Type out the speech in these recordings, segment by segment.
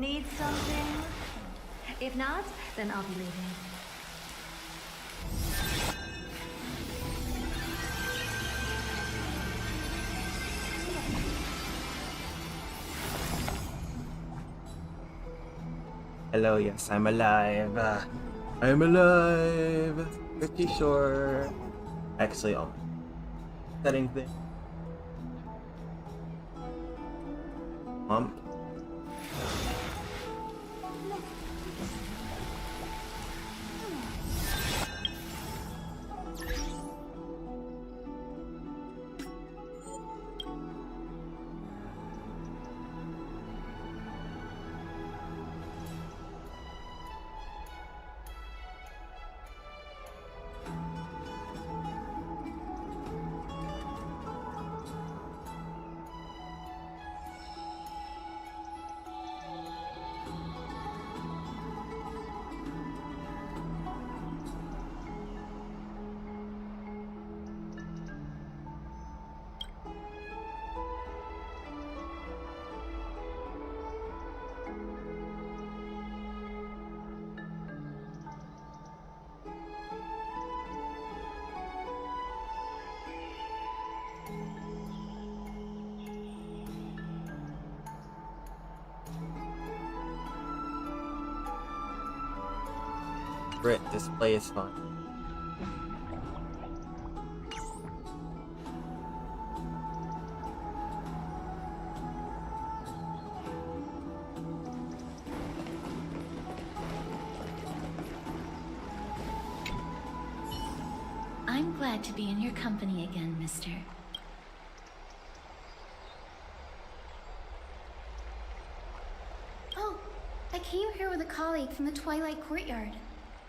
Need something? If not, then I'll be leaving. Hello, yes, I'm alive. I'm alive. Pretty sure. Actually, setting thing. Mom. Brit, display is fun. I'm glad to be in your company again, mister. Oh, I came here with a colleague from the Twilight Courtyard.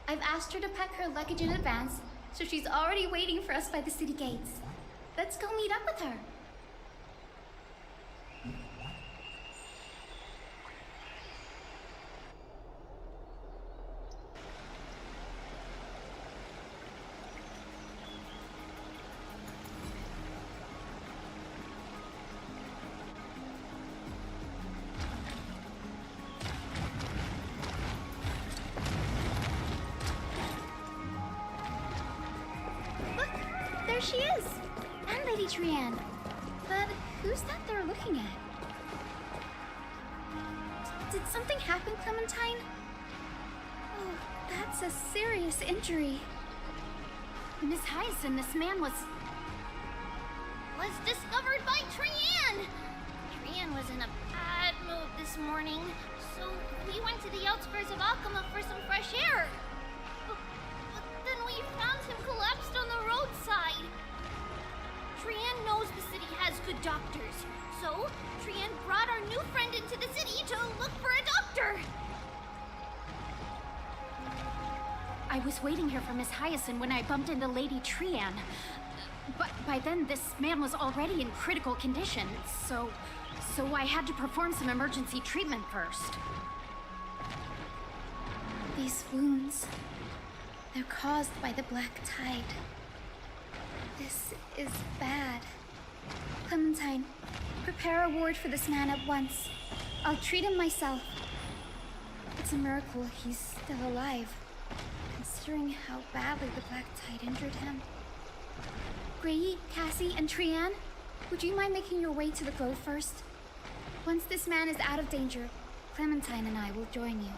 I've asked her to pack her luggage in advance, so she's already waiting for us by the city gates. Let's go meet up with her. She is! And Lady Trianne. But who's that they're looking at? Did something happen, Clementine? Oh, that's a serious injury. Miss Hyacinth, this man was discovered by Trianne! Trianne was in a bad mood this morning, so we went to the outskirts of Akama for some fresh air. But then we found him collapsed on the roadside. Trianne knows the city has good doctors, so Trianne brought our new friend into the city to look for a doctor. I was waiting here for Miss Hyacinth when I bumped into Lady Trianne. But by then, this man was already in critical condition, so I had to perform some emergency treatment first. These wounds, they're caused by the black tide. This is bad. Clementine, prepare a ward for this man at once. I'll treat him myself. It's a miracle he's still alive, considering how badly the black tide injured him. Grayi, Cassie, and Trianne, would you mind making your way to the grove first? Once this man is out of danger, Clementine and I will join you.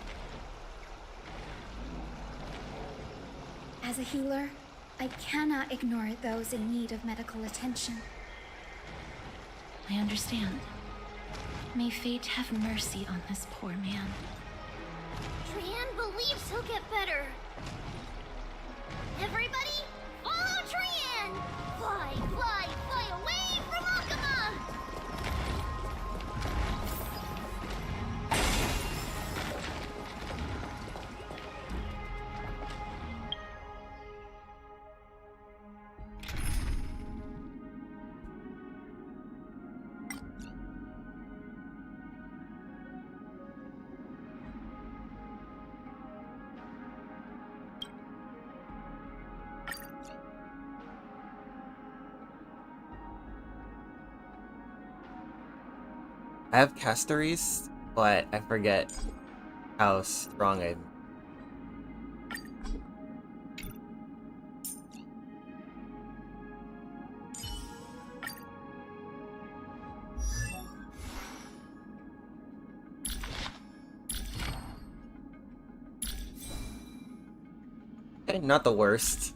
As a healer, I cannot ignore those in need of medical attention. I understand. May fate have mercy on this poor man. Trianne believes he'll get better. Everybody, follow Trianne! Fly, fly, fly away from Akama! I have castaries. but I forget how strong I am. Okay, not the worst.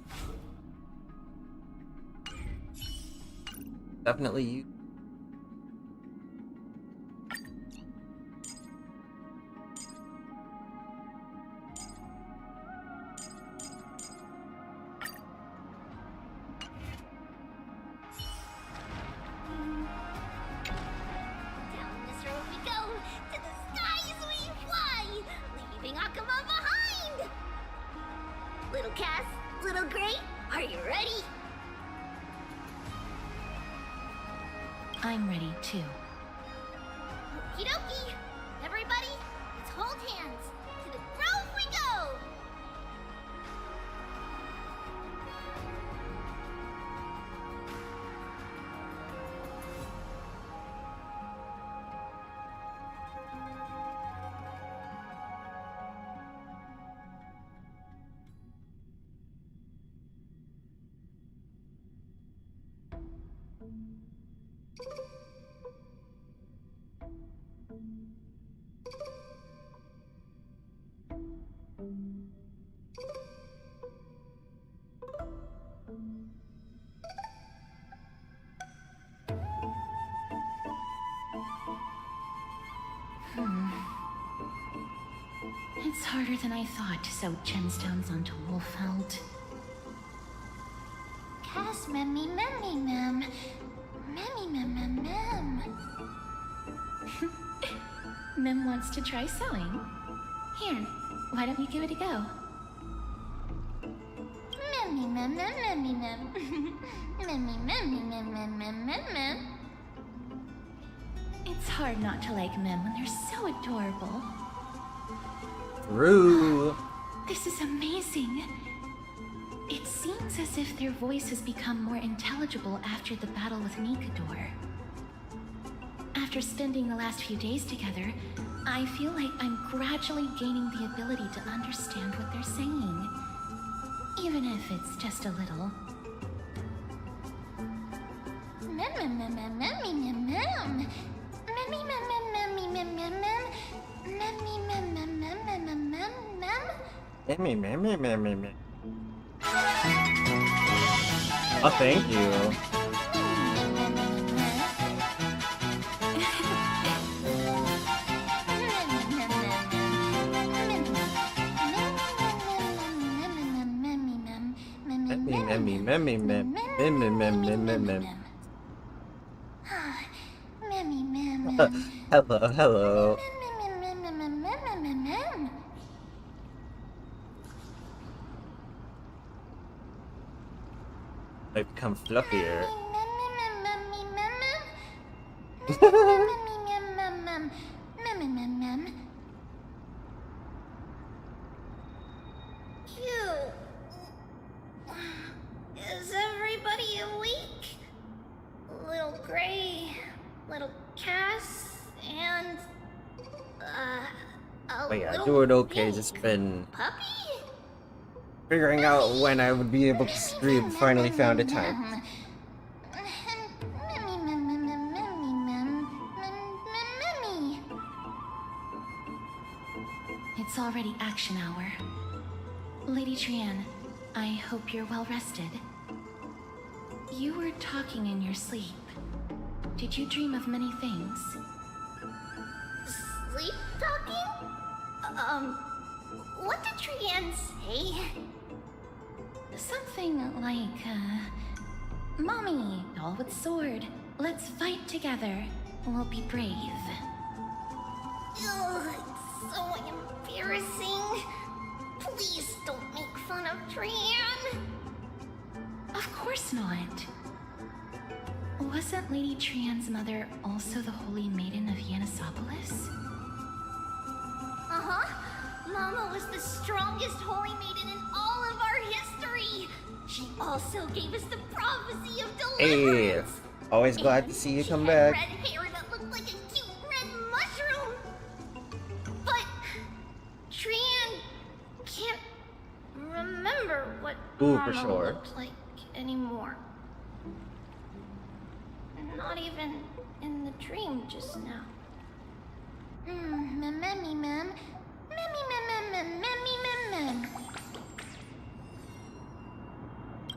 Definitely you. Down this road we go, to the skies we fly, leaving Akuma behind! Little Cass, little Gray, are you ready? I'm ready too. Okie dokie! Everybody, let's hold hands. To the grove we go! It's harder than I thought to sew gemstones onto Wolfeld. Cass, memmy, mem. Memmy, mem. Mem wants to try sewing. Here, why don't you give it a go? Memmy, mem. Memmy. It's hard not to like Mem when they're so adorable. True. This is amazing. It seems as if their voice has become more intelligible after the battle with Nikador. After spending the last few days together, I feel like I'm gradually gaining the ability to understand what they're saying. Even if it's just a little. Me. Oh, thank you. Hello. I've become fluffier. Is everybody awake? Little Gray, little Cass, and a Wait, I'm little doing okay. pink Just been puppy? figuring out when I would be able to stream. Finally found a time. It's already action hour. Lady Trian, I hope you're well rested. You were talking in your sleep. Did you dream of many things? Sleep talking? What did Trian say? Something like, Mommy, doll with sword, let's fight together. We'll be brave. Ugh, it's so embarrassing. Please don't make fun of Trian. Of course not. Wasn't Lady Trian's mother also the Holy Maiden of Yanisopolis? Uh-huh. Mama was the strongest holy maiden in all of our history. She also gave us the prophecy of Hey, deliverance. always glad And to see you she come had back. red hair that looked like a cute red mushroom. Ooh, for Mama sure. looked like anymore. Not even in the dream just now. Mammy, mem. Mammy, mem, mem, mammy, mem, mem.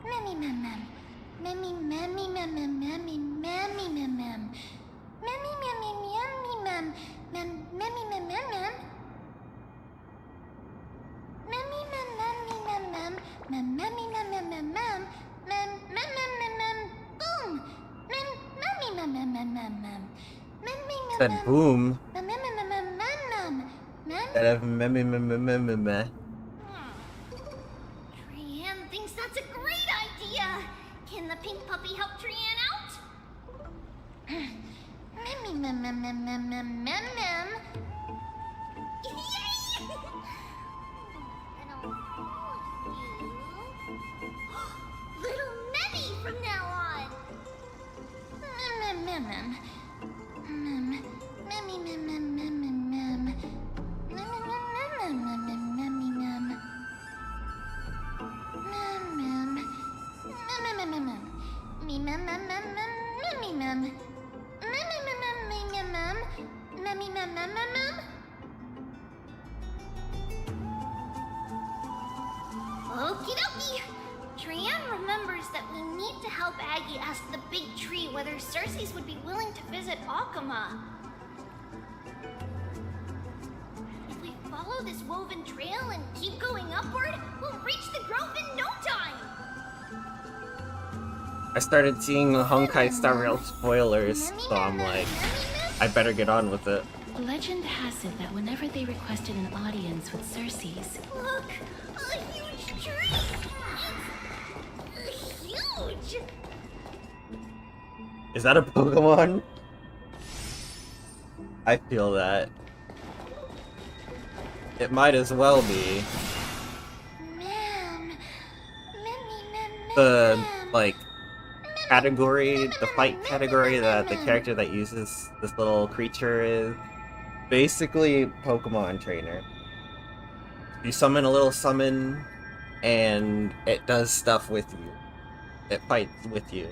Mammy, mem, mem. Mammy, mammy, mem, mem, mammy, mammy, mem, mem. Mammy, mammy, mammy, mem. Mem, mammy, mem, mem, mem. Mammy, mem, mammy, mem, mem. Mem, mammy, mem, mem, mem, mem. Mem, mem, mem, mem, mem. Boom. Mem, mammy, mem, mem, mem, mem, mem. Mammy, mem, Said mem. boom. Mem, mem, mem, mem, mem, mem. Mem, Instead of meh. Trianne thinks that's a great idea. Can the pink puppy help Trianne out? Mammy, mem, mem, mem, mem, mem, mem, mem. Yay! And I'll call you Little Memmy from now on. Mem, mem, mem. Mem, mammy, mem, mem, mem, mem, mem. Mem, mem, mem, mem, mem, mammy, mem. Mem, mem. Mem, mem, mem, mem. Me, mem, mem, mem, mem, mammy, mem. Mem, mem, mem, mem, me, mem, mem. Mammy, mem, mem, mem, mem. Okie dokie. Trianne remembers that we need to help Aggie ask the big tree whether Cersei's would be willing to visit Akuma. If we follow this woven trail and keep going upward, we'll reach the grove in no time. I started seeing the Honkai Star Rail spoilers, so I'm like, I better get on with it. Legend has it that whenever they requested an audience with Cersei's, Look, a huge tree. It's huge. Is that a Pokemon? I feel that. It might as well be. Mem. Mammy, mem, The, mem. like, category, the fight category that the character that uses this little creature is basically Pokemon trainer. You summon a little summon, and it does stuff with you. It fights with you.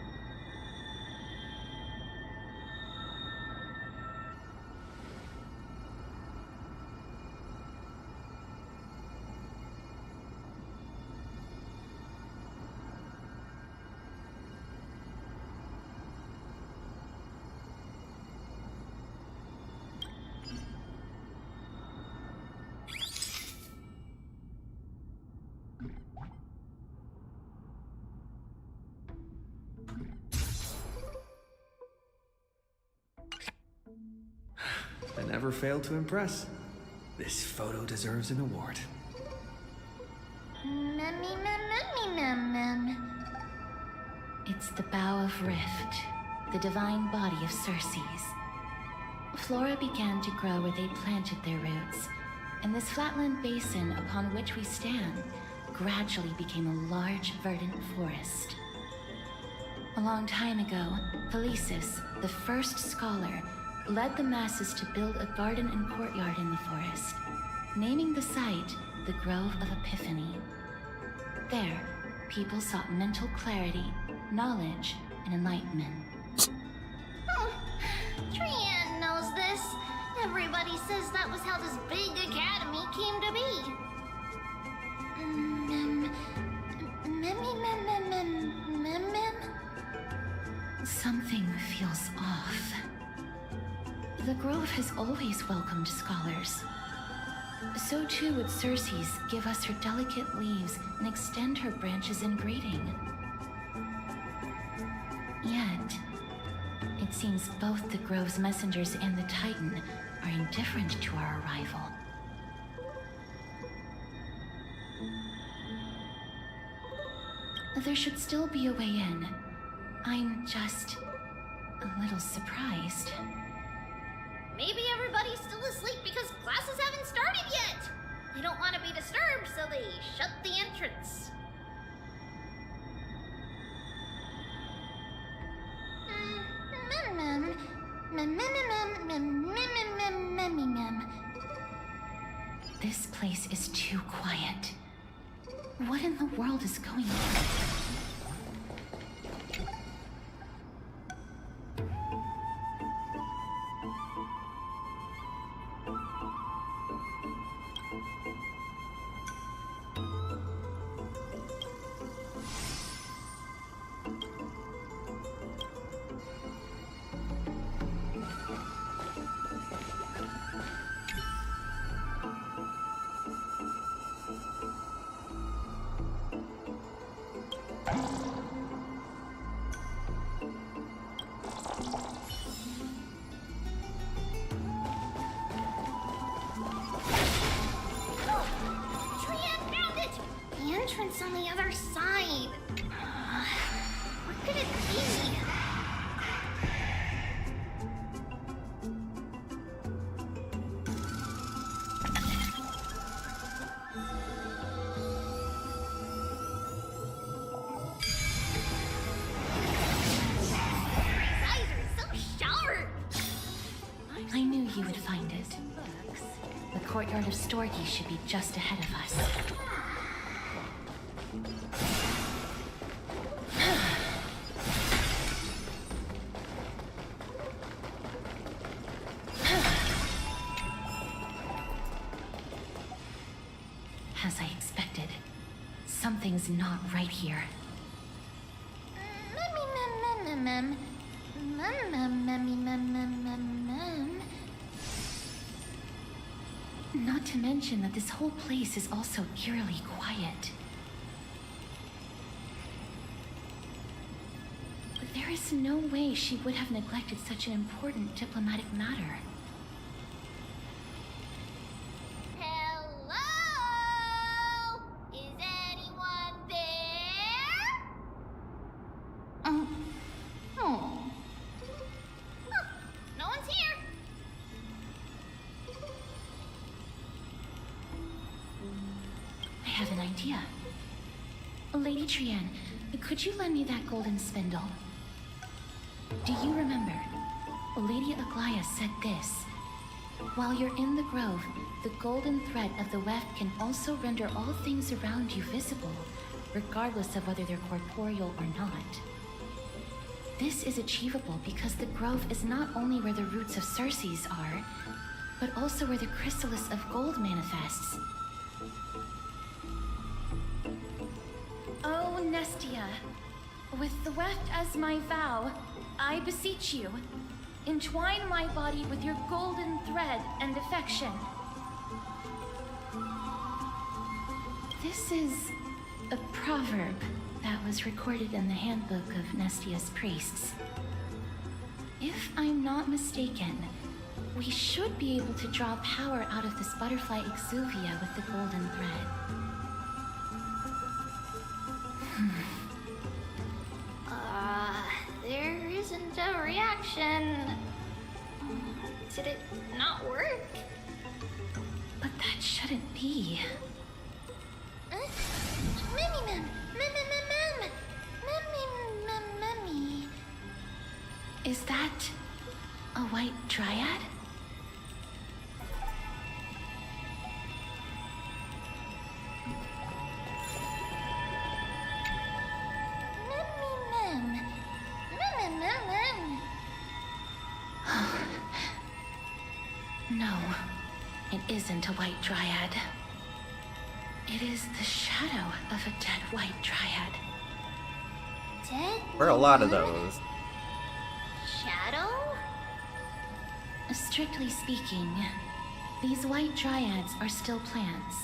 I never failed to impress. This photo deserves an award. Mammy, mem, mem, mem. it's the Bow of Rift, the divine body of Cersei's. Flora began to grow where they planted their roots, and this flatland basin upon which we stand gradually became a large verdant forest. A long time ago, Felicis, the first scholar, led the masses to build a garden and courtyard in the forest, naming the site the Grove of Epiphany. There, people sought mental clarity, knowledge, and enlightenment. Trianne knows this. Everybody says that was how this big academy came to be. Mem. Mammy, mem, mem, mem, mem, mem. Something feels off. The Grove has always welcomed scholars. So too would Cersei's give us her delicate leaves and extend her branches in greeting. Yet, it seems both the Grove's messengers and the Titan are indifferent to our arrival. There should still be a way in. I'm just a little surprised. Maybe everybody's still asleep because classes haven't started yet. They don't want to be disturbed, so they shut the entrance. Mem, mem. Mem, mem, mem, mem, mem, mem, mem, mem, mem. This place is too quiet. What in the world is going on? Trian found it! The entrance on the other side. What could it be? His eyes are so sharp! I knew you would find it. The courtyard of Storgy should be just ahead of us. As I expected, something's not right here. Not to mention that this whole place is also eerily quiet. There is no way she would have neglected such an important diplomatic matter. Hello? Is anyone there? Oh. Huh, no one's here. I have an idea. Lady Trian, could you lend me that golden spindle? Do you remember? Lady Aglaya said this. While you're in the grove, the golden thread of the weft can also render all things around you visible, regardless of whether they're corporeal or not. This is achievable because the grove is not only where the roots of Circes are, but also where the chrysalis of gold manifests. Oh, Nestia, with the weft as my vow, I beseech you, entwine my body with your golden thread and affection. This is a proverb that was recorded in the handbook of Nestia's priests. If I'm not mistaken, we should be able to draw power out of this butterfly exuvia with the golden thread. There isn't a reaction. Did it not work? But that shouldn't be. Mummy. Is that a white dryad? No, it isn't a white dryad. It is the shadow of a dead white dryad. Dead? There are a lot of those. Shadow? Strictly speaking, these white dryads are still plants.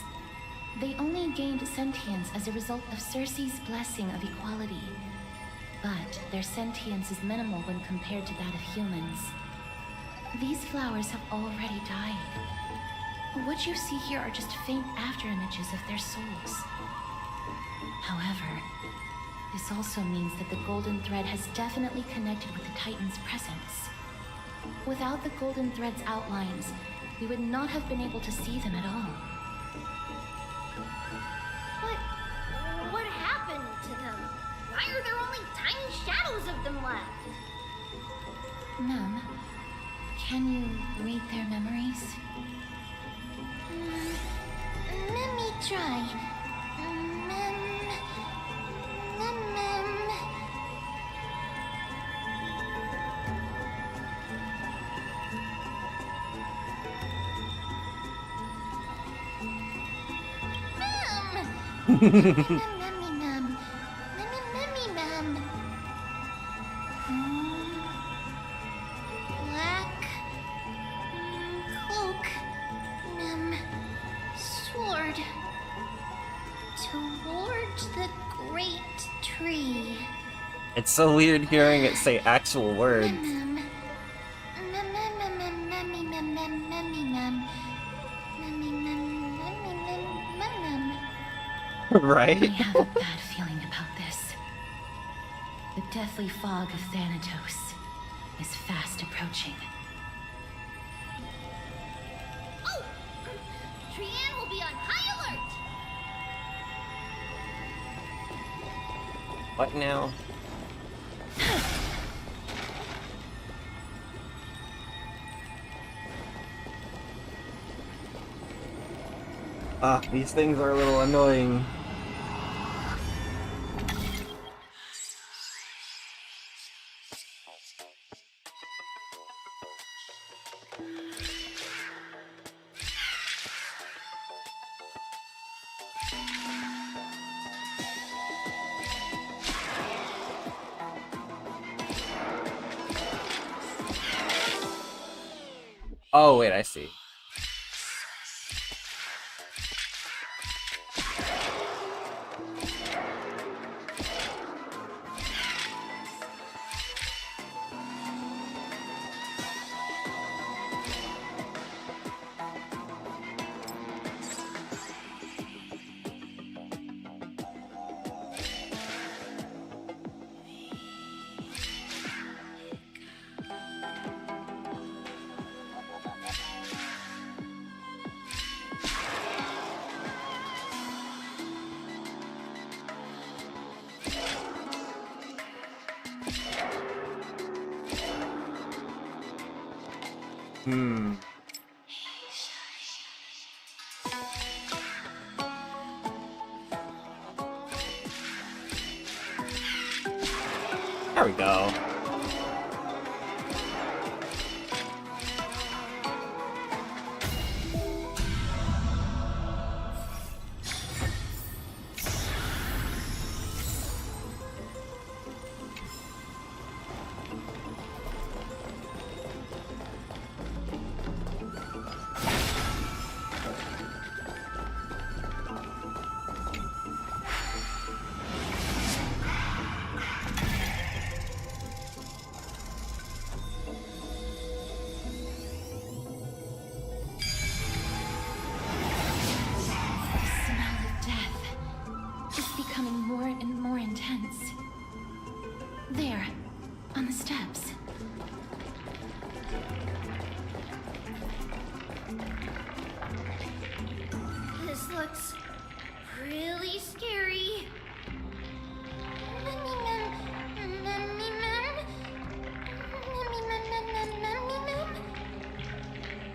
They only gained sentience as a result of Circe's blessing of equality. But their sentience is minimal when compared to that of humans. These flowers have already died. What you see here are just faint afterimages of their souls. However, this also means that the golden thread has definitely connected with the Titan's presence. Without the golden thread's outlines, we would not have been able to see them at all. But what happened to them? Why are there only tiny shadows of them left? Ma'am, can you read their memories? Let me try. Black cloak, sword towards the great tree. It's so weird hearing it say actual words. Right? I have a bad feeling about this. The deathly fog of Thanatos is fast approaching. Oh! Trianne will be on high alert! What now? Ah, these things are a little annoying. Oh, wait, I see. There we go. There, on the steps. This looks really scary.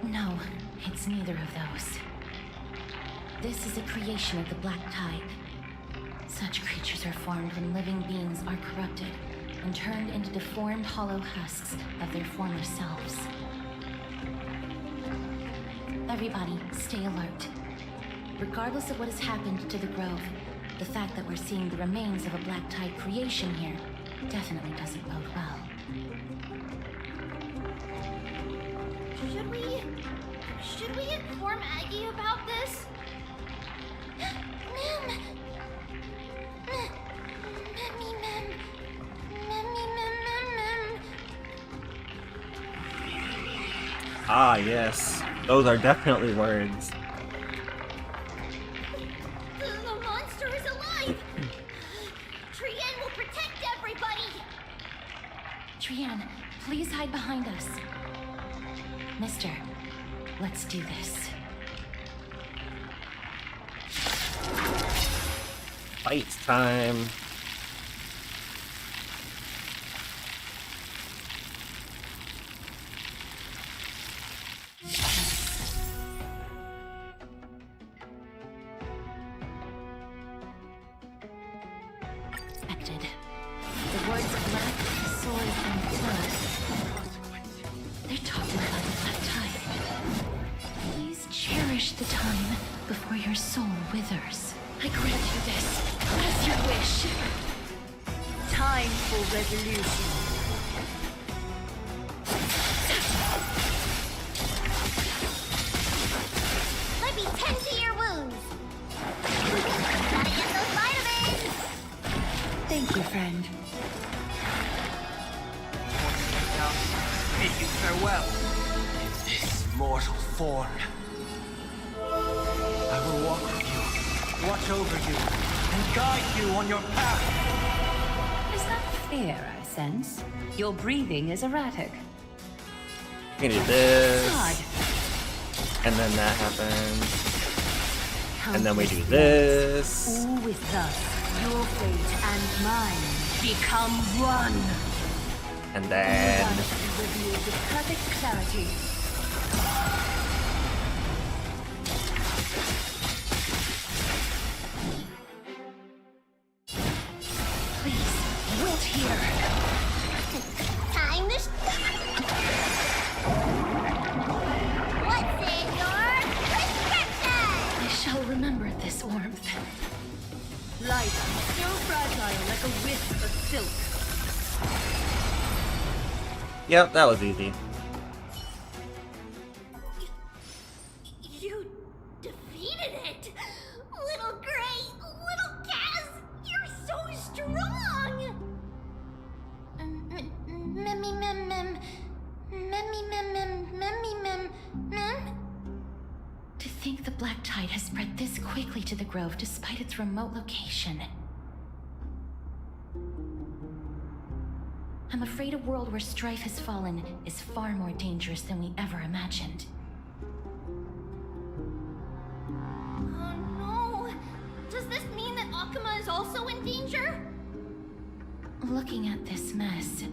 No, it's neither of those. This is a creation of the Black Tide. Such creatures are formed when living beings are corrupted and turned into deformed hollow husks of their former selves. Everybody, stay alert. Regardless of what has happened to the Grove, the fact that we're seeing the remains of a Black Tide creation here definitely doesn't bode well. Should we inform Aggie about this? Ah, yes. Those are definitely words. The monster is alive! Trianne will protect everybody! Trianne, please hide behind us. Mister, let's do this. Fight time. Expected. The words black, sword, and blood. They're talking about the Black Tide. Please cherish the time before your soul withers. I grant you this, as your wish. Time for resolution. Let me tend to your wounds. Gotta get those vitamins. Thank you, friend. Bid you farewell in this mortal form. I will walk with you, watch over you, and guide you on your path. Is that fear I sense? Your breathing is erratic. You can do this, Odd. and then that happens, and then we do this. All with us, your fate and mine Become one. And then revealed with perfect clarity. Please, wilt here. Time to What's in your prescription? I shall remember this warmth. Light, still fragile like a wisp of silk. yep, that was easy. You defeated it! Little Gray, little Cass, you're so strong! To think the black tide has spread this quickly to the grove despite its remote location. I'm afraid a world where strife has fallen is far more dangerous than we ever imagined. Oh no! Does this mean that Akuma is also in danger? Looking at this mess,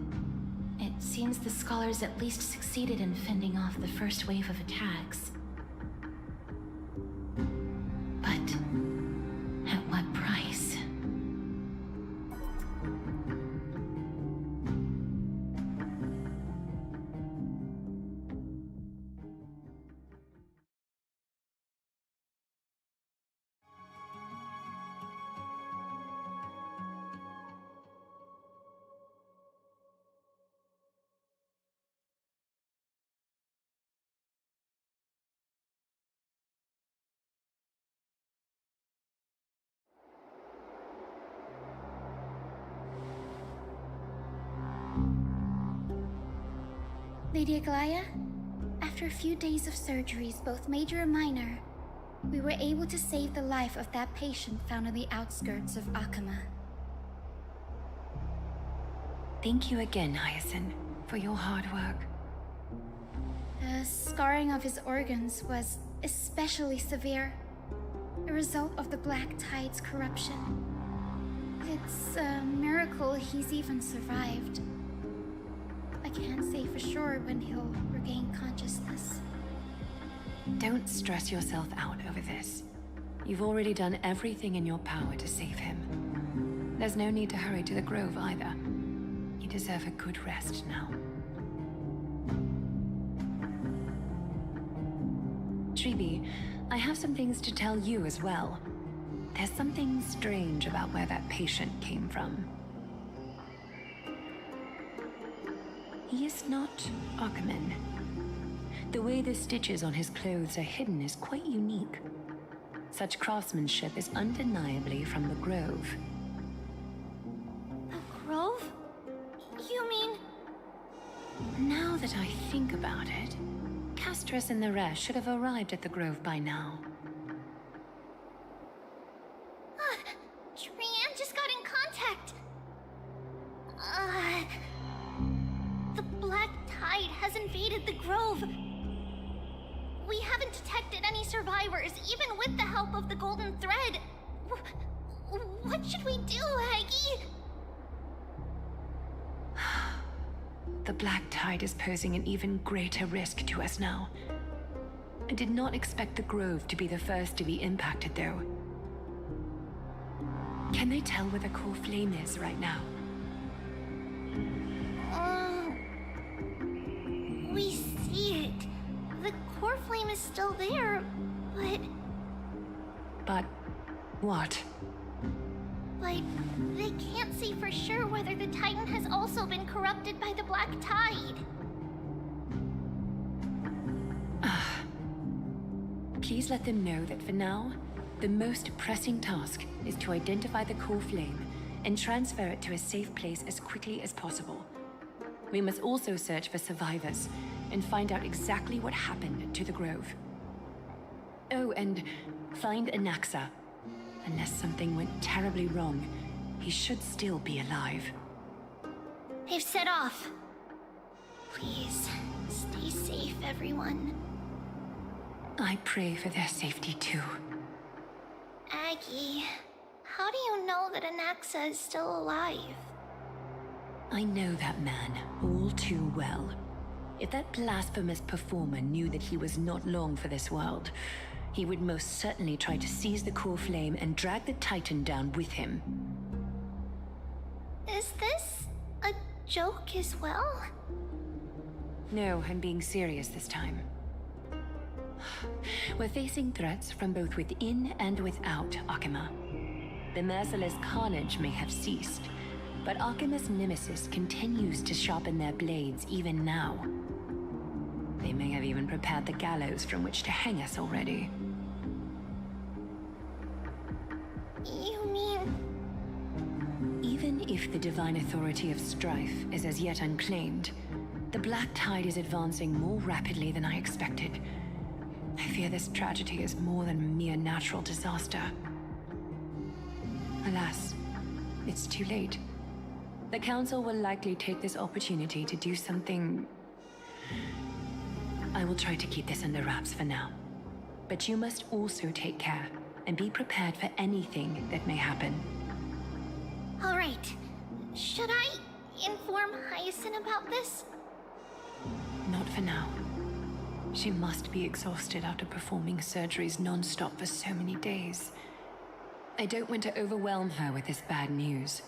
it seems the scholars at least succeeded in fending off the first wave of attacks. But at what price? Lady Aglaya, after a few days of surgeries, both major and minor, we were able to save the life of that patient found on the outskirts of Akuma. Thank you again, Hyacinth, for your hard work. The scarring of his organs was especially severe, a result of the Black Tide's corruption. It's a miracle he's even survived. I can't say for sure when he'll regain consciousness. Don't stress yourself out over this. You've already done everything in your power to save him. There's no need to hurry to the Grove either. You deserve a good rest now. Tribi, I have some things to tell you as well. There's something strange about where that patient came from. He is not Akuman. The way the stitches on his clothes are hidden is quite unique. Such craftsmanship is undeniably from the Grove. The Grove? You mean... Now that I think about it, Castris and the rest should have arrived at the Grove by now. Trian just got in contact. The Black Tide has invaded the Grove. We haven't detected any survivors, even with the help of the Golden Thread. What should we do, Aggie? The Black Tide is posing an even greater risk to us now. I did not expect the Grove to be the first to be impacted, though. Can they tell where the core flame is right now? We see it. The core flame is still there, but... But What? But they can't say for sure whether the Titan has also been corrupted by the Black Tide. Please let them know that for now, the most pressing task is to identify the core flame and transfer it to a safe place as quickly as possible. We must also search for survivors and find out exactly what happened to the Grove. Oh, and find Anaxa. Unless something went terribly wrong, he should still be alive. They've set off. Please, stay safe, everyone. I pray for their safety too. Aggie, how do you know that Anaxa is still alive? I know that man all too well. If that blasphemous performer knew that he was not long for this world, he would most certainly try to seize the core flame and drag the Titan down with him. Is this a joke as well? No, I'm being serious this time. We're facing threats from both within and without Akima. The merciless carnage may have ceased, but Akima's nemesis continues to sharpen their blades even now. They may have even prepared the gallows from which to hang us already. You mean... Even if the divine authority of strife is as yet unclaimed, the Black Tide is advancing more rapidly than I expected. I fear this tragedy is more than a mere natural disaster. Alas, it's too late. The Council will likely take this opportunity to do something... I will try to keep this under wraps for now. But you must also take care and be prepared for anything that may happen. All right. Should I inform Hyacinth about this? Not for now. She must be exhausted after performing surgeries non-stop for so many days. I don't want to overwhelm her with this bad news.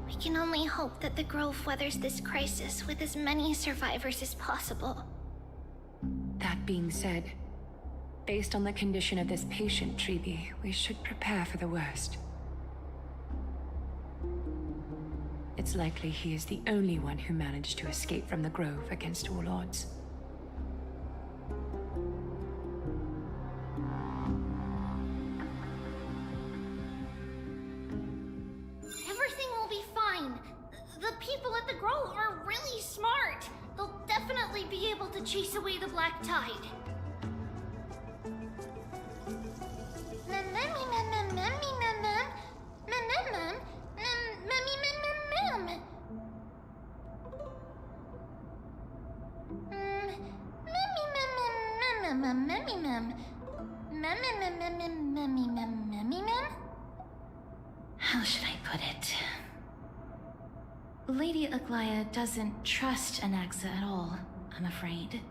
We can only hope that the Grove weathers this crisis with as many survivors as possible. That being said, based on the condition of this patient, Treeby, we should prepare for the worst. It's likely he is the only one who managed to escape from the Grove against all odds. Everything will be fine. The people at the Grove are really smart. They'll definitely be able to chase away the Black Tide. How should I put it? Lady Aglaya doesn't trust Anaxa at all, I'm afraid.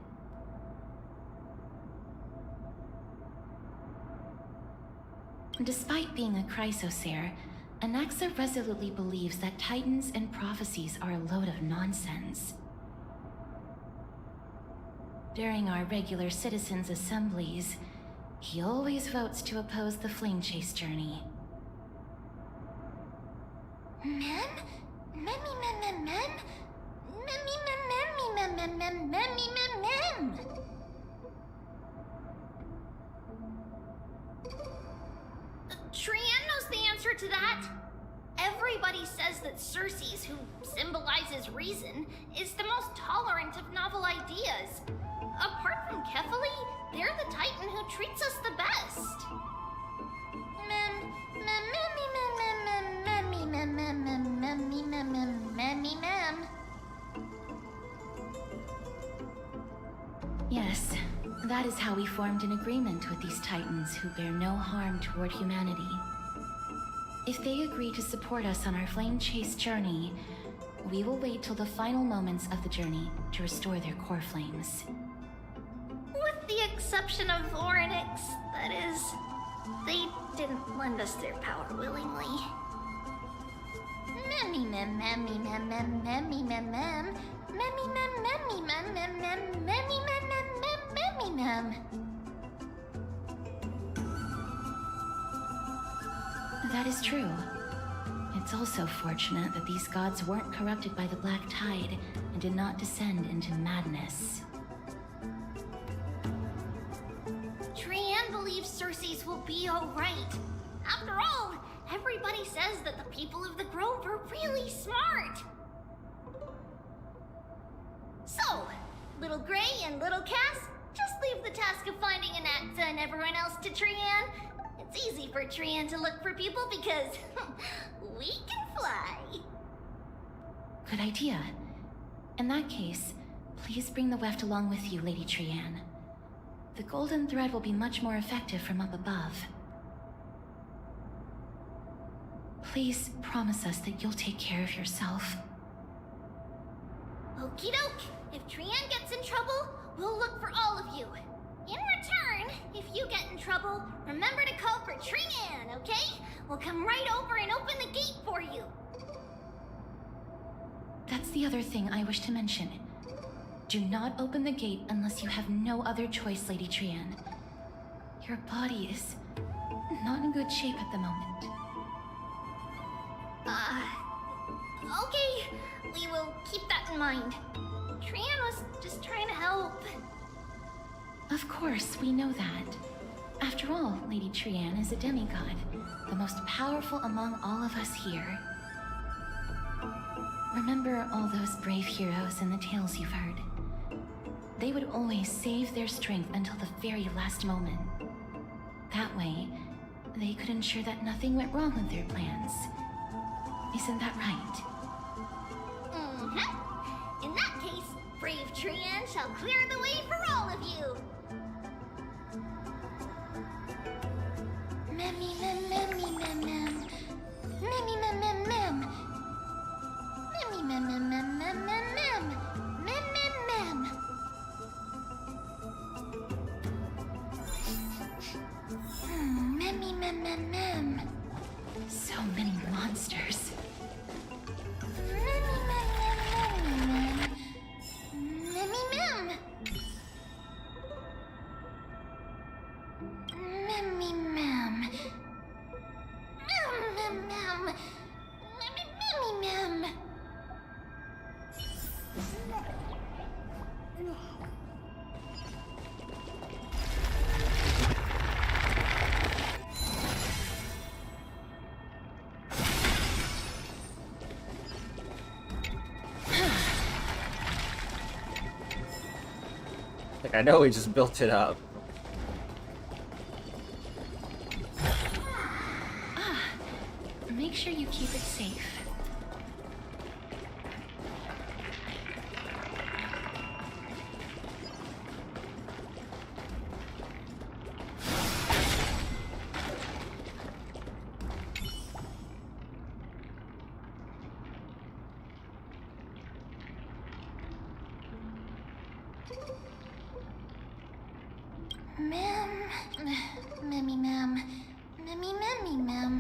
Despite being a chrysosaur, Anaxa resolutely believes that titans and prophecies are a load of nonsense. During our regular citizens' assemblies, he always votes to oppose the flame chase journey. Trienne knows the answer to that. Everybody says that Circes, who symbolizes reason, is the most tolerant of novel ideas. Apart from Kefali, they're the Titan who treats us the best. Yes, that is how we formed an agreement with these Titans who bear no harm toward humanity. If they agree to support us on our flame chase journey, we will wait till the final moments of the journey to restore their core flames. With the exception of Voronix, that is. They didn't lend us their power willingly. Mem. That is true. It's also fortunate that these gods weren't corrupted by the Black Tide and did not descend into madness. Trianne believes Circe's will be alright. After all, everybody says that the people of the Grove are really smart. So, Little Gray and Little Cass, just leave the task of finding Anaxa and everyone else to Trianne. It's easy for Trianne to look for people because we can fly. Good idea. In that case, please bring the weft along with you, Lady Trianne. The golden thread will be much more effective from up above. Please promise us that you'll take care of yourself. Okie doke. If Trianne gets in trouble, we'll look for all of you. In return, if you get in trouble, remember to call for Trianne, okay? We'll come right over and open the gate for you. That's the other thing I wish to mention. Do not open the gate unless you have no other choice, Lady Trianne. Your body is not in good shape at the moment. Okay. We will keep that in mind. Trianne was just trying to help. Of course, we know that. After all, Lady Trianne is a demigod, the most powerful among all of us here. Remember all those brave heroes in the tales you've heard? They would always save their strength until the very last moment. That way, they could ensure that nothing went wrong with their plans. Isn't that right? Mm-hmm. In that case, brave Trianne shall clear the way for all of you. Memmy mem memmy mem mem. Memmy mem mem mem. Memmy mem mem mem mem mem mem. Mem mem mem. Memmy mem mem mem. So many monsters. Memmy mem mem memmy mem. Memmy mem. Memmy mem. Mem mem mem. Memmy mem. Like, I know we just built it up. Make sure you keep it safe. Mem. Memmy mem. Memmy memmy mem.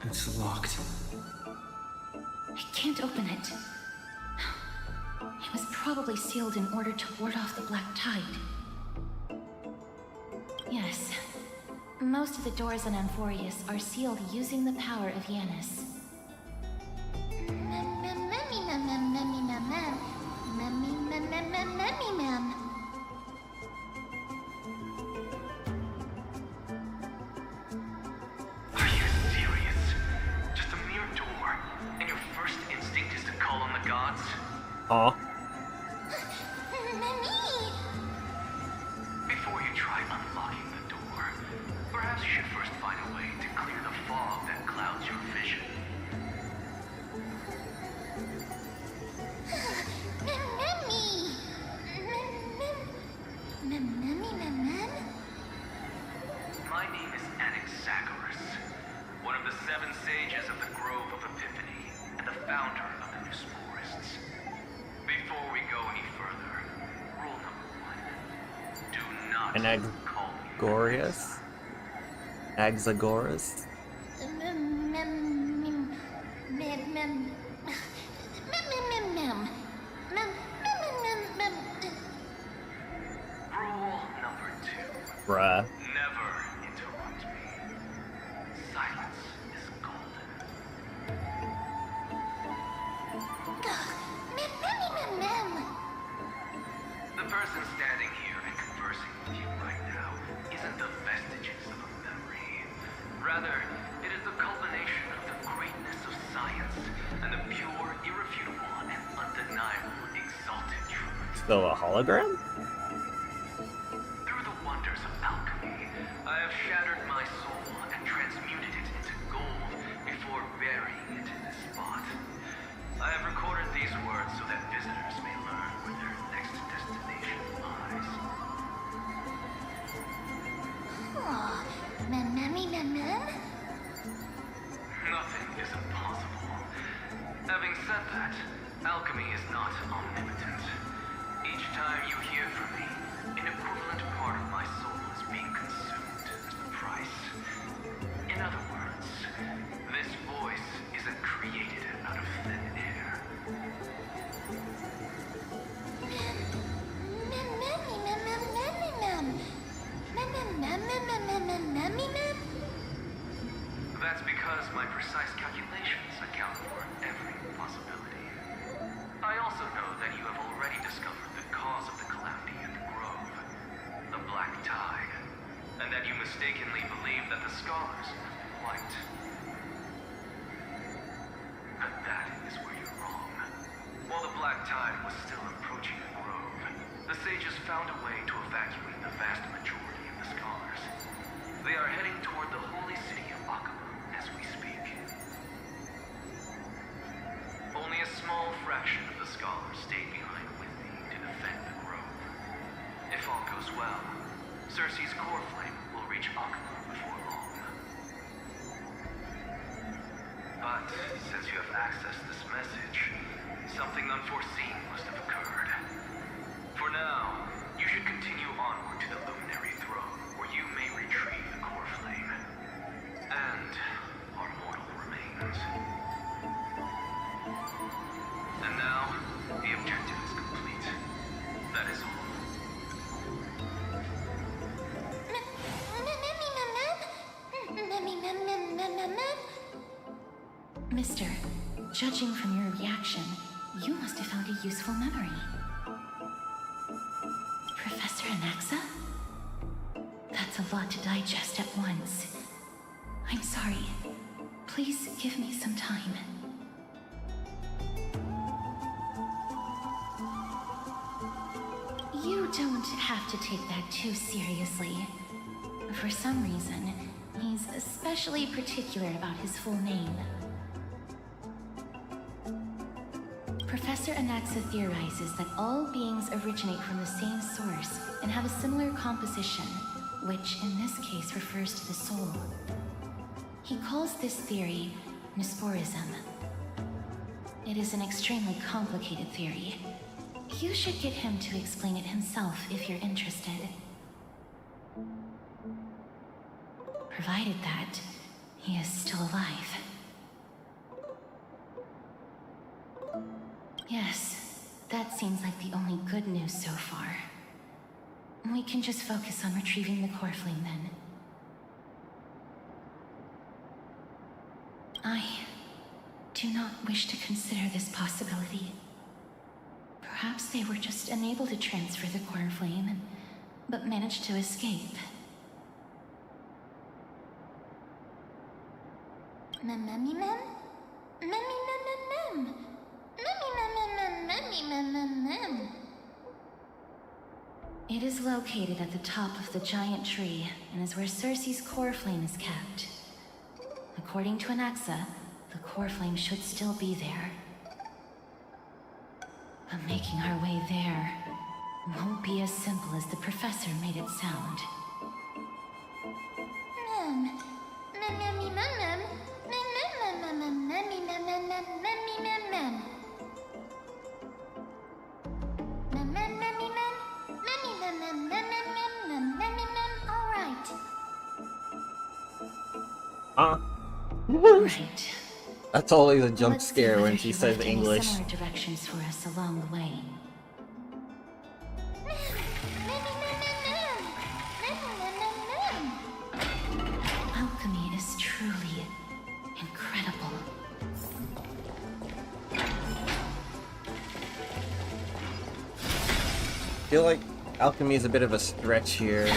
It's locked. I can't open it. It was probably sealed in order to ward off the Black Tide. Yes. Most of the doors on amphoreas are sealed using the power of Yanis. Mem mem memmy mem mem memmy mem mem. Memmy mem mem mem memmy mem. Are you serious? Just a mere door, and your first instinct is to call on the gods? Aw. Memmy. Before you try unlocking the door, perhaps you should first find a way to clear the fog that clouds your vision. Memmy. Memmy mem mem. My name is Anaxagoras, one of the 7 sages of the Grove of Epiphany, and founder of the Newsporists. Before we go any further, rule number 1. Do not call me Anaxagorius? Axagoras? Rule number 2. Bruh. Never interrupt me. Silence is golden. The person standing here and conversing with you right now isn't the vestiges of a memory. Rather, it is the culmination of the greatness of science and the pure, irrefutable, and undeniable exalted truth. So a hologram? Through the wonders of alchemy, I have shattered my soul and transmuted it into gold before burying it in this spot. I have recorded these words so that visitors may learn where their next destination lies. Nothing is impossible. Having said that, alchemy is not omnipotent. Each time you hear from me, an equivalent part of my soul is being consumed as the price. In other words, this voice isn't created out of thin air. That's because my precise calculations account for every possibility. I also know that you have already discovered the cause of the calamity in the grove, the black tide, and that you mistakenly believe that the scholars are white. But that is where you're wrong. While the black tide was still approaching the grove, the sages found a way to evacuate the vast majority of the scholars. They are heading toward the holy city of Akaba as we speak. Only a small fraction of the scholars stayed behind with me to defend the grove. If all goes well, Cersei's core flame will reach Akaba before long. But since you have accessed this message, something unforeseen must have occurred. For now, you should continue onward to the Luminary Throne, where you may retrieve the core flame. And our mortal remains. And now, the objective is complete. That is all. Mister, judging from your reaction, you must have found a useful memory. Professor Anaxa? That's a lot to digest at once. I'm sorry. Please give me some time. You don't have to take that too seriously. For some reason, he's especially particular about his full name. Professor Anaxa theorizes that all beings originate from the same source and have a similar composition, which in this case refers to the soul. He calls this theory Newsporism. It is an extremely complicated theory. You should get him to explain it himself if you're interested. Provided that he is still alive. Yes, that seems like the only good news so far. We can just focus on retrieving the core flame then. I do not wish to consider this possibility. Perhaps they were just unable to transfer the core flame, but managed to escape. It is located at the top of the giant tree and is where Cersei's core flame is kept. According to Anaxa, the core flame should still be there. But making our way there won't be as simple as the professor made it sound. Huh? Right. That's always a jump Let's see scare whether when she he says left any English. similar directions for us along the way. Alchemy is truly incredible. I feel like alchemy is a bit of a stretch here.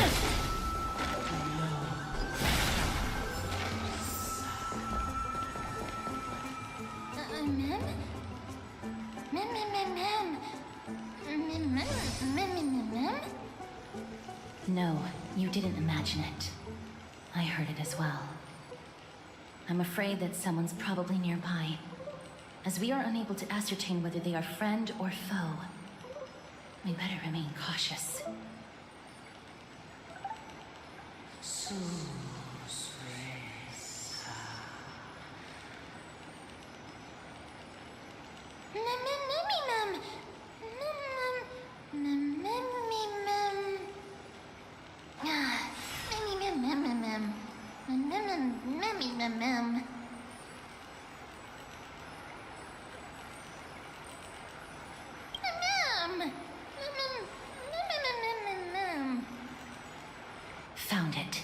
No, you didn't imagine it. I heard it as well. I'm afraid that someone's probably nearby, as we are unable to ascertain whether they are friend or foe. We better remain cautious. Found it.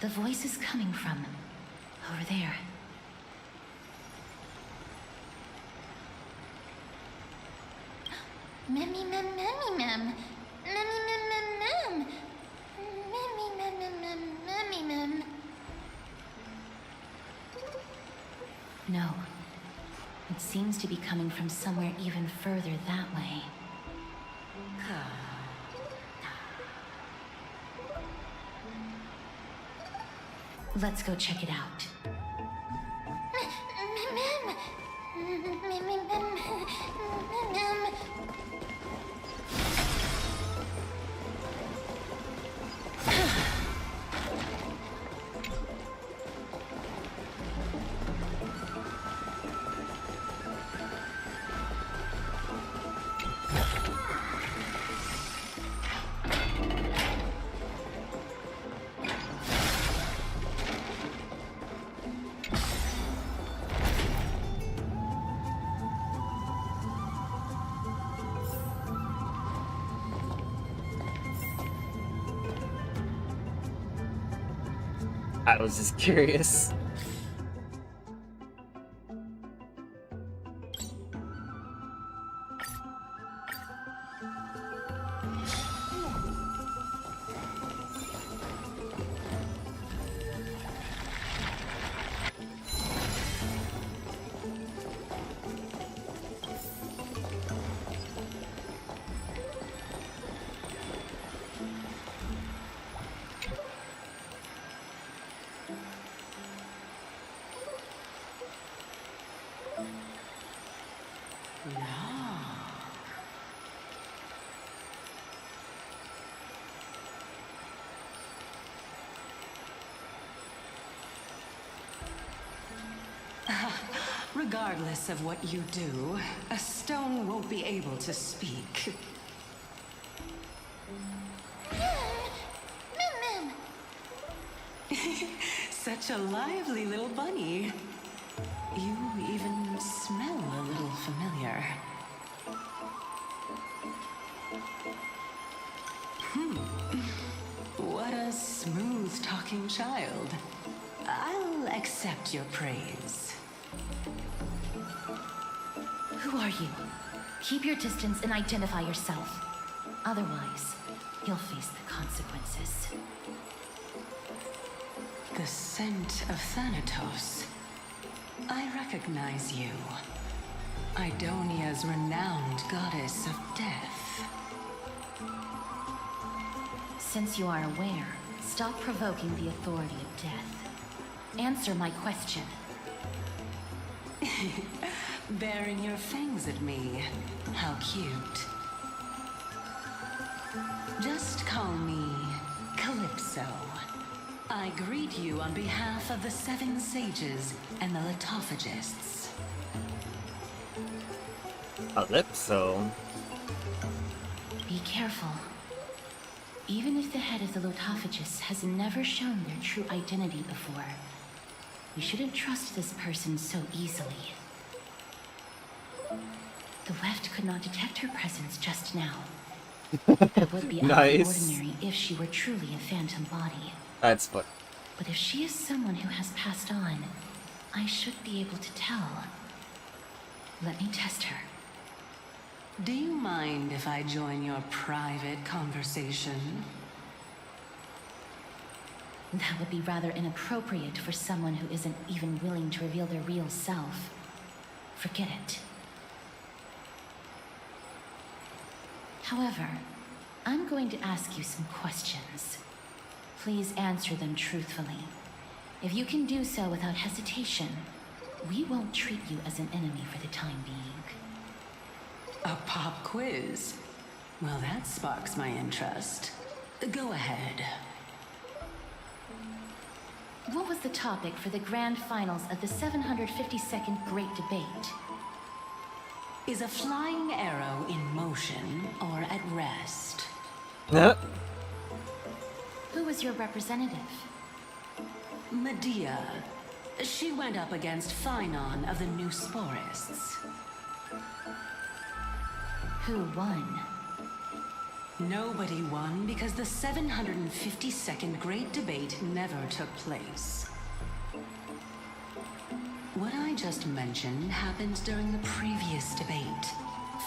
The voice is coming from over there. No. It seems to be coming from somewhere even further that way. Let's go check it out. I was just curious. Regardless of what you do, a stone won't be able to speak. Such a lively little bunny. You even smell a little familiar. What a smooth-talking child. I'll accept your praise. Who are you? Keep your distance and identify yourself. Otherwise, you'll face the consequences. The scent of Thanatos. I recognize you. Idonia's renowned goddess of death. Since you are aware, stop provoking the authority of death. Answer my question. Baring your fangs at me. How cute. Just call me Calypso. I greet you on behalf of the Seven Sages and the Litophagists. Calypso. Be careful. Even if the head of the Lotophagus has never shown their true identity before, we shouldn't trust this person so easily. The weft could not detect her presence just now. That would be out of the Nice. ordinary if she were truly a phantom body. That's fun. But if she is someone who has passed on, I should be able to tell. Let me test her. Do you mind if I join your private conversation? That would be rather inappropriate for someone who isn't even willing to reveal their real self. Forget it. However, I'm going to ask you some questions. Please answer them truthfully. If you can do so without hesitation, we won't treat you as an enemy for the time being. A pop quiz? Well, that sparks my interest. Go ahead. What was the topic for the grand finals of the 752nd Great Debate? Is a flying arrow in motion or at rest? Who was your representative? Medea. She went up against Phynon of the New Sporists. Who won? Nobody won because the 752nd Great Debate never took place. What I just mentioned happened during the previous debate.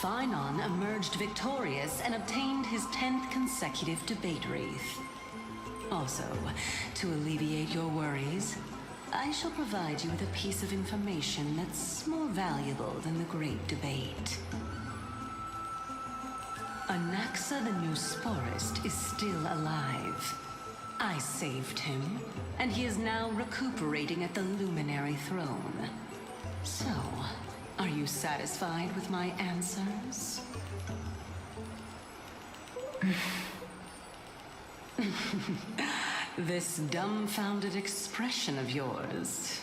Phynon emerged victorious and obtained his 10th consecutive debate wreath. Also, to alleviate your worries, I shall provide you with a piece of information that's more valuable than the Great Debate. Anaxa the New Sporist is still alive. I saved him, and he is now recuperating at the Luminary Throne. So, are you satisfied with my answers? This dumbfounded expression of yours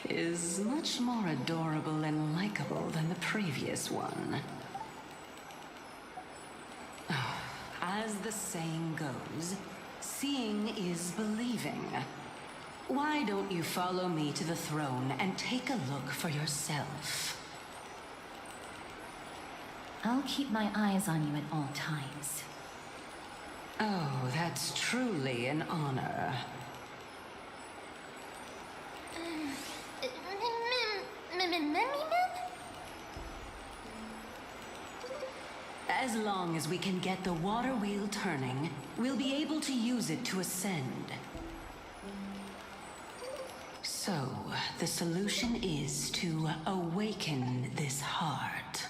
is much more adorable and likable than the previous one. As the saying goes, seeing is believing. Why don't you follow me to the throne and take a look for yourself? I'll keep my eyes on you at all times. Oh, that's truly an honor. As long as we can get the water wheel turning, we'll be able to use it to ascend. So, the solution is to awaken this heart.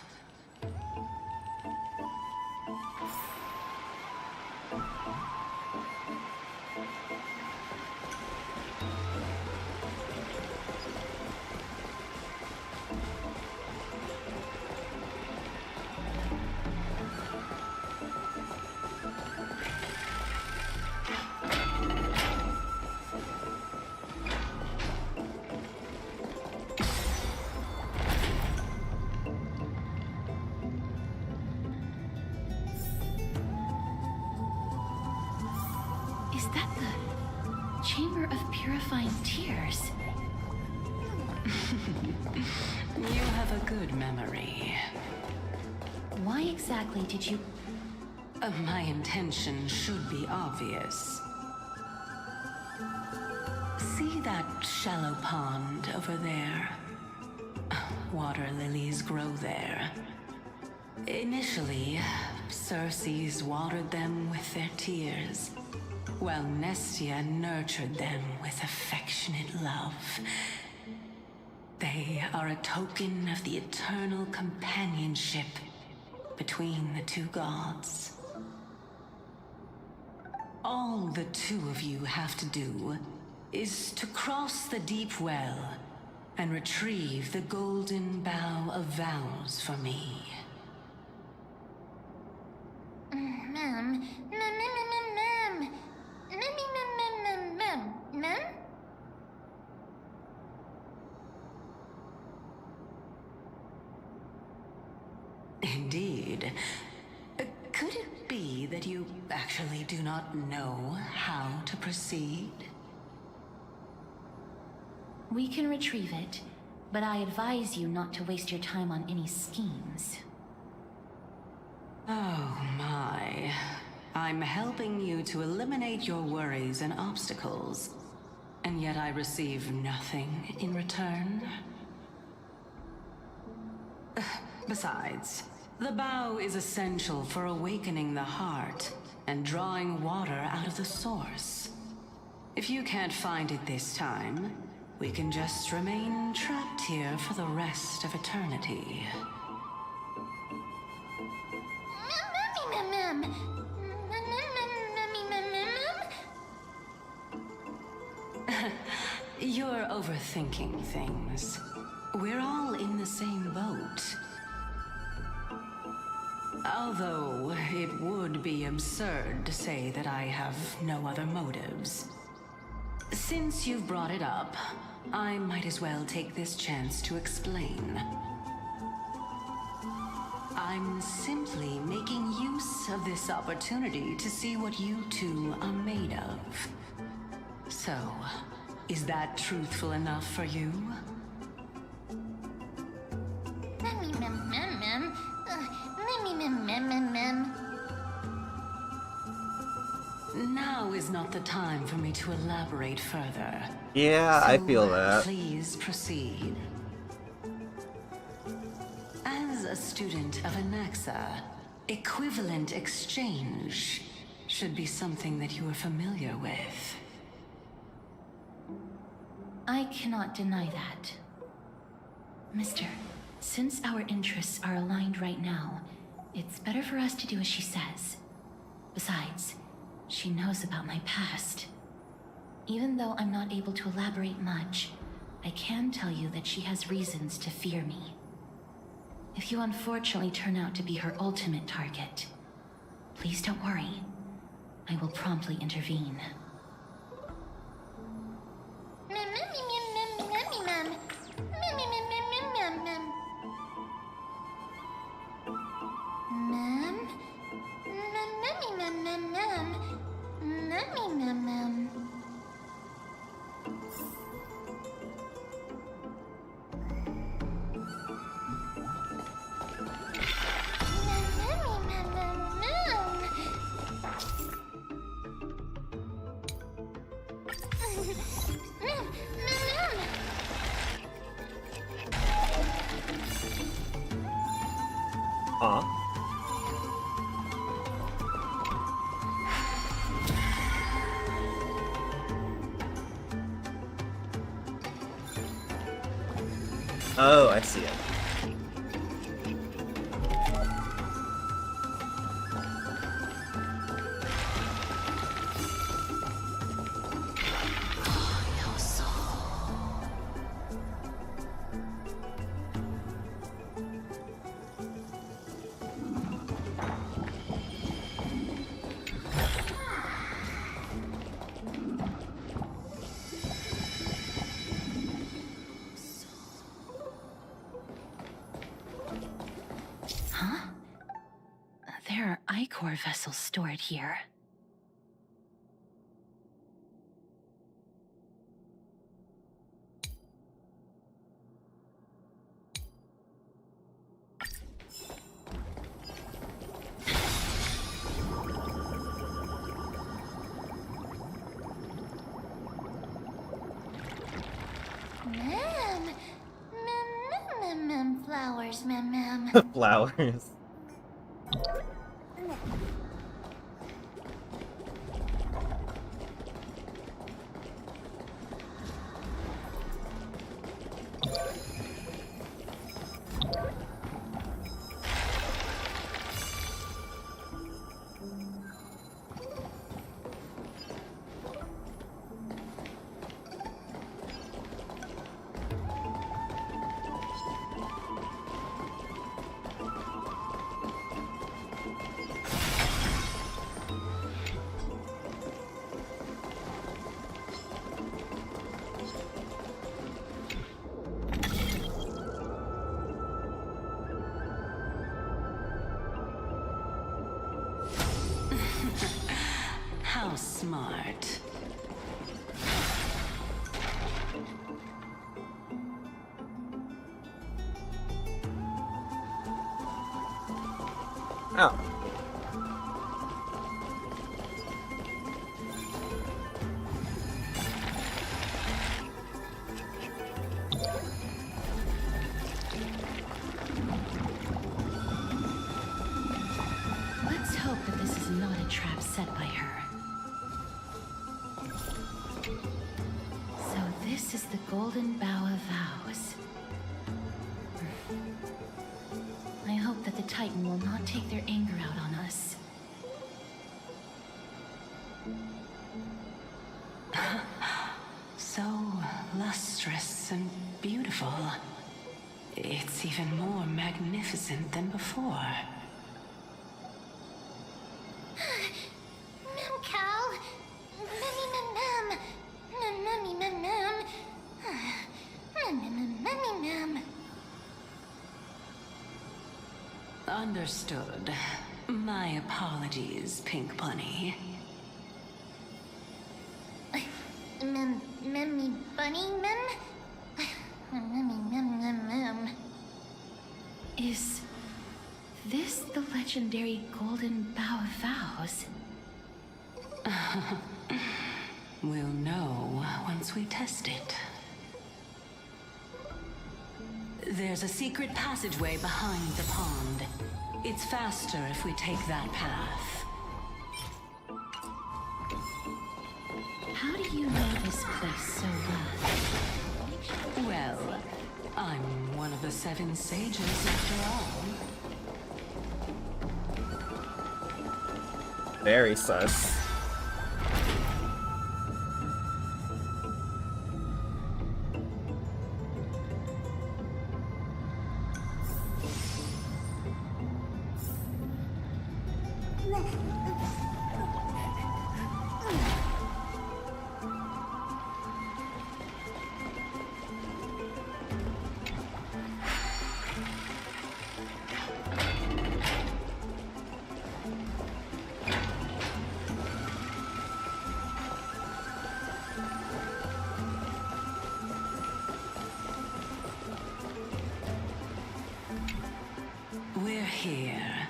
Is that the Chamber of Purifying Tears? You have a good memory. Why exactly did you... My intention should be obvious. See that shallow pond over there? Water lilies grow there. Initially, Circes watered them with their tears, while Nestia nurtured them with affectionate love. They are a token of the eternal companionship between the two gods. All the two of you have to do is to cross the deep well and retrieve the golden bough of vows for me. Ma'am. Indeed. Could it be agree that you actually do not know how to proceed? We can retrieve it, but I advise you not to waste your time on any schemes. Oh my. I'm helping you to eliminate your worries and obstacles, and yet I receive nothing in return? Besides, the bow is essential for awakening the heart and drawing water out of the source. If you can't find it this time, we can just remain trapped here for the rest of eternity. You're overthinking things. We're all in the same boat. Although it would be absurd to say that I have no other motives. Since you've brought it up, I might as well take this chance to explain. I'm simply making use of this opportunity to see what you two are made of. So, is that truthful enough for you? Now is not the time for me to elaborate further. Yeah, I feel that. Please proceed. As a student of Anaxa, equivalent exchange should be something that you are familiar with. I cannot deny that. Mister, since our interests are aligned right now, it's better for us to do as she says. Besides, she knows about my past. Even though I'm not able to elaborate much, I can tell you that she has reasons to fear me. If you unfortunately turn out to be her ultimate target, please don't worry. I will promptly intervene. Aw. Oh, I see it. There are ichor vessels stored here. Flowers, ma'am. Flowers. smart. Oh. Let's hope that this is not a trap set by her. So this is the Golden Bough of Vows. I hope that the Titan will not take their anger out on us. So lustrous and beautiful. It's even more magnificent than before. Cal. Mem. Understood. My apologies, Pink Bunny. Memmy bunny mem? Mem. Is this the legendary Golden Bough of Vows? We'll know once we test it. There's a secret passageway behind the pond. It's faster if we take that path. How do you know this place so well? Well, I'm one of the 7 sages after all. Very sus. We're here.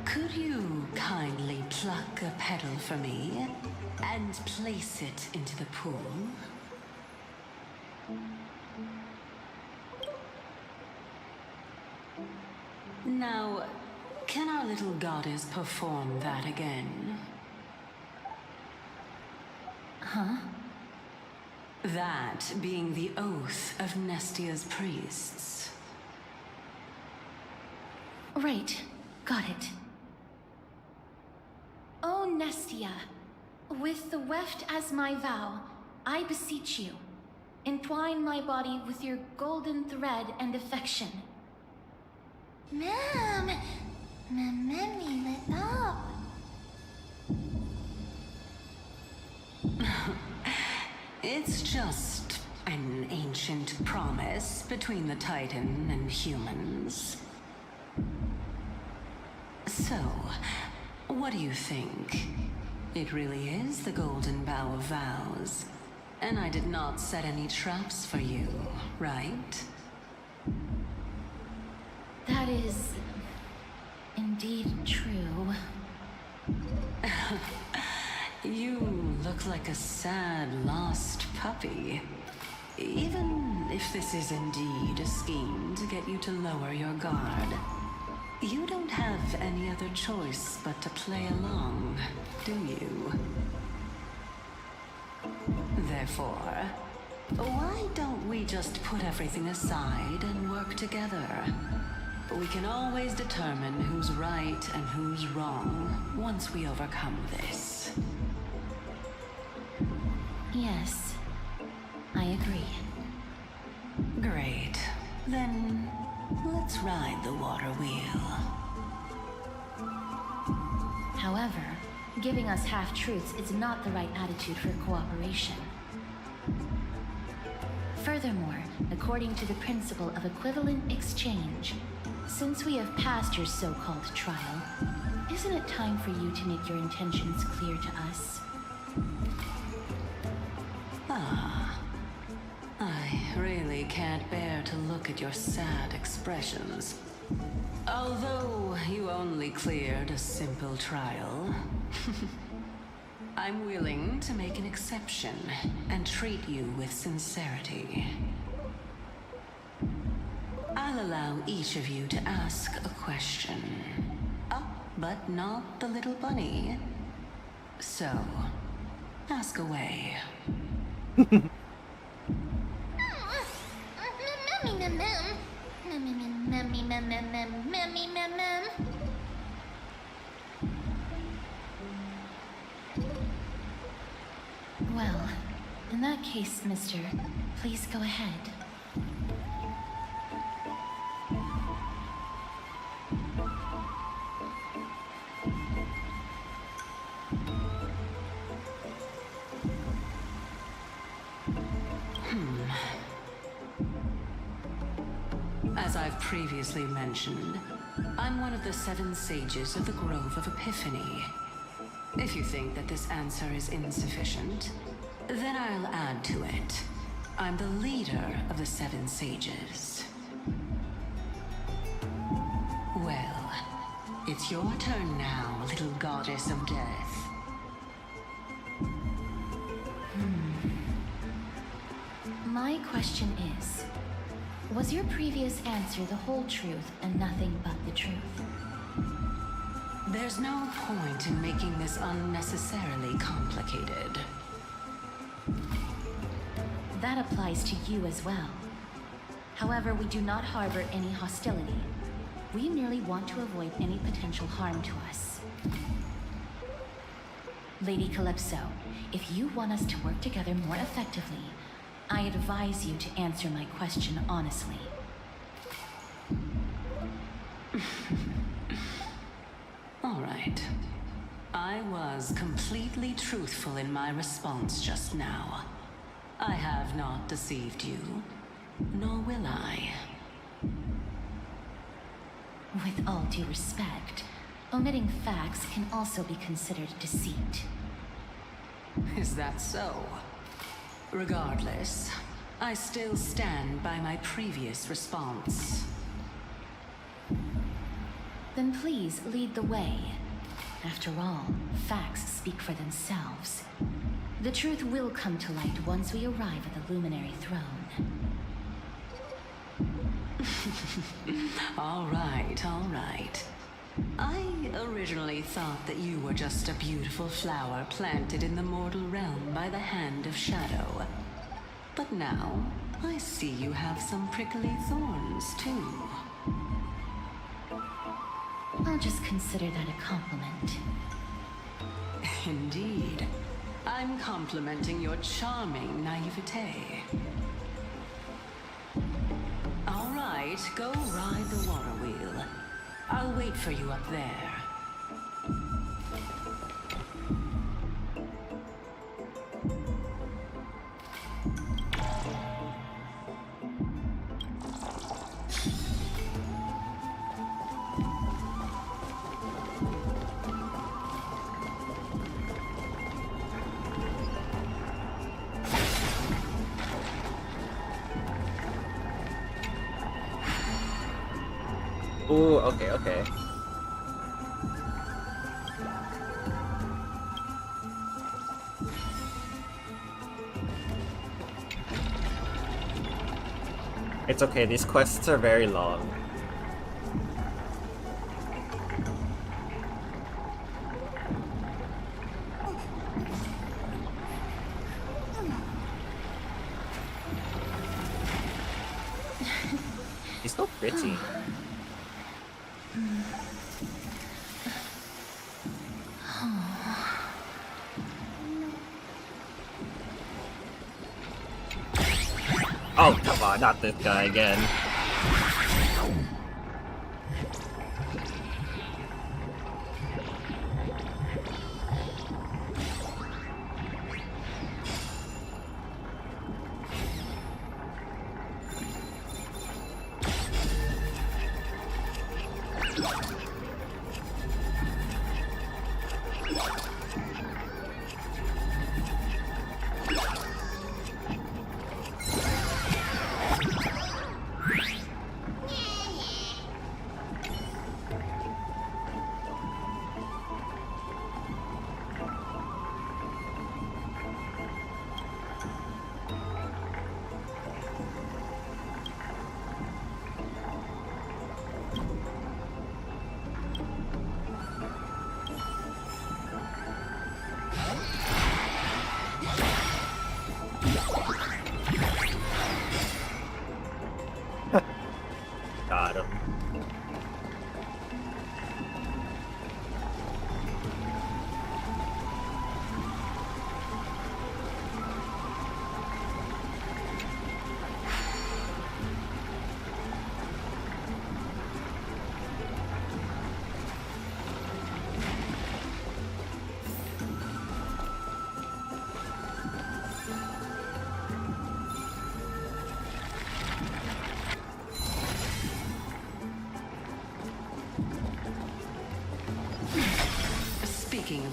Could you kindly pluck a petal for me and place it into the pool? Now, can our little goddess perform that again? Huh? That being the oath of Nestia's priests. Right. Got it. O Nestia, with the weft as my vow, I beseech you, entwine my body with your golden thread and affection. Mem, Memmy lit up. It's just an ancient promise between the Titan and humans. So, what do you think? It really is the Golden Bough of Vows. And I did not set any traps for you, right? That is indeed true. You look like a sad, lost puppy. Even if this is indeed a scheme to get you to lower your guard, you don't have any other choice but to play along, do you? Therefore, why don't we just put everything aside and work together? We can always determine who's right and who's wrong once we overcome this. Yes, I agree. Great. Then, let's ride the water wheel. However, giving us half-truths is not the right attitude for cooperation. Furthermore, according to the principle of equivalent exchange, since we have passed your so-called trial, isn't it time for you to make your intentions clear to us? Ah. I really can't bear to look at your sad expressions. Although you only cleared a simple trial, I'm willing to make an exception and treat you with sincerity. I'll allow each of you to ask a question. Oh, but not the little bunny. So, ask away. Well, in that case, mister, please go ahead. As I've previously mentioned, I'm one of the 7 sages of the Grove of Epiphany. If you think that this answer is insufficient, then I'll add to it. I'm the leader of the 7 sages. Well, it's your turn now, little goddess of death. My question is, was your previous answer the whole truth and nothing but the truth? There's no point in making this unnecessarily complicated. That applies to you as well. However, we do not harbor any hostility. We merely want to avoid any potential harm to us. Lady Calypso, if you want us to work together more effectively, I advise you to answer my question honestly. All right. I was completely truthful in my response just now. I have not deceived you, nor will I. With all due respect, omitting facts can also be considered deceit. Is that so? Regardless, I still stand by my previous response. Then please lead the way. After all, facts speak for themselves. The truth will come to light once we arrive at the Luminary Throne. All right, all right. I originally thought that you were just a beautiful flower planted in the mortal realm by the hand of Shadow. But now, I see you have some prickly thorns, too. I'll just consider that a compliment. Indeed. I'm complimenting your charming naivete. All right, go ride the water wheel. I'll wait for you up there. Ooh, okay, okay. It's okay, these quests are very long. He's so pretty. Oh, come on, not this guy again.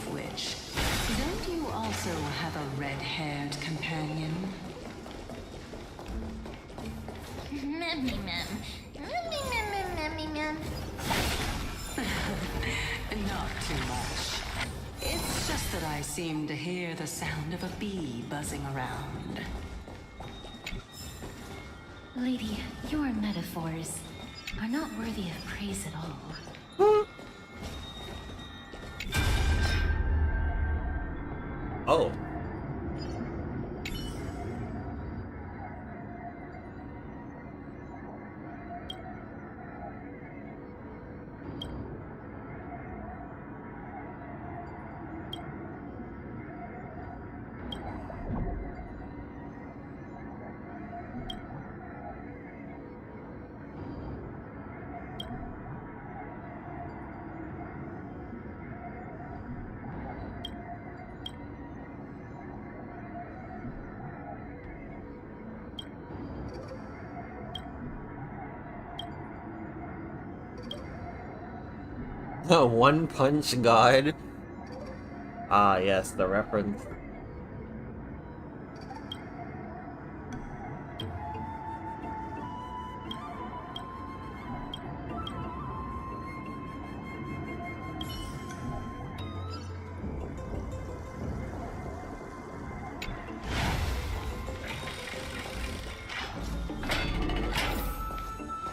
of which, don't you also have a red-haired companion? Memmy mem. Memmy mem mem memmy mem. Not too much. It's just that I seem to hear the sound of a bee buzzing around. Lady, your metaphors are not worthy of praise at all. Oh. One Punch God. Ah, yes, the reference.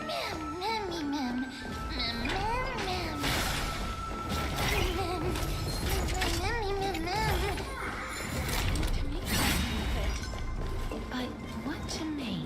Mem, memmy mem. Mem, mem, mem. Mem, memmy mem, mem. But what to make?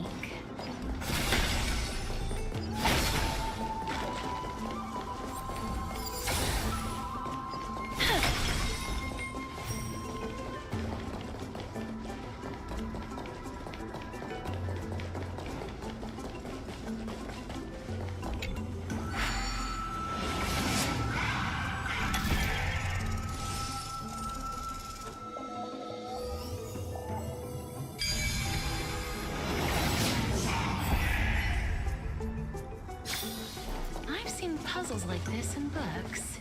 I've seen puzzles like this in books.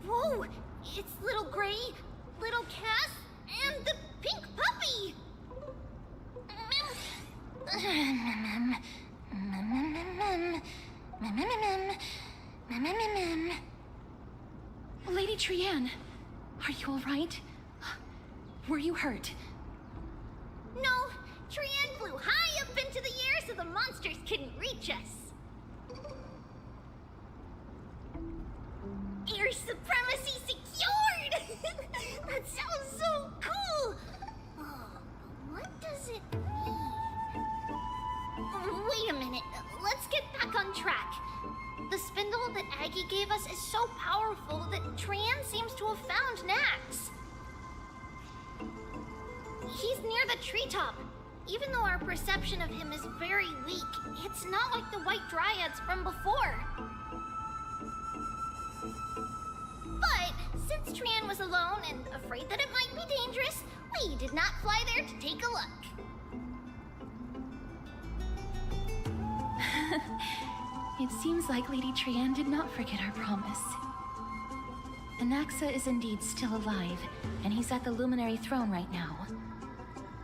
Whoa! It's Little Gray, Little Cass, and the pink puppy! Mem. Mem. Lady Trianne, are you all right? Were you hurt? No, Trianne flew high up into the air so the monsters couldn't reach us. Air supremacy secured! That sounds so cool! Oh, what does it mean? Wait a minute, let's get back on track. The spindle that Aggie gave us is so powerful that Trianne seems to have found Nax. He's near the treetop. Even though our perception of him is very weak, it's not like the white dryads from before. But since Trianne was alone and afraid that it might be dangerous, we did not fly there to take a look. It seems like Lady Trianne did not forget our promise. Anaxa is indeed still alive, and he's at the Luminary Throne right now.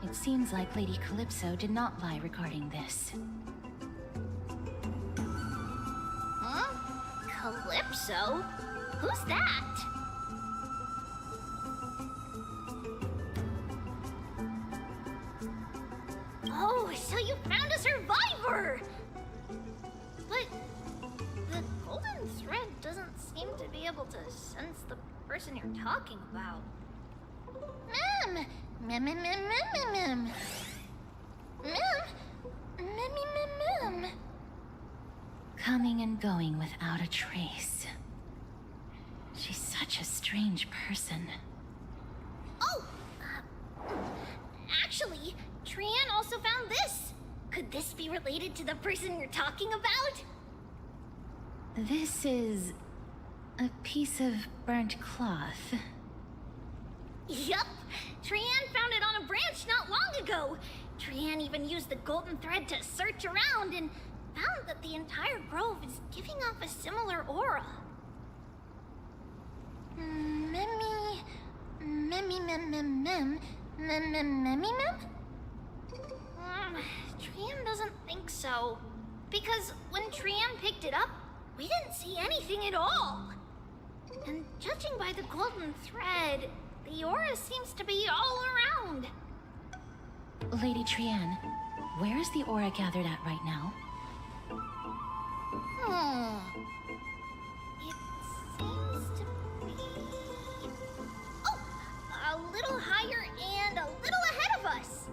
It seems like Lady Calypso did not lie regarding this. Huh? Calypso? Who's that? Oh, so you found a survivor! But the golden thread doesn't seem to be able to sense the person you're talking about. Mem! Mem, mem, mem, mem, mem. Mem? Mem. Coming and going without a trace. She's such a strange person. Oh! Actually, Trianne also found this. Could this be related to the person you're talking about? This is a piece of burnt cloth. Yup! Trianne found it on a branch not long ago. Trianne even used the golden thread to search around and found that the entire grove is giving off a similar aura. Mem? Trian doesn't think so. Because when Trian picked it up, we didn't see anything at all. And judging by the golden thread, the aura seems to be all around. Lady Trian, where is the aura gathered at right now? It seems to be... Oh! A little higher and a little ahead of us!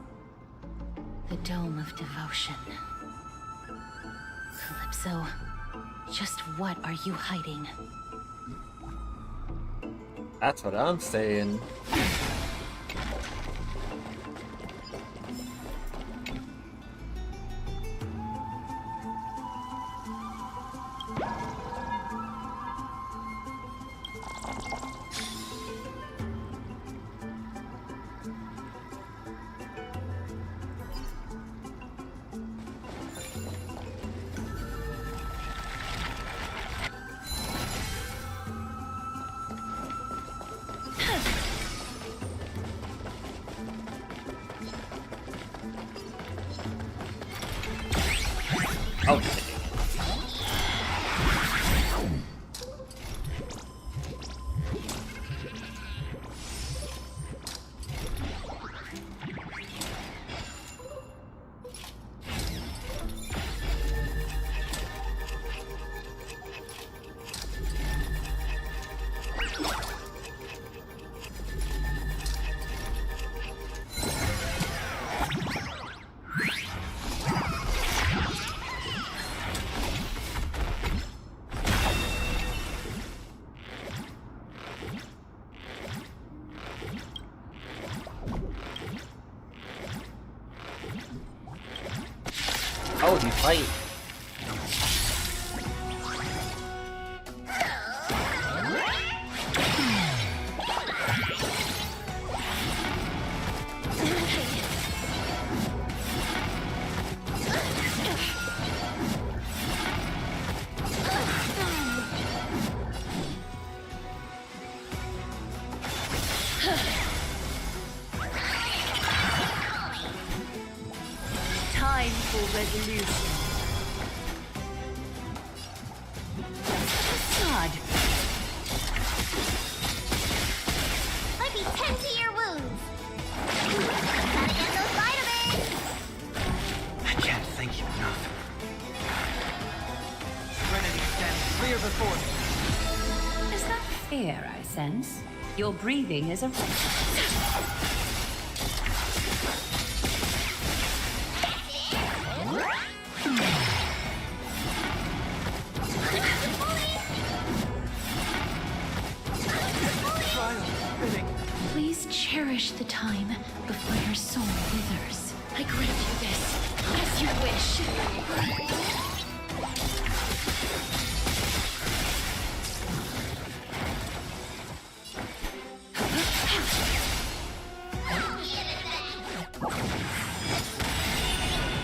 The Dome of Devotion. Calypso, just what are you hiding? That's what I'm saying. Oh. Oh, you fight. Time for resolution. God, Might be 10 to your wounds. Gotta get those vitamins! I can't thank you enough. Serenity stands clear before me. Is that fear I sense? Your breathing is a... please cherish the time before your soul withers. I grant you this, as you wish.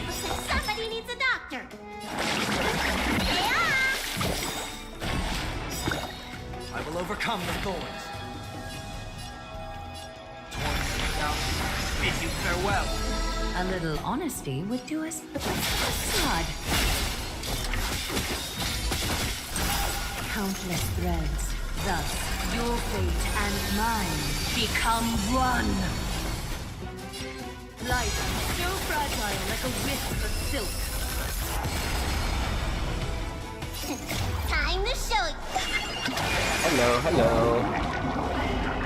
Looks like somebody needs a doctor. Yeah! I will overcome the thorns. Now, bid you farewell. A little honesty would do us the facade. Countless threads. Thus, your fate and mine become one. Life is so fragile like a wisp of silk. Time to show you. Hello, hello.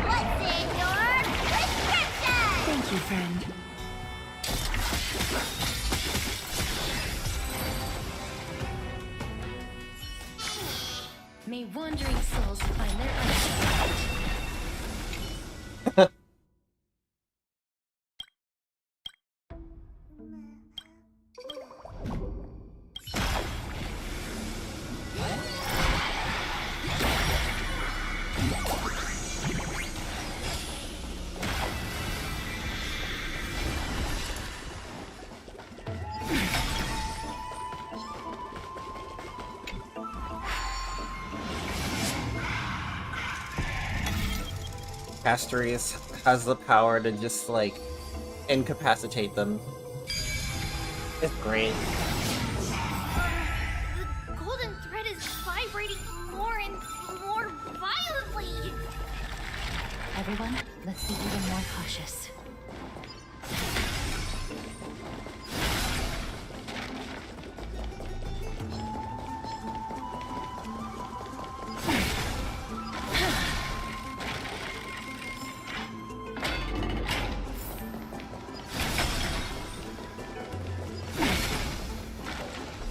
What's in your prescription? Thank you, friend. May wandering souls find their understanding. Castories has the power to just, like, incapacitate them. It's great. The golden thread is vibrating more and more violently. Everyone, let's be even more cautious.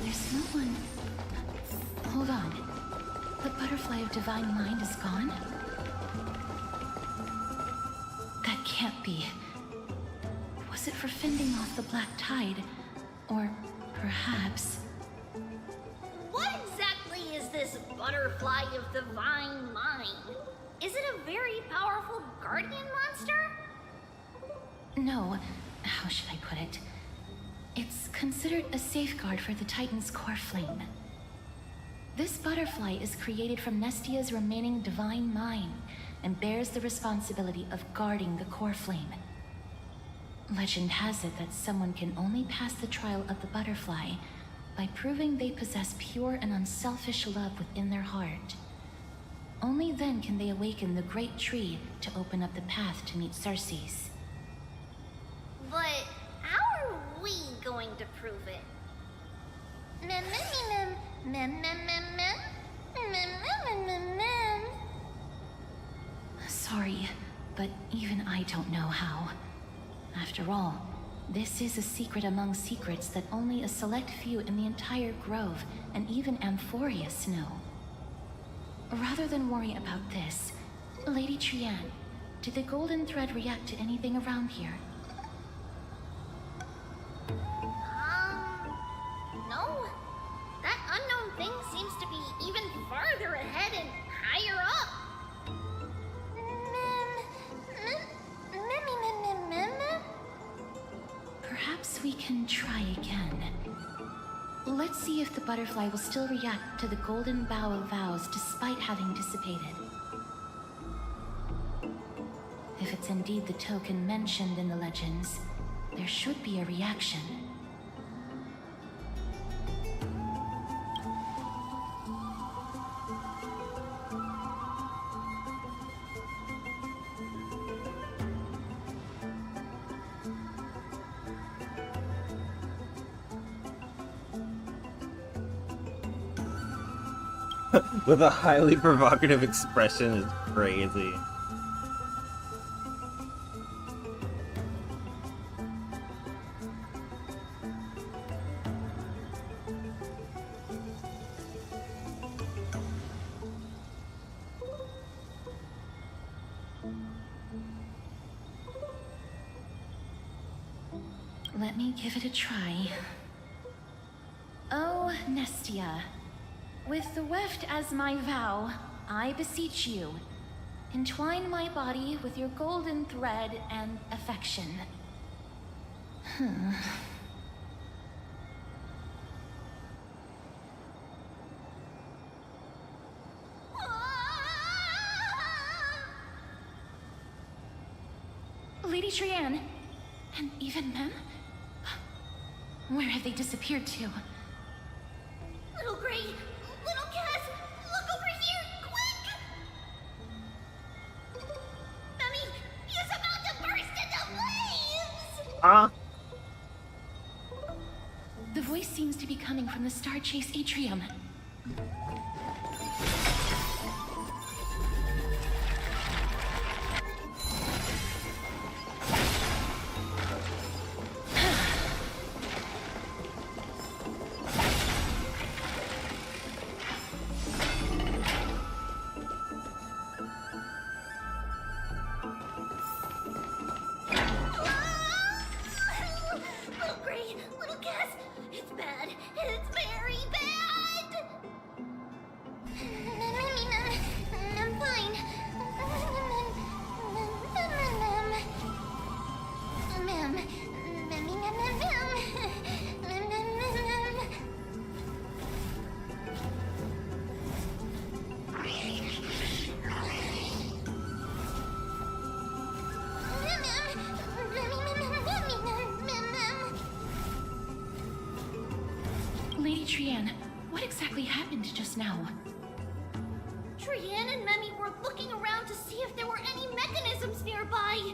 There's no one. Hold on. The butterfly of divine mind is gone? That can't be. Was it for fending off the black tide? Or perhaps... What exactly is this butterfly of divine mind? Is it a very powerful guardian monster? No. How should I put it? It's considered a safeguard for the Titan's core flame. This butterfly is created from Nestia's remaining divine mind and bears the responsibility of guarding the core flame. Legend has it that someone can only pass the trial of the butterfly by proving they possess pure and unselfish love within their heart. Only then can they awaken the great tree to open up the path to meet Circes. But how are we going to prove it? Mem, mem, mem, mem, mem, mem, mem, mem, mem, mem, mem. Sorry, but even I don't know how. After all, this is a secret among secrets that only a select few in the entire grove and even Amphoreas know. Rather than worry about this, Lady Trianne, did the golden thread react to anything around here? No. That unknown thing seems to be even farther ahead and higher up. Perhaps we can try again. Let's see if the butterfly will still react to the golden bough of vows despite having dissipated. If it's indeed the token mentioned in the legends, there should be a reaction. With a highly provocative expression is crazy. Let me give it a try. Oh, Nestia. With the weft as my vow, I beseech you, entwine my body with your golden thread and affection. Lady Trianne, and even Mem? Where have they disappeared to? Little Gray, little Cass, look over here, quick! Mummy, he's about to burst into flames! The voice seems to be coming from the Star Chase atrium. Little Gray, little Cass, it's bad. It's very bad! Trianne, what exactly happened just now? Trianne and Memi were looking around to see if there were any mechanisms nearby.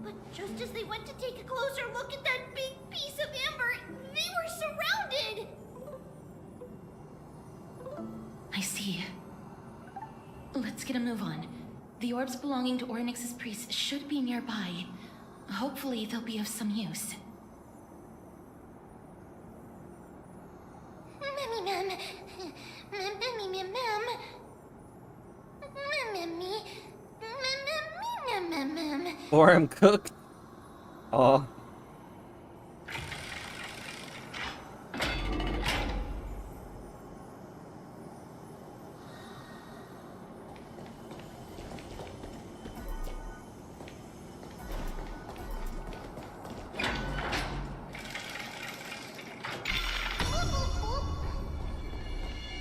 But just as they went to take a closer look at that big piece of amber, they were surrounded! I see. Let's get a move on. The orbs belonging to Ornyx's priests should be nearby. Hopefully they'll be of some use. Memi mem. Memi mem mem. Memi. Mem. Or I'm cooked. Oh.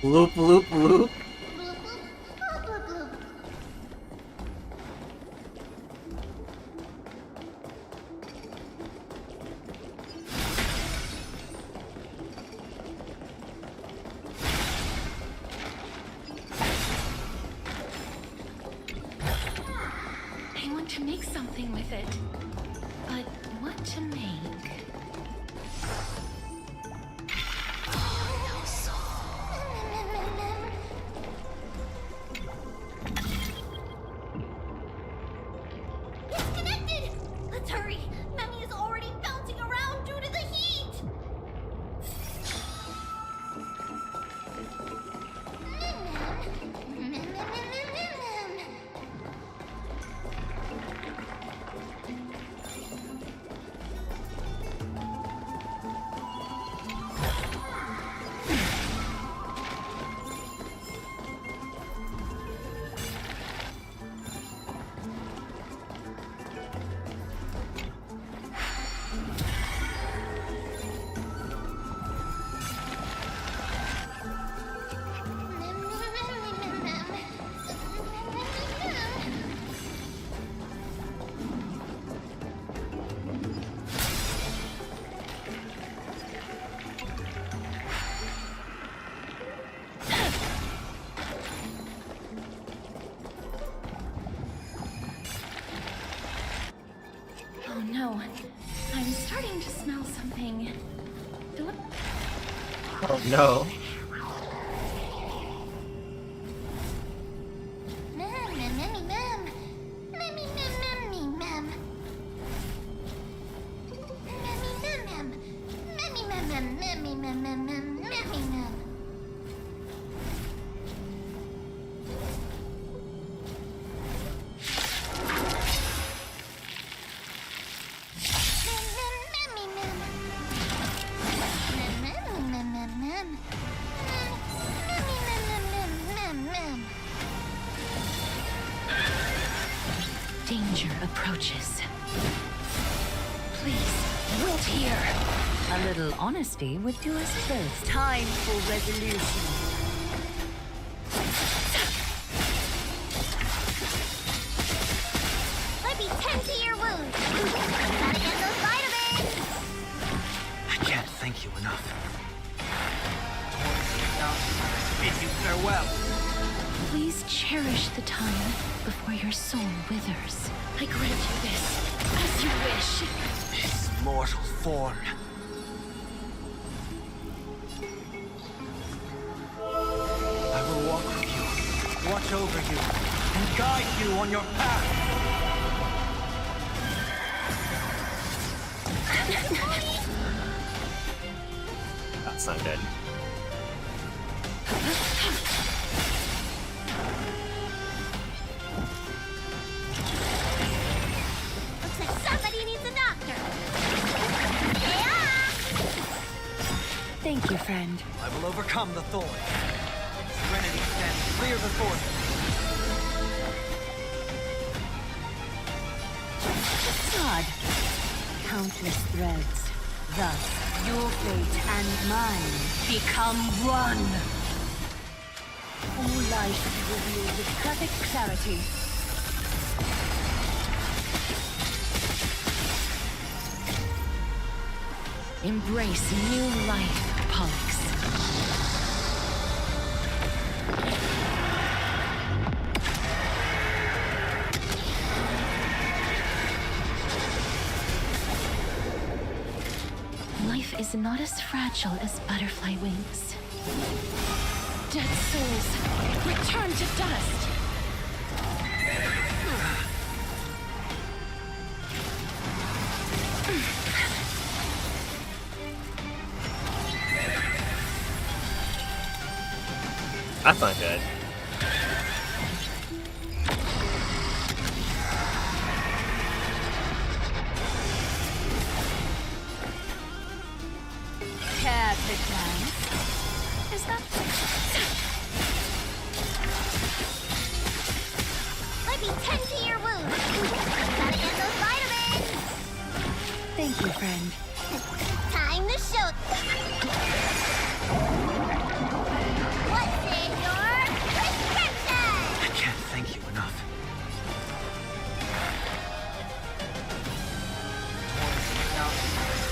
Loop, loop, loop. I want to make something with it. But what to make? It's connected! Let's hurry! Memi is already bouncing around due to the heat! Oh no. I'm starting to smell something. Oh no. Danger approaches. Please, wait here. A little honesty would do us both. Time for resolution. Let me tend to your wounds. Gotta get those vitamins. I can't thank you enough. Now, bid you farewell. Please cherish the time before your soul withers. I grant you this, as you wish. This mortal form. I will walk with you, watch over you, and guide you on your path. That's not good. Looks like somebody needs a doctor. Yeah! Thank you, friend. I will overcome the thorn. Serenity stands clear before me. God. Countless threads. Thus, your fate and mine become one. All life revealed with perfect clarity. Embrace new life, Pollux. Life is not as fragile as butterfly wings. Dead souls, return to dust! That's not good. Care to dance? Is that... Let me tend to your wounds. Gotta get those vitamins. Thank you, friend. Time to show. What's in your prescription? I can't thank you enough. Now,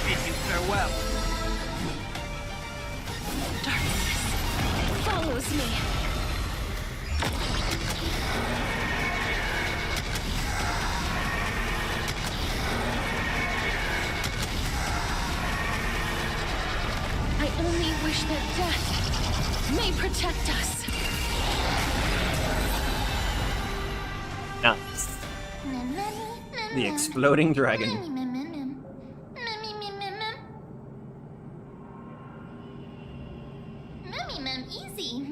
bid you farewell. Darkness follows me. I only wish that death may protect us. Nice. The exploding dragon. Easy.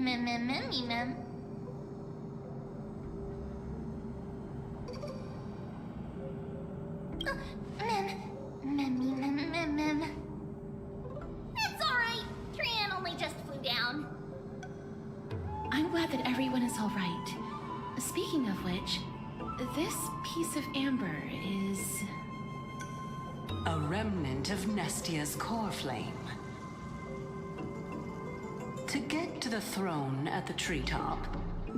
It's alright. Trian only just flew down. I'm glad that everyone is all right. Speaking of which, this piece of amber is... A remnant of Nestia's core flame. To get to the throne at the treetop,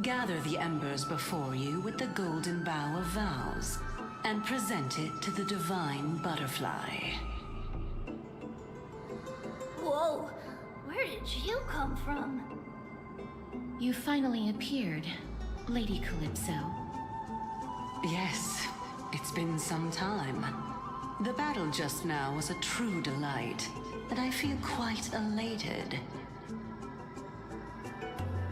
gather the embers before you with the golden bough of vows, and present it to the divine butterfly. Whoa, where did you come from? You finally appeared, Lady Calypso. Yes, it's been some time. The battle just now was a true delight, and I feel quite elated.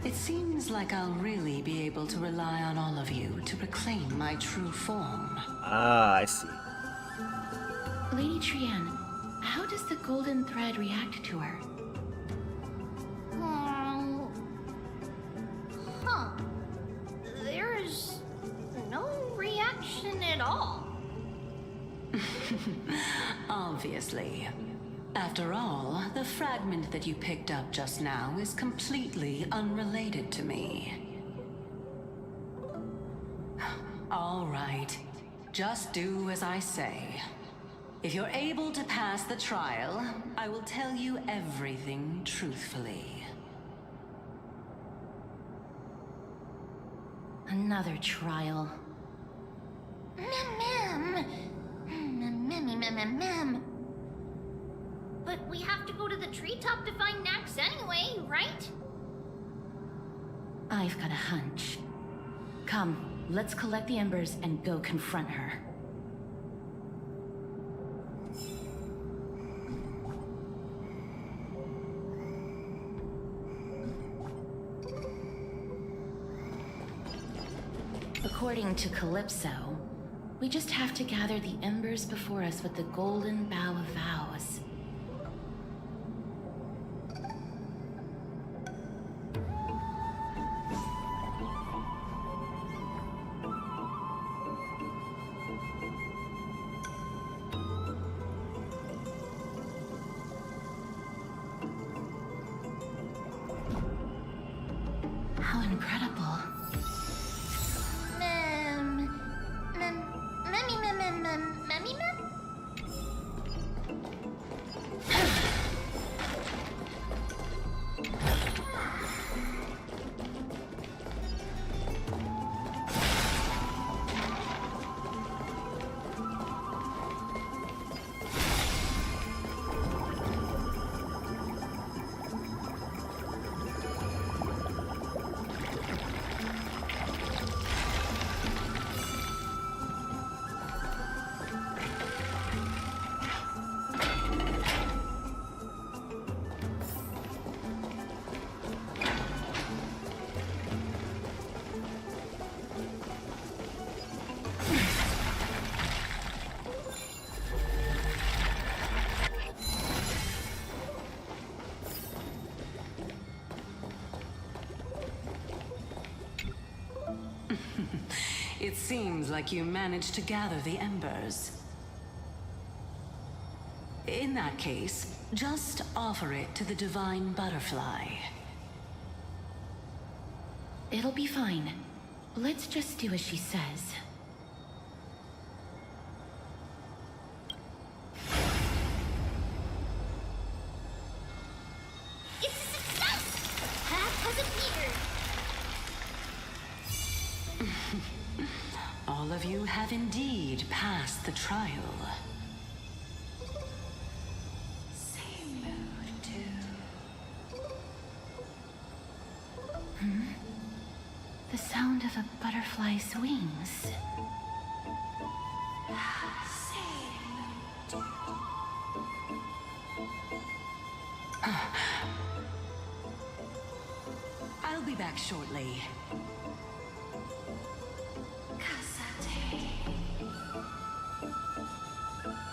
It seems like I'll really be able to rely on all of you to reclaim my true form. Ah, I see. Lady Trian, how does the golden thread react to her? Huh. There's no reaction at all. Obviously. After all, the fragment that you picked up just now is completely unrelated to me. All right. Just do as I say. If you're able to pass the trial, I will tell you everything truthfully. Another trial. Mem. But we have to go to the treetop to find Nax anyway, right? I've got a hunch. Come, let's collect the embers and go confront her. According to Calypso, we just have to gather the embers before us with the golden bough of vows. How incredible. It seems like you managed to gather the embers. In that case, just offer it to the divine butterfly. It'll be fine. Let's just do as she says. It's a success! The path has appeared! All of you have indeed passed the trial. The sound of a butterfly's wings. I'll be back shortly.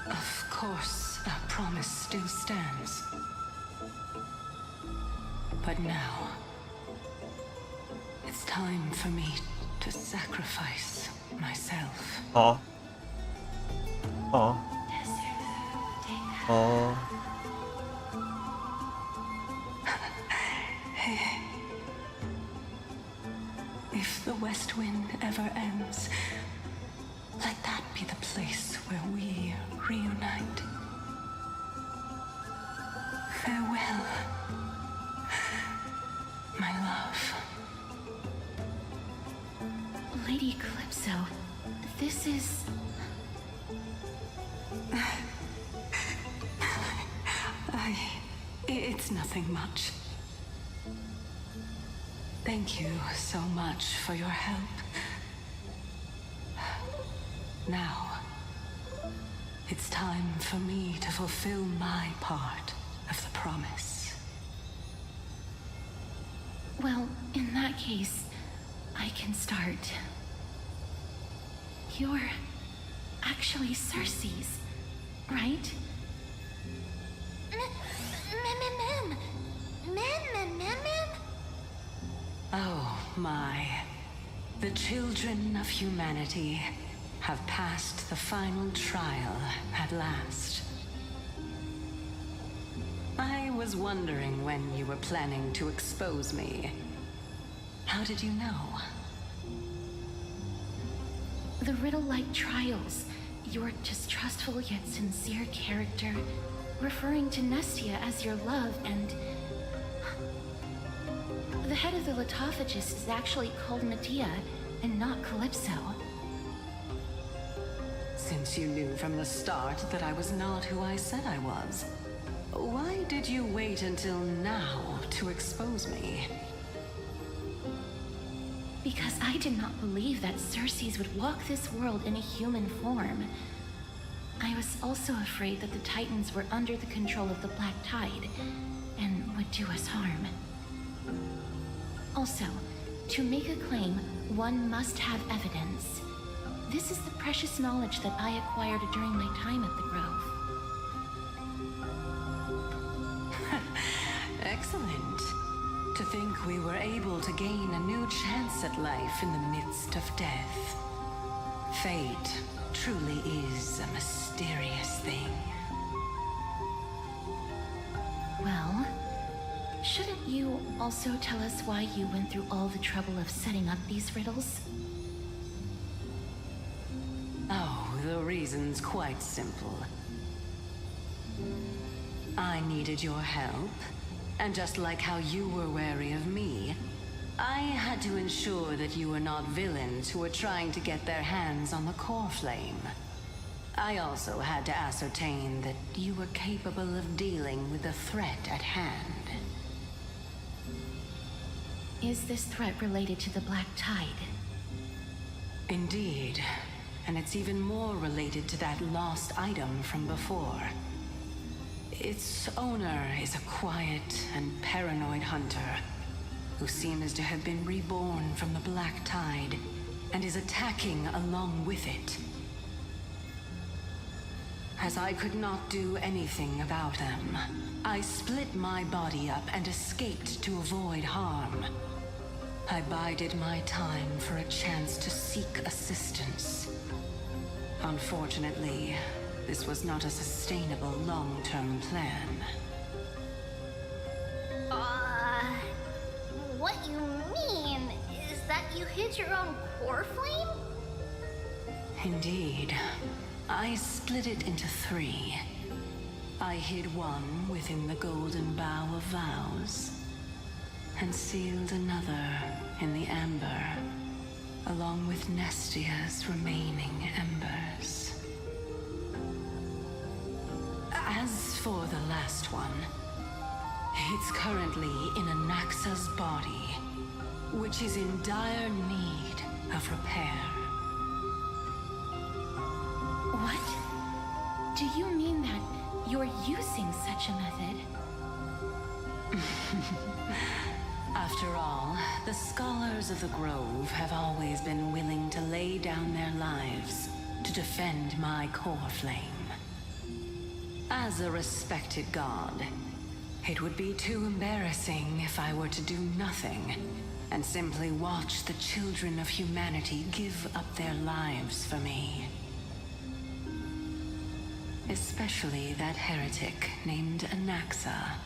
Of course, our promise still stands. But now, it's time for me to sacrifice myself. Aw. Aw. Aw. If the West Wind ever ends, let that be the place where we reunite. Farewell, my love. Lady Calypso, this is... It's nothing much. Thank you so much for your help. Now, it's time for me to fulfill my part of the promise. Well, in that case, I can start. You're actually Circe's, right? Oh my. The children of humanity have passed the final trial at last. I was wondering when you were planning to expose me. How did you know? The riddle-like trials, your distrustful yet sincere character, referring to Nestia as your love, and... The head of the Lithophagus is actually called Medea, and not Calypso. Since you knew from the start that I was not who I said I was, why did you wait until now to expose me? Because I did not believe that Circe's would walk this world in a human form. I was also afraid that the Titans were under the control of the Black Tide, and would do us harm. Also, to make a claim, one must have evidence. This is the precious knowledge that I acquired during my time at the Grove. Excellent. To think we were able to gain a new chance at life in the midst of death. Fate truly is a mysterious thing. Well, shouldn't you also tell us why you went through all the trouble of setting up these riddles? Oh, the reason's quite simple. I needed your help, and just like how you were wary of me, I had to ensure that you were not villains who were trying to get their hands on the core flame. I also had to ascertain that you were capable of dealing with the threat at hand. Is this threat related to the Black Tide? Indeed. And it's even more related to that lost item from before. Its owner is a quiet and paranoid hunter who seems to have been reborn from the Black Tide and is attacking along with it. As I could not do anything about them, I split my body up and escaped to avoid harm. I bided my time for a chance to seek assistance. Unfortunately, this was not a sustainable long-term plan. What you mean is that you hid your own core flame? Indeed. I split it into 3. I hid one within the Golden Bough of Vows, and sealed another in the amber, along with Nestia's remaining embers. As for the last one, it's currently in Anaxa's body, which is in dire need of repair. What? Do you mean that you're using such a method? After all, the scholars of the Grove have always been willing to lay down their lives to defend my core flame. As a respected god, it would be too embarrassing if I were to do nothing and simply watch the children of humanity give up their lives for me. Especially that heretic named Anaxa.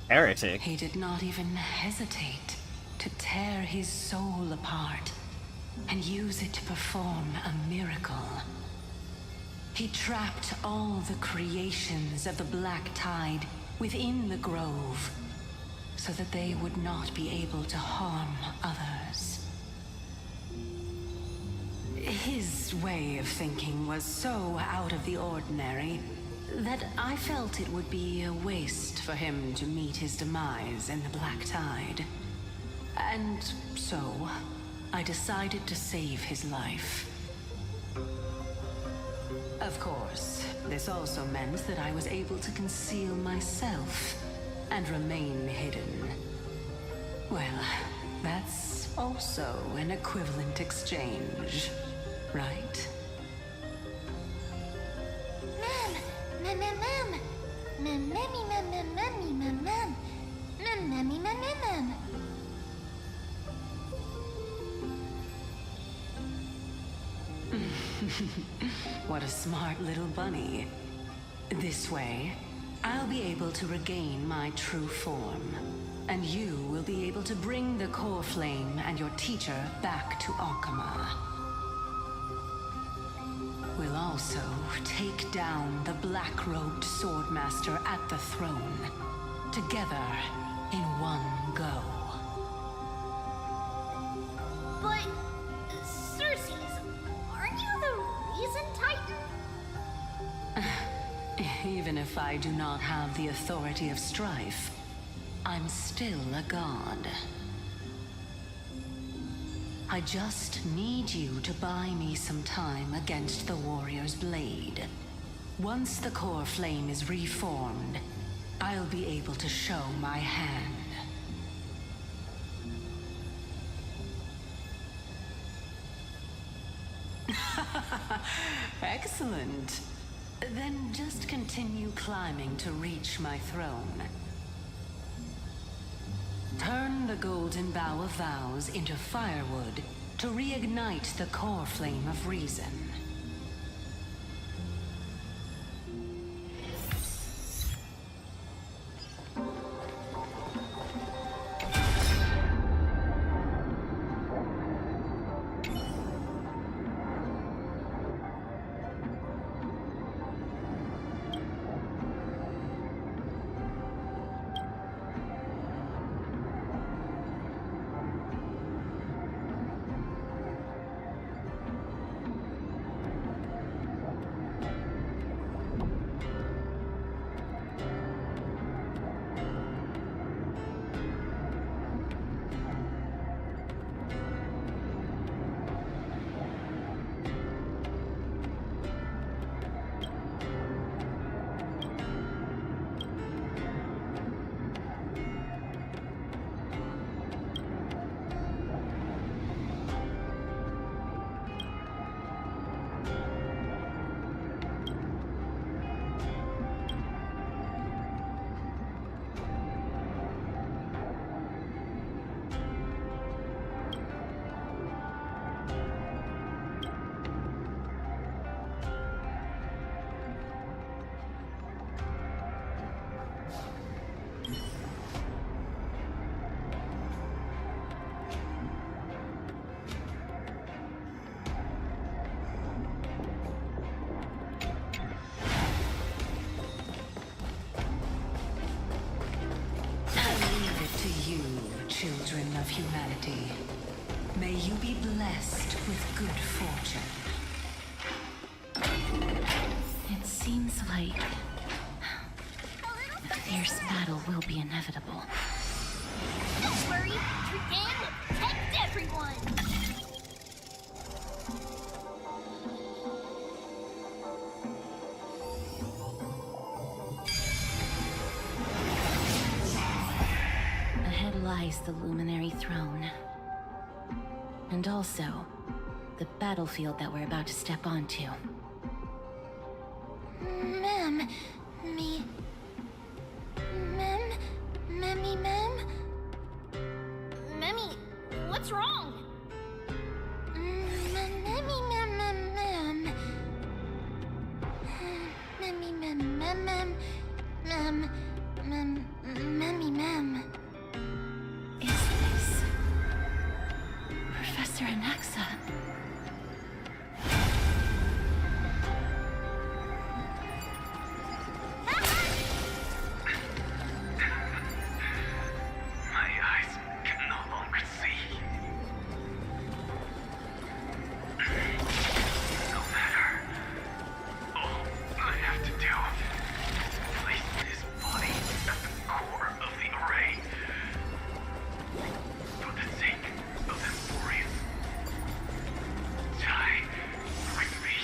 Heretic? He did not even hesitate to tear his soul apart and use it to perform a miracle. He trapped all the creations of the Black Tide within the Grove so that they would not be able to harm others. His way of thinking was so out of the ordinary that I felt it would be a waste for him to meet his demise in the Black Tide. And so, I decided to save his life. Of course, this also meant that I was able to conceal myself and remain hidden. Well, that's also an equivalent exchange, right? What a smart little bunny. This way, I'll be able to regain my true form, and you will be able to bring the core flame and your teacher back to Akama. We'll also take down the black-robed swordmaster at the throne, together in one go. But, Circes, aren't you the reason Titan? Even if I do not have the authority of strife, I'm still a god. I just need you to buy me some time against the warrior's blade. Once the core flame is reformed, I'll be able to show my hand. Excellent. Then just continue climbing to reach my throne. Turn the Golden Bough of Vows into firewood to reignite the core flame of reason. children of humanity. May you be blessed with good fortune. It seems like a fierce battle will be inevitable. Don't worry, Trigan will protect everyone! Ahead lies the Luminary Throne. And also, the battlefield that we're about to step onto. Ma'am, Memmy, what's wrong? Is this Professor Anaxa? My eyes can no longer see. No matter. All I have to do is place this body at the core of the array. For the sake of amphoreas. Die with me,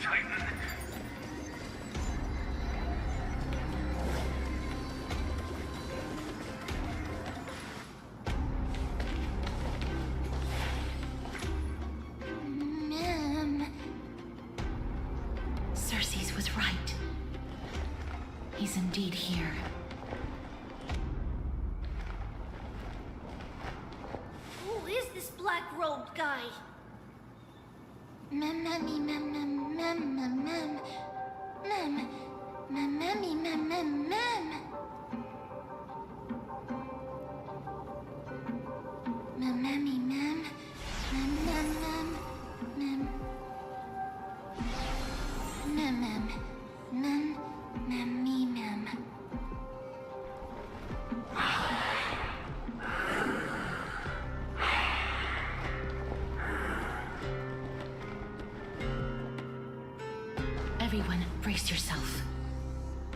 Titan. Ma'am. Cersei's was right. He's indeed here. Who is this black-robed guy? Everyone, brace yourself.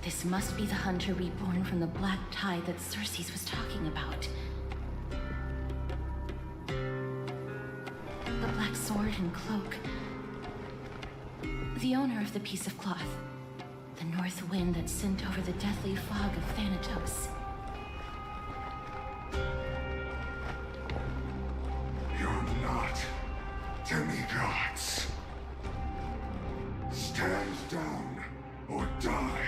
This must be the hunter reborn from the black tide that Cersei's was talking about. The black sword and cloak. The owner of the piece of cloth. The north wind that sent over the deathly fog of Thanatos. You're not demigods. Stand down or die.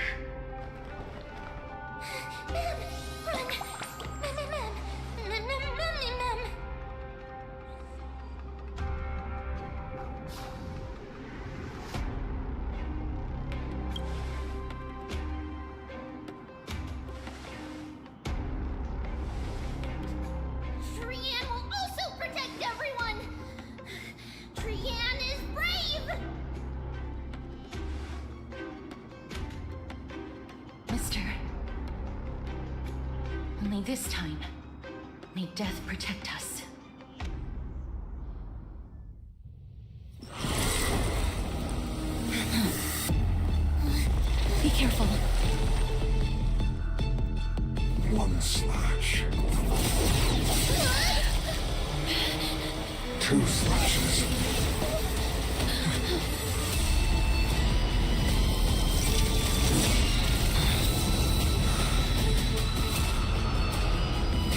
Trian will also protect everyone! Trian is brave! Mister. Only this time, may death protect us. Be careful. One slash. Two slashes.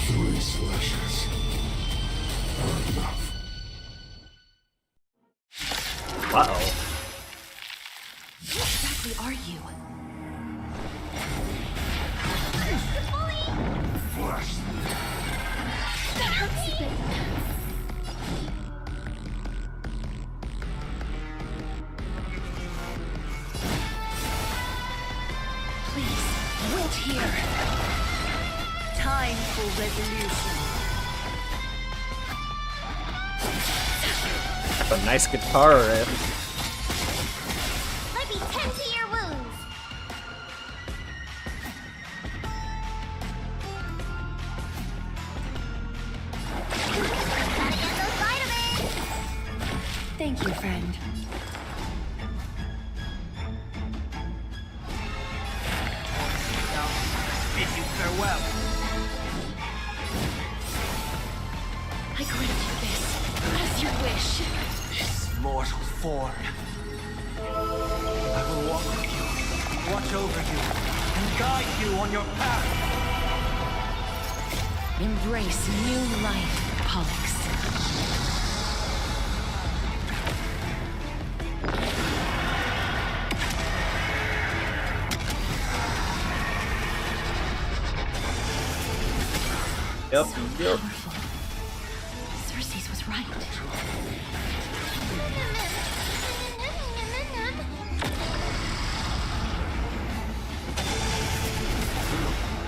Three slashes are enough. Uh-oh. Who exactly are you? Flash. That hurts a bit. Please, wait here. Time for resolution. That's a nice guitar riff. Let me tend to your wounds! Thank you, friend. Bid you farewell. I grant you this, as you wish. This mortal form. I will walk with you, watch over you, and guide you on your path. Embrace new life, Pollux. Yep. So Yep. powerful. Circe's was right.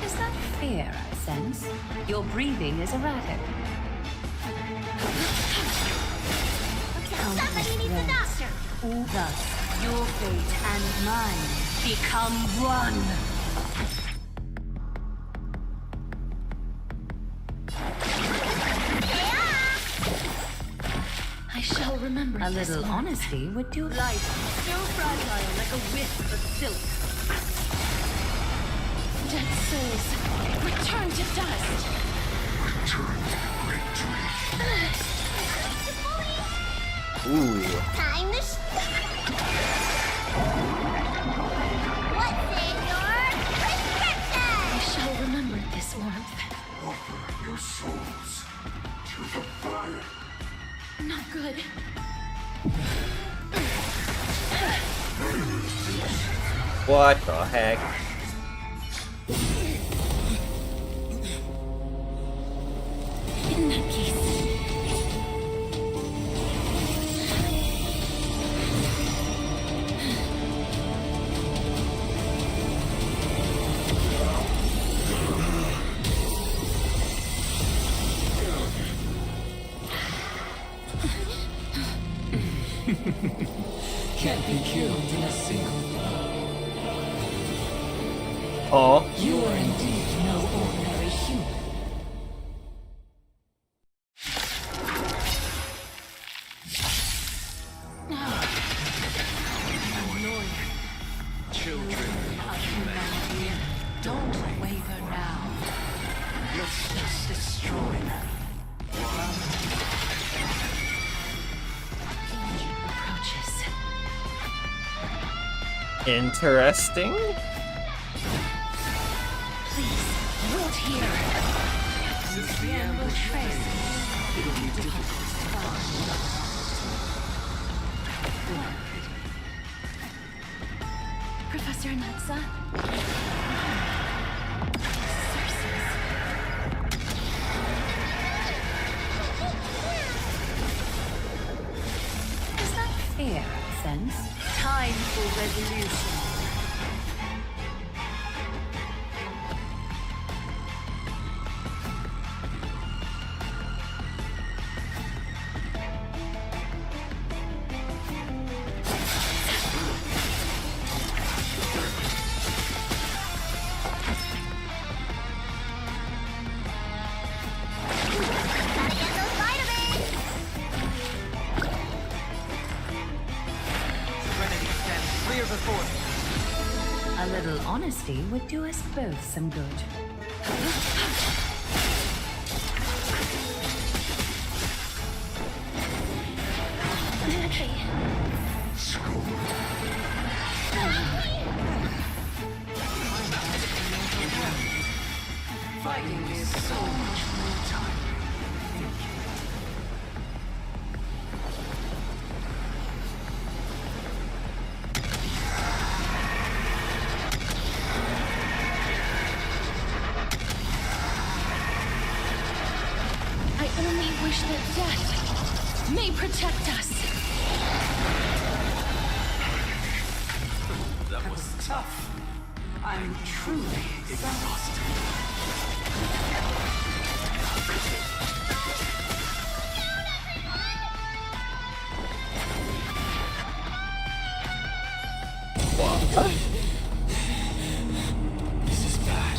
Is that fear, Sense? Your breathing is erratic. Somebody needs a doctor. Thus, your fate and mine become one. I shall remember A this little one. honesty would do Life, so fragile like a wisp of silk. Dead souls, return to dust. Return to Ooh. Time to What's in your prescription? I shall remember this warmth. offer your souls to the fire. Not good. What the heck? In that case. Can't be killed in a single blow. Oh. You are indeed no ordinary human. Children of humanity, Don't waver now. let's just destroy them. Approaches. Interesting. Please, wait here. Since the ambush failed, it'll be difficult to find. Professor Natsa? Is that fear, Sense? Time for resolution. Gotta get those vitamins. Serenity stands clear before me. A little honesty would do us both some good. Fighting is so much more time. I only wish that death may protect us. That was tough. I'm truly Exhausted. This is bad.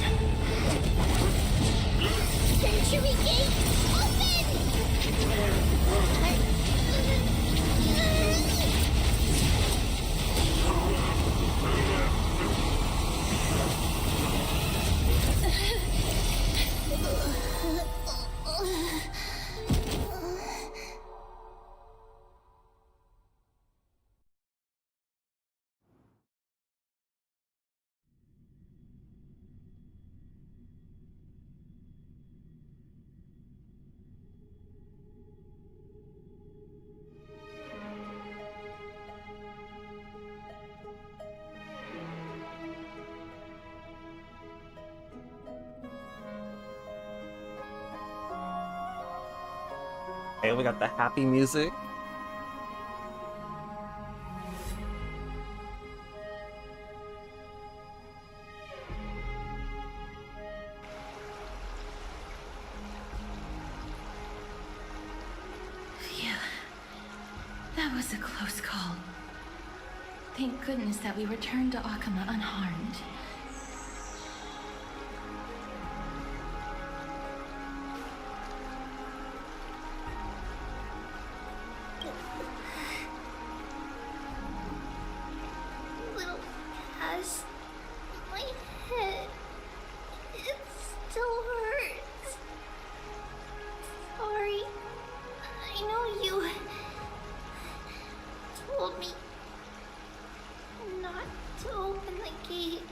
Century Gate, open! Okay, we got the happy music. Phew. That was a close call. Thank goodness that we returned to Akama unharmed. Little Cass, my head, it still hurts. Sorry. I know you told me not to open the gate.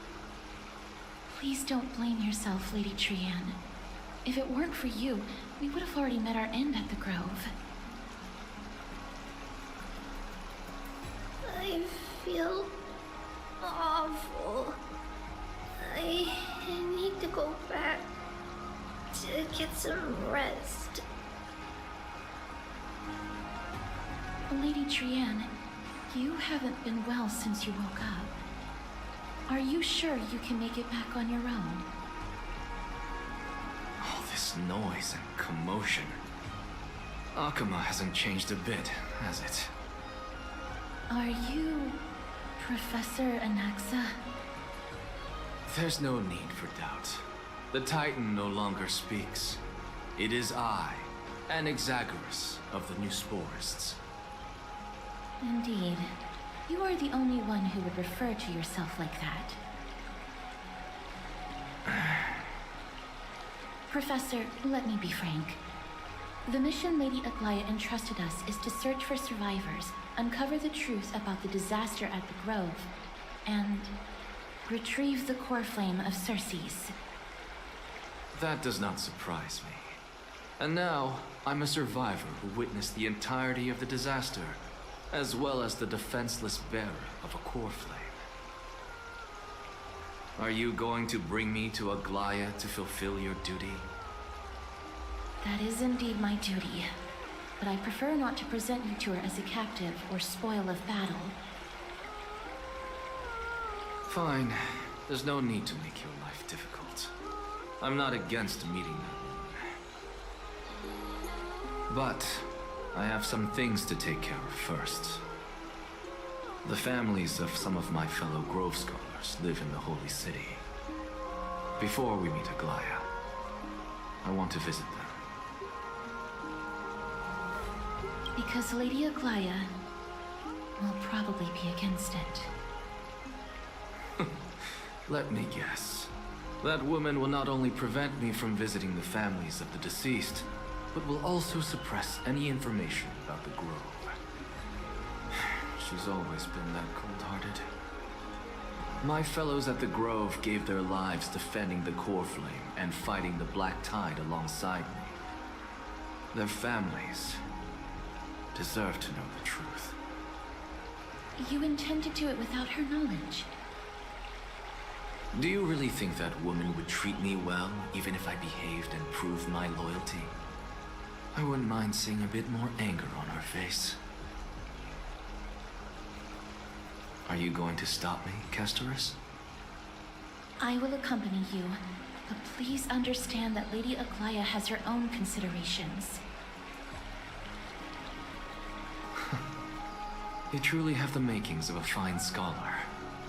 Please don't blame yourself, Lady Trianne. If it weren't for you, we would have already met our end at the Grove. I feel awful. I need to go back to get some rest. Lady Trianne, you haven't been well since you woke up. Are you sure you can make it back on your own? All this noise and commotion. Akama hasn't changed a bit, has it? Are you Professor Anaxa? There's no need for doubt. The Titan no longer speaks. It is I, Anaxagoras of the New Sporists. Indeed. You are the only one who would refer to yourself like that. Professor, let me be frank. The mission Lady Aglaya entrusted us is to search for survivors, uncover the truth about the disaster at the Grove, and retrieve the core flame of Circes. That does not surprise me. And now, I'm a survivor who witnessed the entirety of the disaster, as well as the defenseless bearer of a core flame. Are you going to bring me to Aglaya to fulfill your duty? That is indeed my duty, but I prefer not to present you to her as a captive or spoil of battle. Fine. There's no need to make your life difficult. I'm not against meeting that woman. But I have some things to take care of first. The families of some of my fellow Grove Scholars live in the Holy City. Before we meet Aglaya, I want to visit them. Because Lady Aglaya will probably be against it. Let me guess. That woman will not only prevent me from visiting the families of the deceased, but will also suppress any information about the Grove. She's always been that cold-hearted. My fellows at the Grove gave their lives defending the core flame and fighting the Black Tide alongside me. Their families deserve to know the truth. You intend to do it without her knowledge. Do you really think that woman would treat me well, even if I behaved and proved my loyalty? I wouldn't mind seeing a bit more anger on her face. Are you going to stop me, Castoris? I will accompany you, but please understand that Lady Aglaya has her own considerations. You truly have the makings of a fine scholar,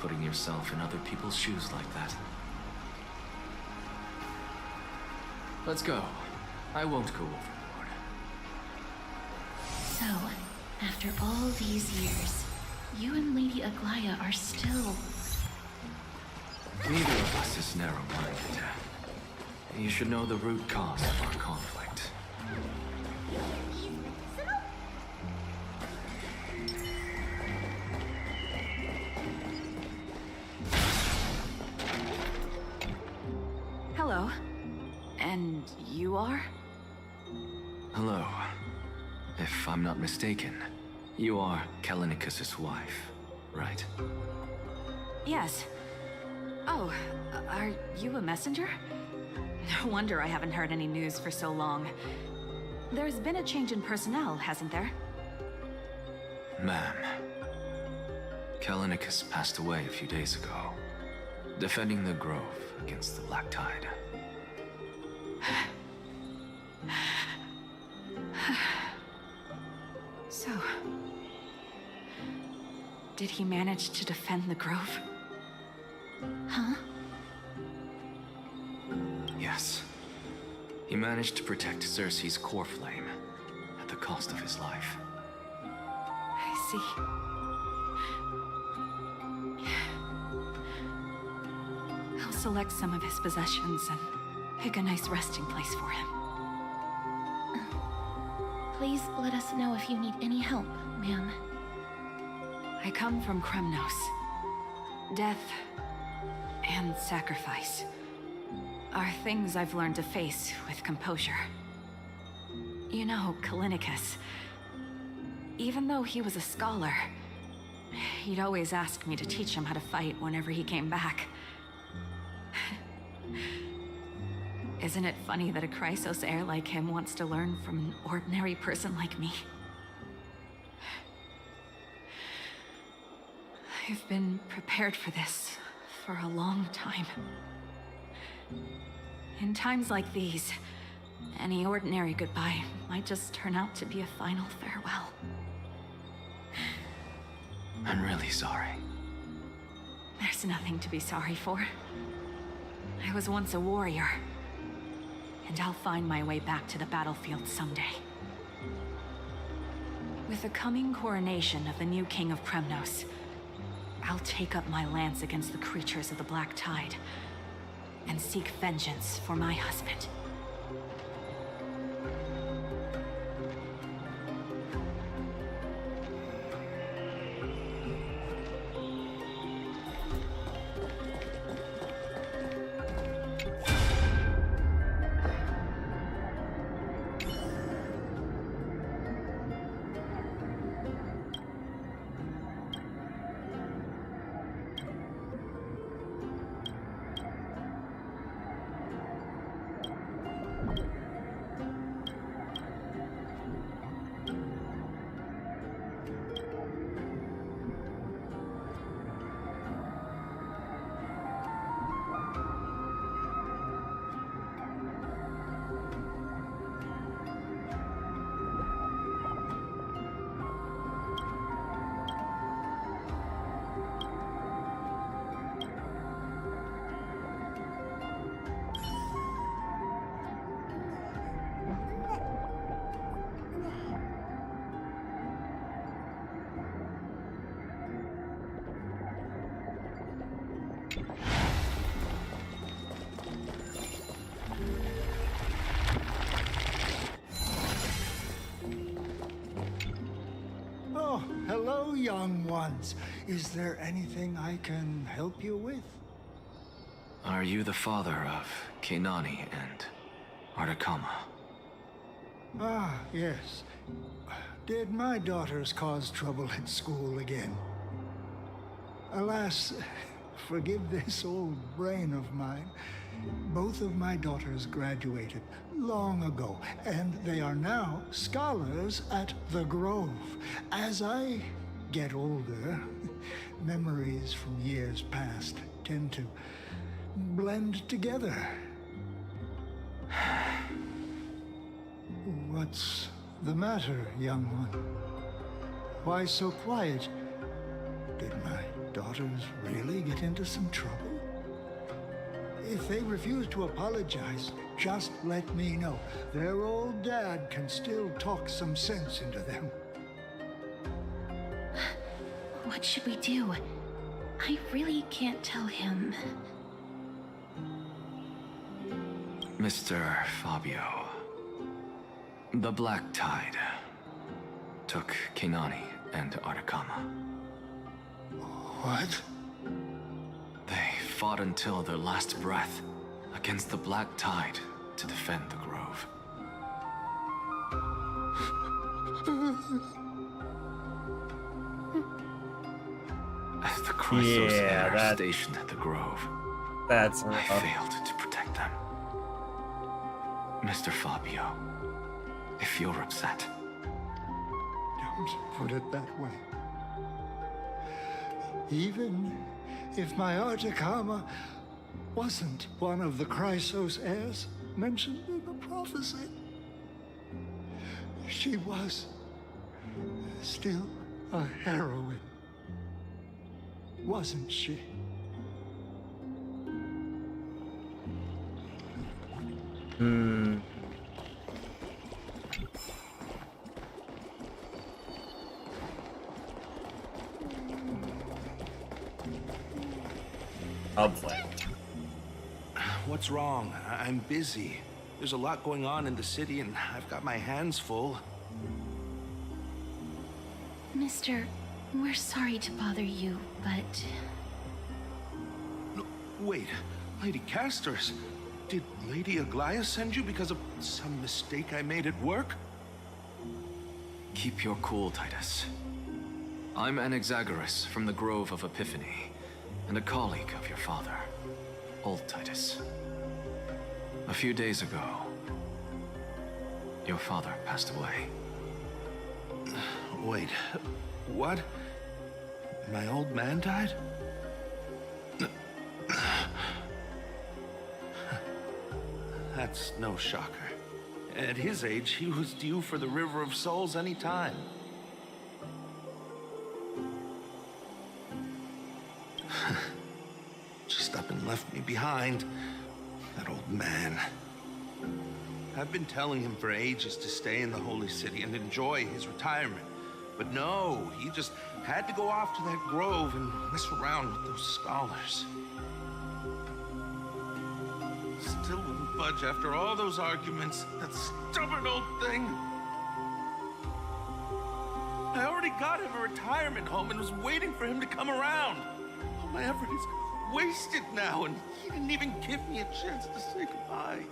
putting yourself in other people's shoes like that. Let's go. I won't go overboard. So, after all these years, you and Lady Aglaya are still... Neither of us is narrow-minded. You should know the root cause of our conflict. Hello. And you are? Hello. If I'm not mistaken, you are Kallinicus' wife, right? Yes. Oh, are you a messenger? No wonder I haven't heard any news for so long. There's been a change in personnel, hasn't there? Ma'am, Kalinicus passed away a few days ago, defending the Grove against the Black Tide. So, did he manage to defend the Grove? Huh? Yes. He managed to protect Cersei's core flame at the cost of his life. I see. I'll select some of his possessions and pick a nice resting place for him. Please let us know if you need any help, ma'am. I come from Kremnos. Death and sacrifice are things I've learned to face with composure. You know, Kalinicus, even though he was a scholar, he'd always ask me to teach him how to fight whenever he came back. Isn't it funny that a Chrysos heir like him wants to learn from an ordinary person like me? I've been prepared for this for a long time. In times like these, any ordinary goodbye might just turn out to be a final farewell. I'm really sorry. There's nothing to be sorry for. I was once a warrior, and I'll find my way back to the battlefield someday. With the coming coronation of the new king of Kremnos, I'll take up my lance against the creatures of the Black Tide and seek vengeance for my husband. Oh, hello, young ones. Is there anything I can help you with? Are you the father of Kenani and Artakama? Ah, yes. Did my daughters cause trouble at school again? Alas, forgive this old brain of mine. Both of my daughters graduated long ago, and they are now scholars at the Grove. As I get older, memories from years past tend to blend together. What's the matter, young one? Why so quiet? Did my daughters really get into some trouble? If they refuse to apologize, just let me know. Their old dad can still talk some sense into them. What should we do? I really can't tell him. Mr. Fabio, the Black Tide took Kenani and Artakama. What? They fought until their last breath against the Black Tide to defend the Grove. As the Chrysos heir stationed at the Grove, I failed to protect them. Mr. Fabio, if you're upset. Don't put it that way. Even if my Artikama wasn't one of the Chrysos heirs mentioned in the prophecy, she was still a heroine, wasn't she? Oh boy. What's wrong? I'm busy. There's a lot going on in the city, and I've got my hands full. Mister, we're sorry to bother you, but... No, wait, Lady Castors, did Lady Aglaia send you because of some mistake I made at work? Keep your cool, Titus. I'm Anaxagoras from the Grove of Epiphany, and a colleague of your father, Old Titus. A few days ago, your father passed away. Wait, what? My old man died? That's no shocker. At his age, he was due for the River of Souls any time. Just up and left me behind. That old man. I've been telling him for ages to stay in the Holy City and enjoy his retirement. But no, he just had to go off to that grove and mess around with those scholars. Still wouldn't budge after all those arguments. That stubborn old thing. I already got him a retirement home and was waiting for him to come around. All my effort is wasted now, and he didn't even give me a chance to say goodbye.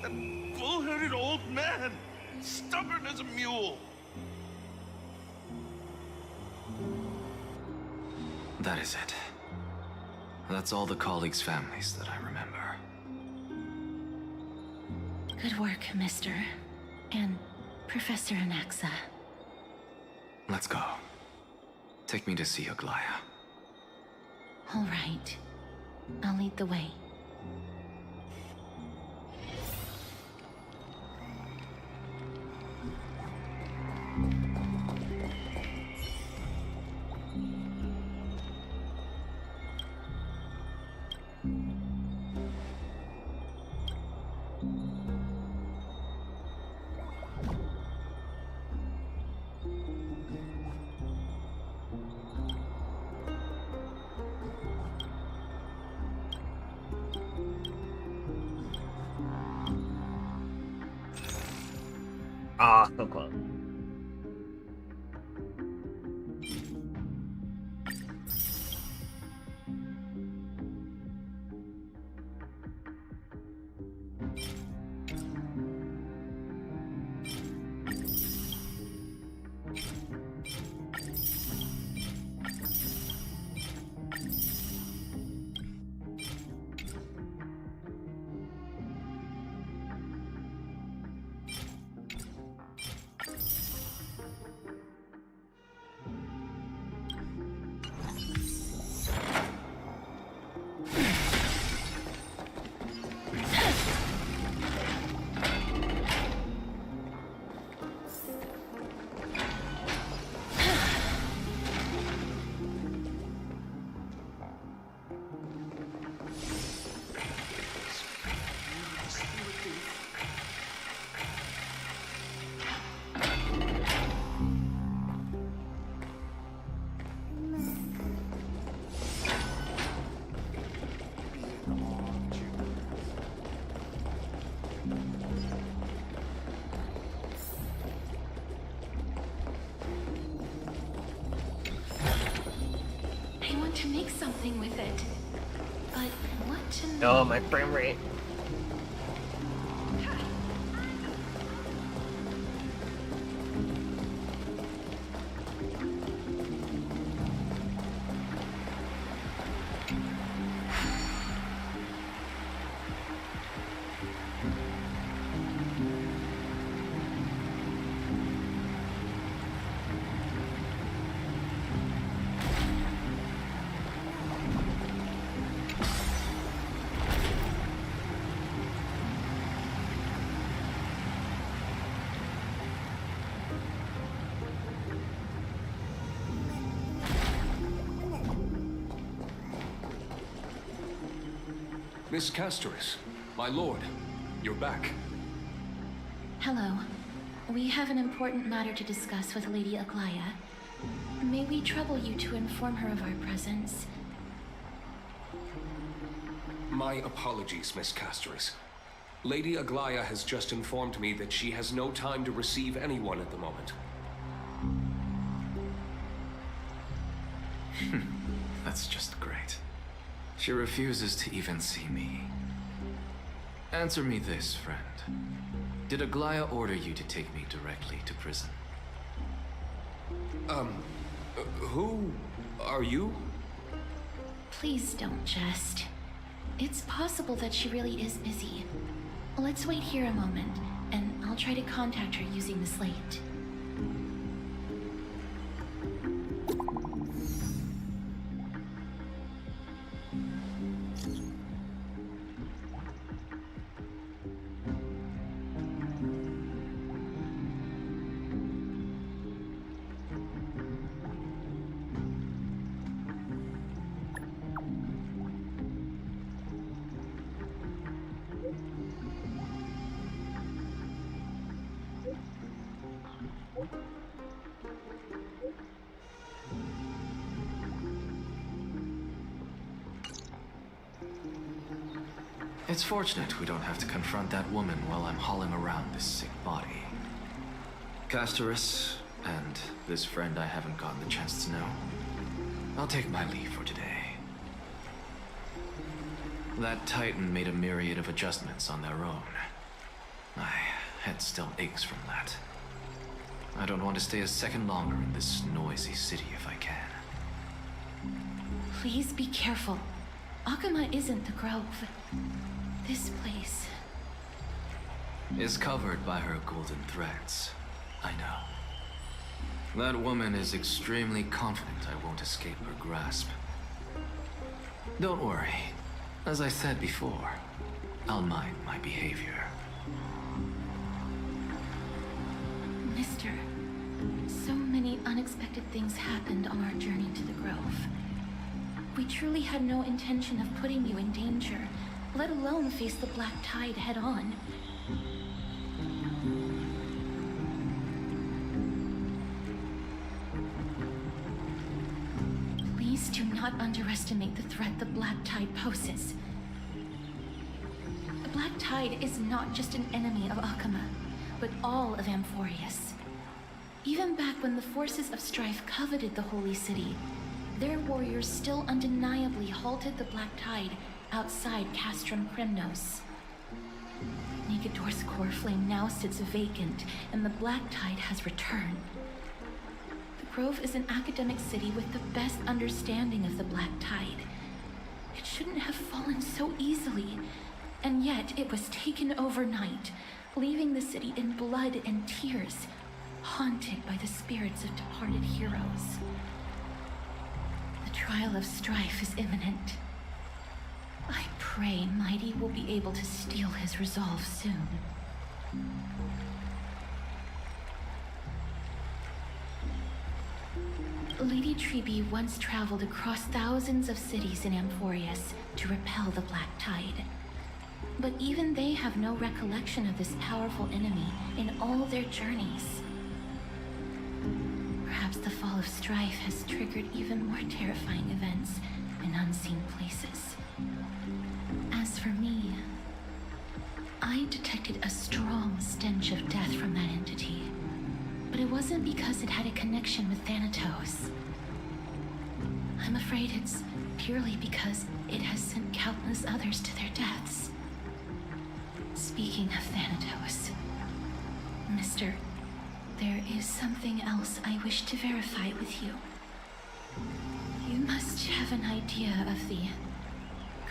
That bull-headed old man, stubborn as a mule. That is it. That's all the colleagues' families that I remember. Good work, Mister. And Professor Anaxa. Let's go. Take me to see Aglaia. All right. I'll lead the way. Ah, so close. To make something with it. But what to make? Oh, my frame rate. Miss Castoris, my lord, you're back. Hello. We have an important matter to discuss with Lady Aglaya. May we trouble you to inform her of our presence? My apologies, Miss Castoris. Lady Aglaya has just informed me that she has no time to receive anyone at the moment. That's just great. She refuses to even see me. Answer me this, friend. Did Aglaya order you to take me directly to prison? Who are you? Please don't jest. It's possible that she really is busy. Let's wait here a moment, and I'll try to contact her using the slate. It's fortunate we don't have to confront that woman while I'm hauling around this sick body. Castoris, and this friend I haven't gotten the chance to know, I'll take my leave for today. That Titan made a myriad of adjustments on their own. My head still aches from that. I don't want to stay a second longer in this noisy city if I can. Please be careful. Akama isn't the Grove. This place is covered by her golden threads. I know. That woman is extremely confident I won't escape her grasp. Don't worry. As I said before, I'll mind my behavior. Mister, so many unexpected things happened on our journey to the Grove. We truly had no intention of putting you in danger, let alone face the Black Tide head-on. Please do not underestimate the threat the Black Tide poses. The Black Tide is not just an enemy of Akama, but all of Amphoreas. Even back when the forces of strife coveted the Holy City, their warriors still undeniably halted the Black Tide outside Castrum Kremnos. Nigador's core flame now sits vacant, and the Black Tide has returned. The Grove is an academic city with the best understanding of the Black Tide. It shouldn't have fallen so easily, and yet it was taken overnight, leaving the city in blood and tears, haunted by the spirits of departed heroes. The trial of strife is imminent. I pray Mighty will be able to steal his resolve soon. Lady Treeby once traveled across thousands of cities in Amphoreas to repel the Black Tide. But even they have no recollection of this powerful enemy in all their journeys. Perhaps the fall of strife has triggered even more terrifying events in unseen places. As for me, I detected a strong stench of death from that entity, but it wasn't because it had a connection with Thanatos. I'm afraid it's purely because it has sent countless others to their deaths. Speaking of Thanatos, Mister, there is something else I wish to verify with you. You must have an idea of the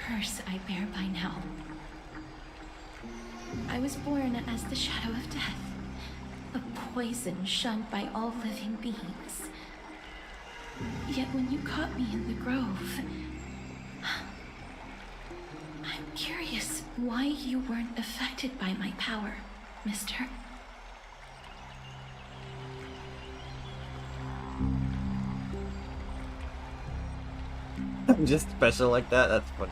curse I bear by now. I was born as the shadow of death, a poison shunned by all living beings. Yet when you caught me in the grove, I'm curious why you weren't affected by my power, Mister. I'm just special like that? That's funny.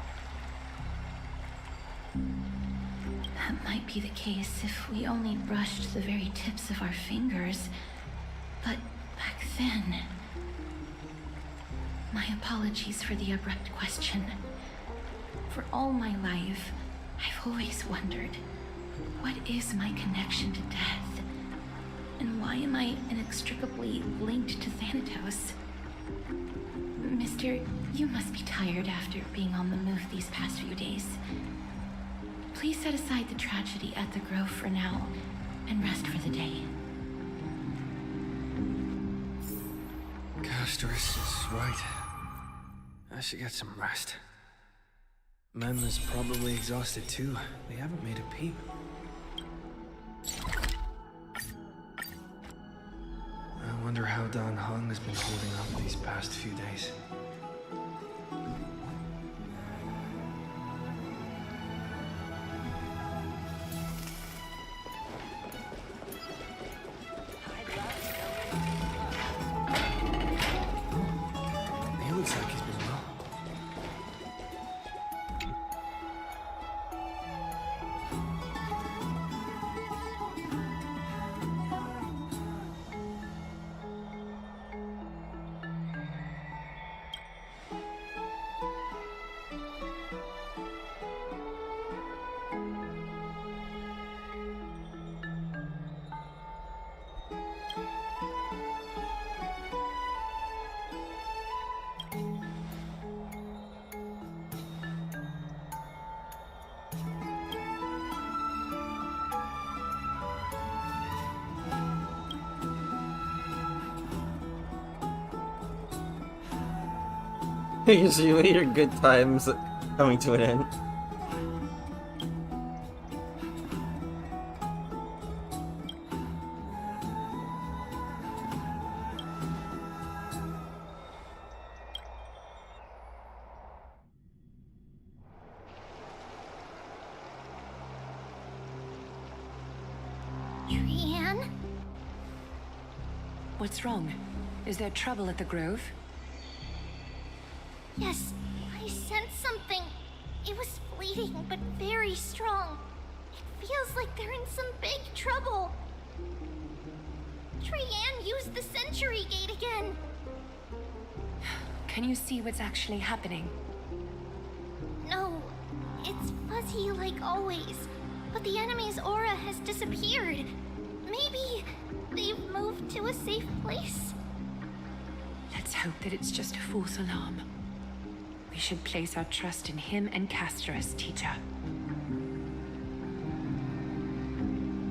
That might be the case if we only brushed the very tips of our fingers. But back then... My apologies for the abrupt question. For all my life, I've always wondered, what is my connection to death? And why am I inextricably linked to Thanatos? Mister, you must be tired after being on the move these past few days. Please set aside the tragedy at the Grove for now, and rest for the day. Castorus is right. I should get some rest. Mem is probably exhausted too. They haven't made a peep. I wonder how Dan Heng has been holding up these past few days. He looks like he's been well. Usually your good times coming to an end. Trianne? What's wrong? Is there trouble at the Grove? Yes, I sensed something. It was fleeting, but very strong. It feels like they're in some big trouble. Trianne used the Century Gate again. Can you see what's actually happening? No, it's fuzzy like always, but the enemy's aura has disappeared. Maybe they've moved to a safe place. Let's hope that it's just a false alarm. We should place our trust in him and Castorus, teacher.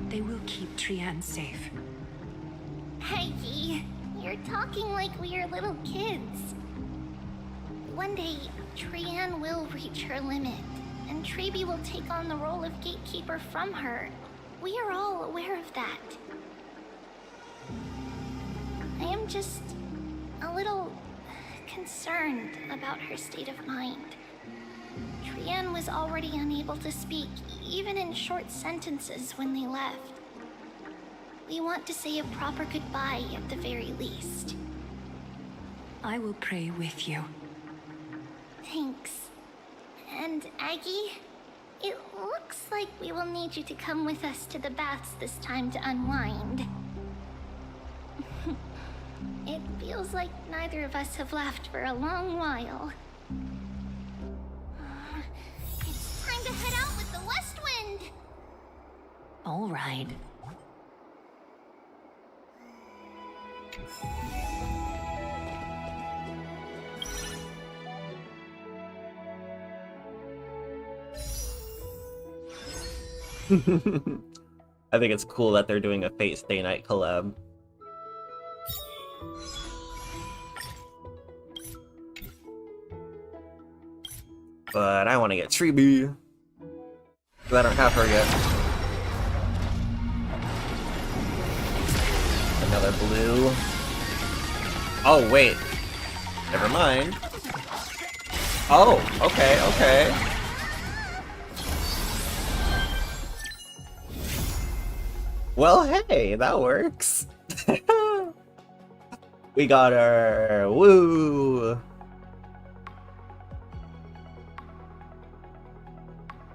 They will keep Trianne safe. Peggy, you're talking like we are little kids. One day, Trianne will reach her limit, and Trebi will take on the role of gatekeeper from her. We are all aware of that. I am just a little concerned about her state of mind. Trianne was already unable to speak, even in short sentences when they left. We want to say a proper goodbye at the very least. I will pray with you. Thanks. And Aggie, it looks like we will need you to come with us to the baths this time to unwind. It feels like neither of us have laughed for a long while. It's time to head out with the west wind! All right. I think it's cool that they're doing a Fate Stay Night collab. But I want to get Trebi, because I don't have her yet. Another blue. Oh, wait. Never mind. Oh, okay, okay. Well, hey, that works. We got her. Woo!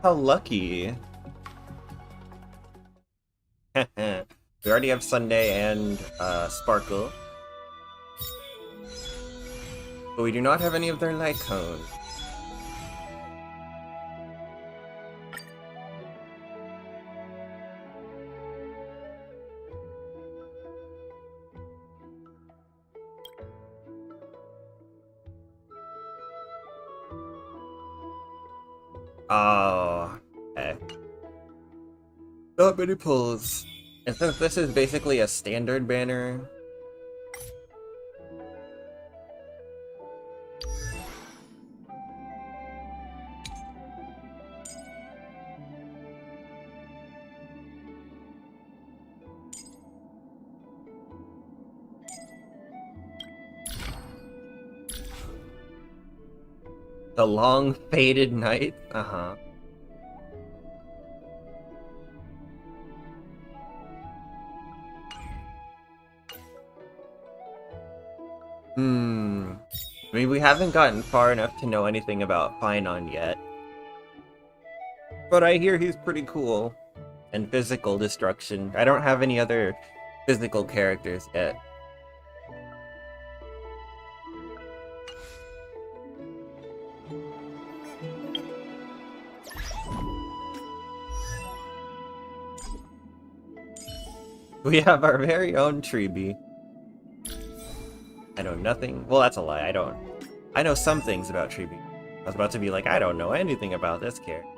How lucky. We already have Sunday and Sparkle. But we do not have any of their light cones. Oh, okay. Not many pulls. And since this is basically a standard banner, the long faded night? Uh-huh. I mean, we haven't gotten far enough to know anything about Finon yet. But I hear he's pretty cool. And physical destruction. I don't have any other physical characters yet. We have our very own Treeby. I know nothing. Well, that's a lie. I don't. I know some things about Treeby. I was about to be like, I don't know anything about this character.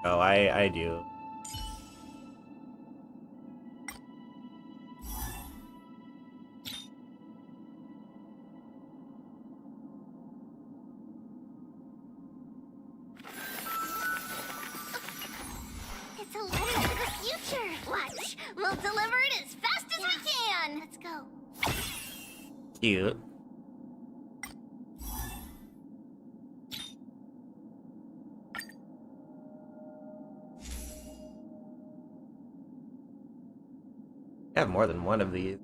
Oh, I do. It's a letter to the future. Watch. We'll deliver it as fast as we can. Let's go. Cute. I have more than one of these.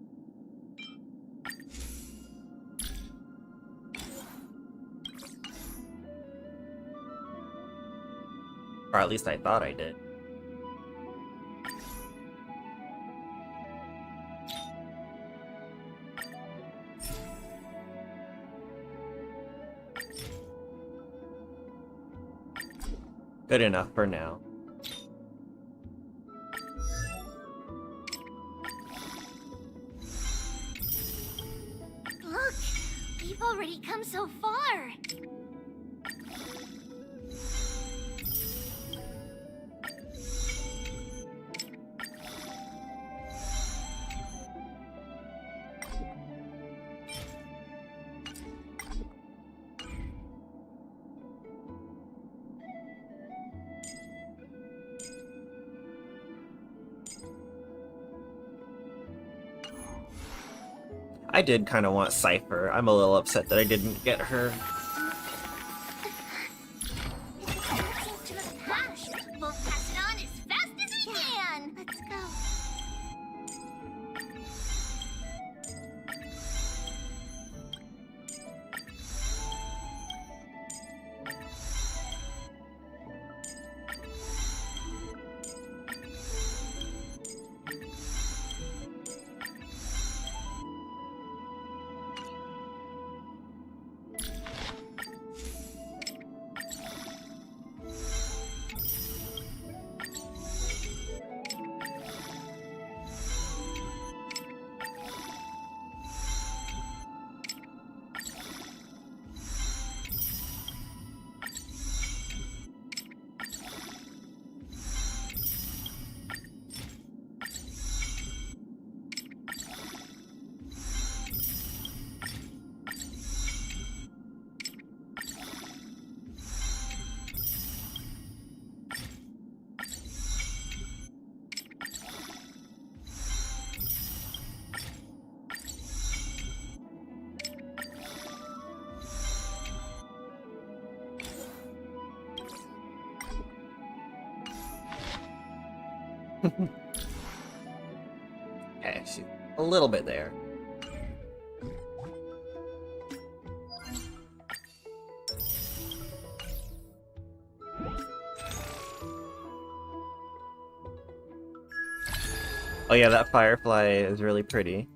Or at least I thought I did. Good enough for now. Look, we've already come so far. I did kind of want Cypher. I'm a little upset that I didn't get her. We'll pass it on as fast as we can. Let's go. Okay, she's a little bit there. Oh yeah, that firefly is really pretty.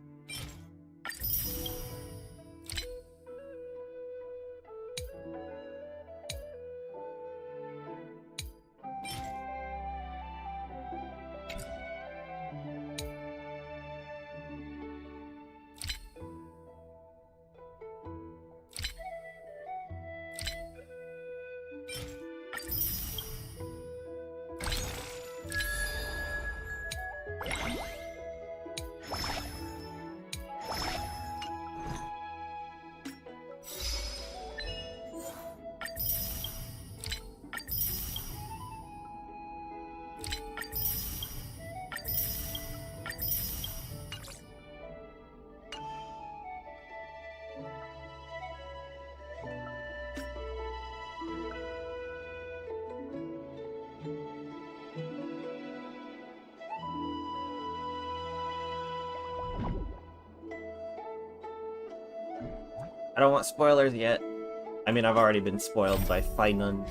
I don't want spoilers yet. I mean, I've already been spoiled by Finan.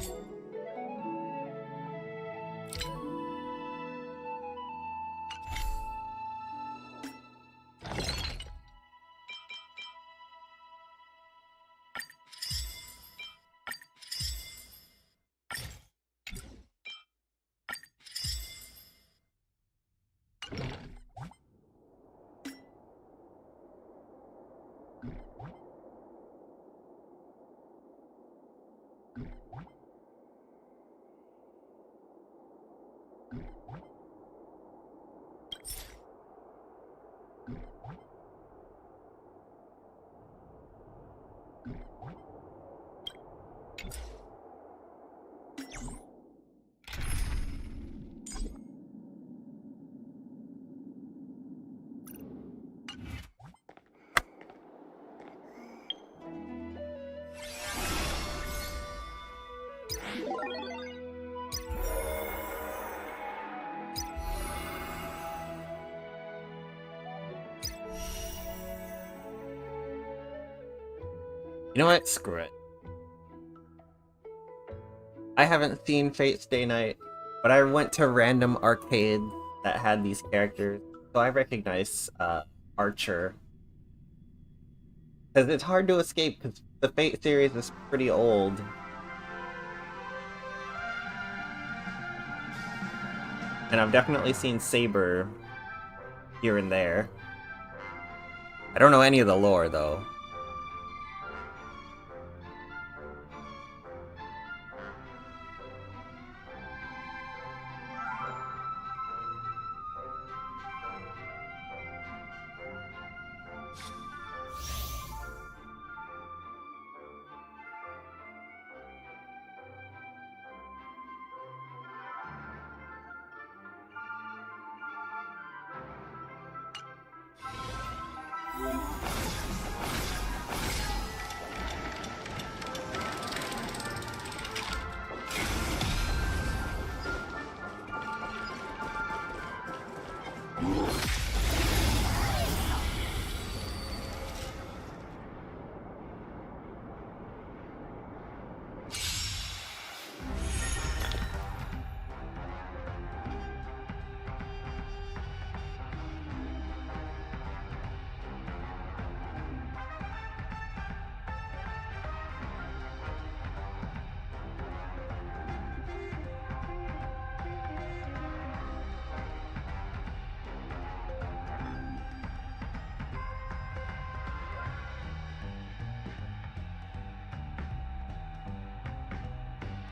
You know what? Screw it. I haven't seen Fate Stay Night, but I went to random arcades that had these characters, so I recognize Archer. Because it's hard to escape, because the Fate series is pretty old. And I've definitely seen Saber here and there. I don't know any of the lore, though.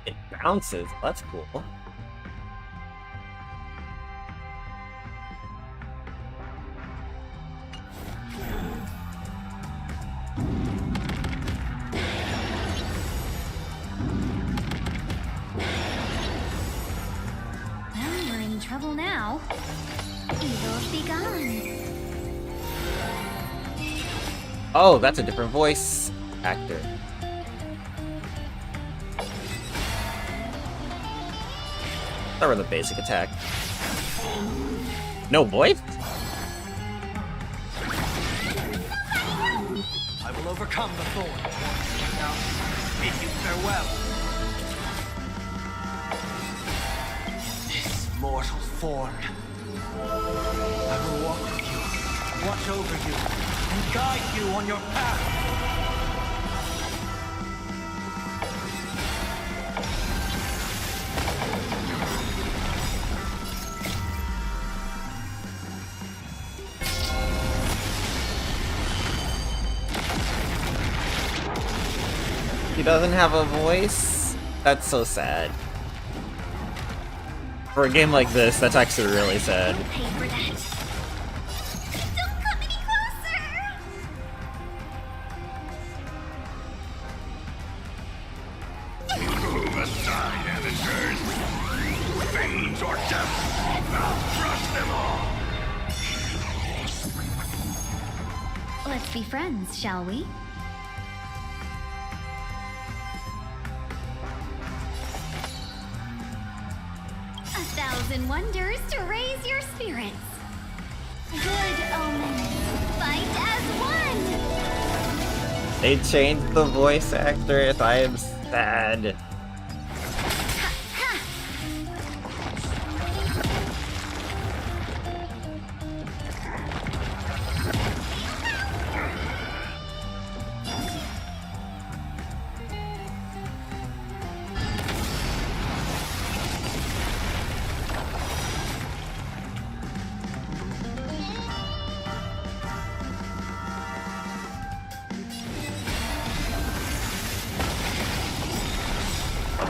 It bounces. That's cool. Well, we're in trouble now. Evil's begun. Oh, that's a different voice actor. Start with a basic attack. No voice? I will overcome the thorn. Now, bid you farewell. This mortal form I will walk with you, watch over you, and guide you on your path. He doesn't have a voice? That's so sad. For a game like this, that's actually really sad. You'll pay for that. Don't come any closer! Move aside, amateurs. Fiends or death. I'll crush them all. Let's be friends, shall we? A thousand wonders to raise your spirits. Good omens. Fight as one! They changed the voice actress. I am sad.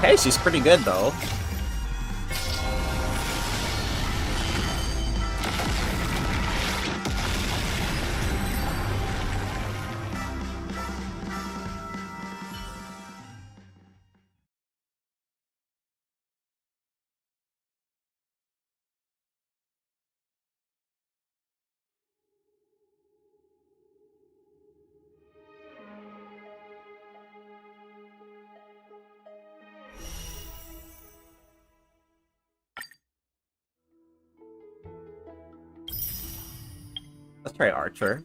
Hey, she's pretty good though. Let's try Archer.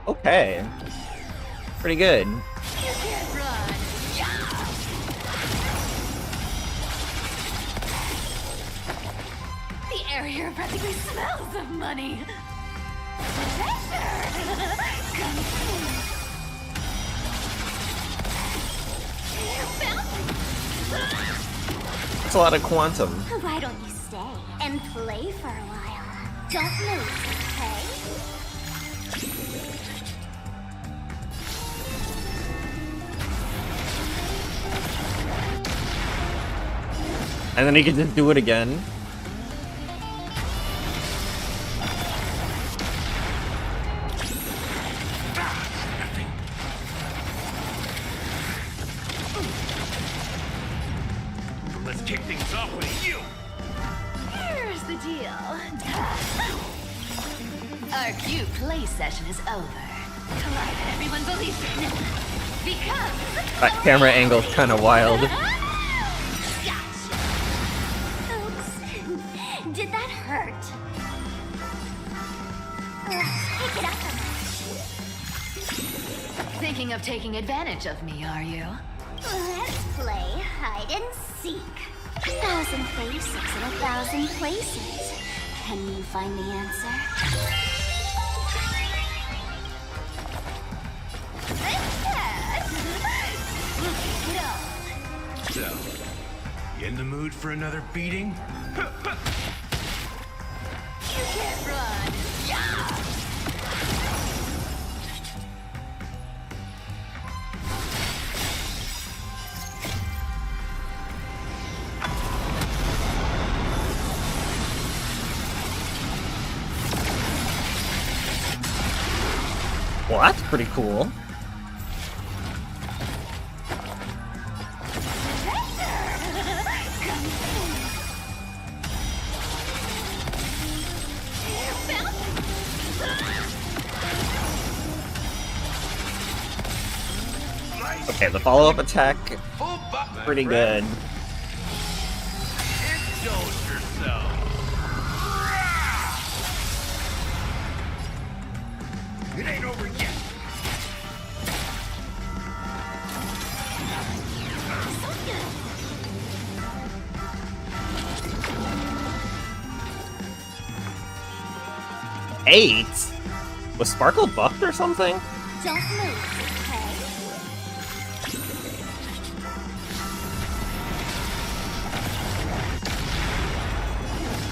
Okay. Pretty good. You can't run. The air here practically smells of money. That's a lot of quantum. Why don't you stay and play for a while? Don't move, okay? And then he can just do it again. Let's kick things off with you. Here's the deal. Our cute play session is over. Come on, everyone believes it. Because That camera angle's kind of wild. Did that hurt? Pick it up a notch. thinking of taking advantage of me, are you? Let's play hide and seek. 1,000 faces in 1,000 places. Can you find the answer? So, you in the mood for another beating? You can't run. Yeah! Well, that's pretty cool. Okay, the follow-up attack, pretty good. Indulge yourself. It ain't over yet. Eight? Was Sparkle buffed or something? Don't move, okay?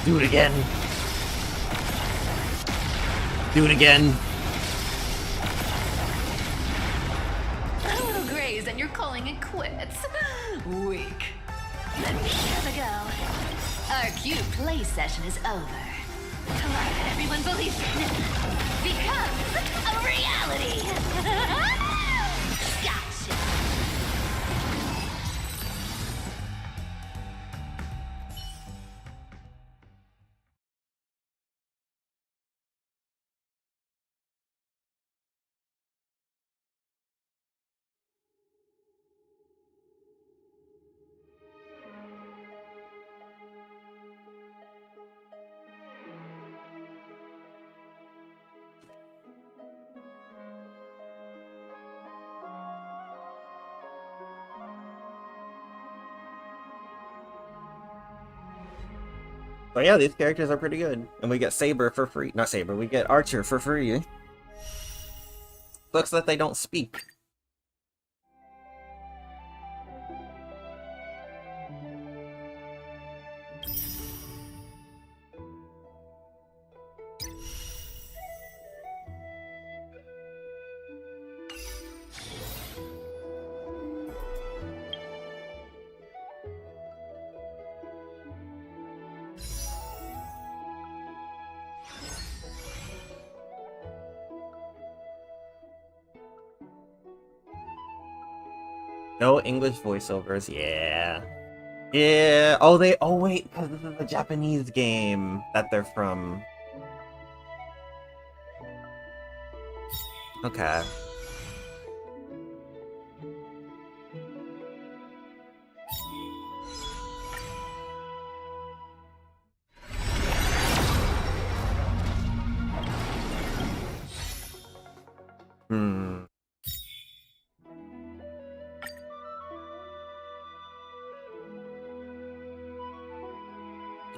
Do it again. Do it again. A little graze and you're calling it quits. Weak. Let me have a go. Our cute play session is over. Like everyone believes in becomes a reality. Gotcha. But yeah, these characters are pretty good. And we get Saber for free. Not Saber, we get Archer for free. Looks like they don't speak. No English voiceovers, yeah. Yeah, oh wait, because this is a Japanese game that they're from. Okay.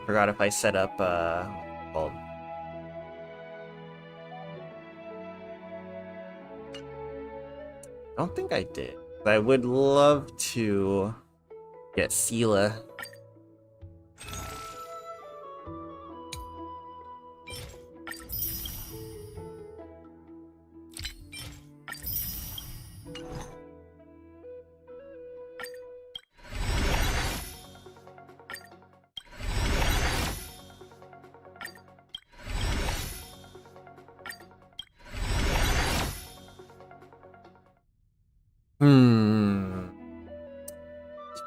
Forgot if I set up, hold. I don't think I did. But I would love to get Sela.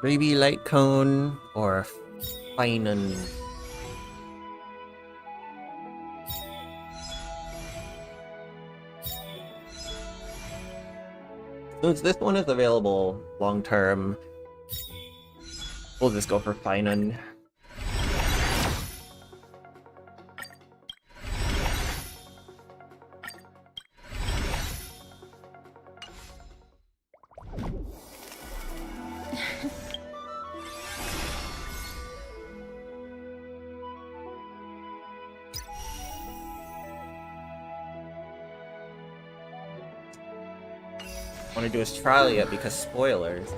Maybe Light Cone or Finan. Since this one is available long term, we'll just go for Finan. Want to do his trial yet because spoilers.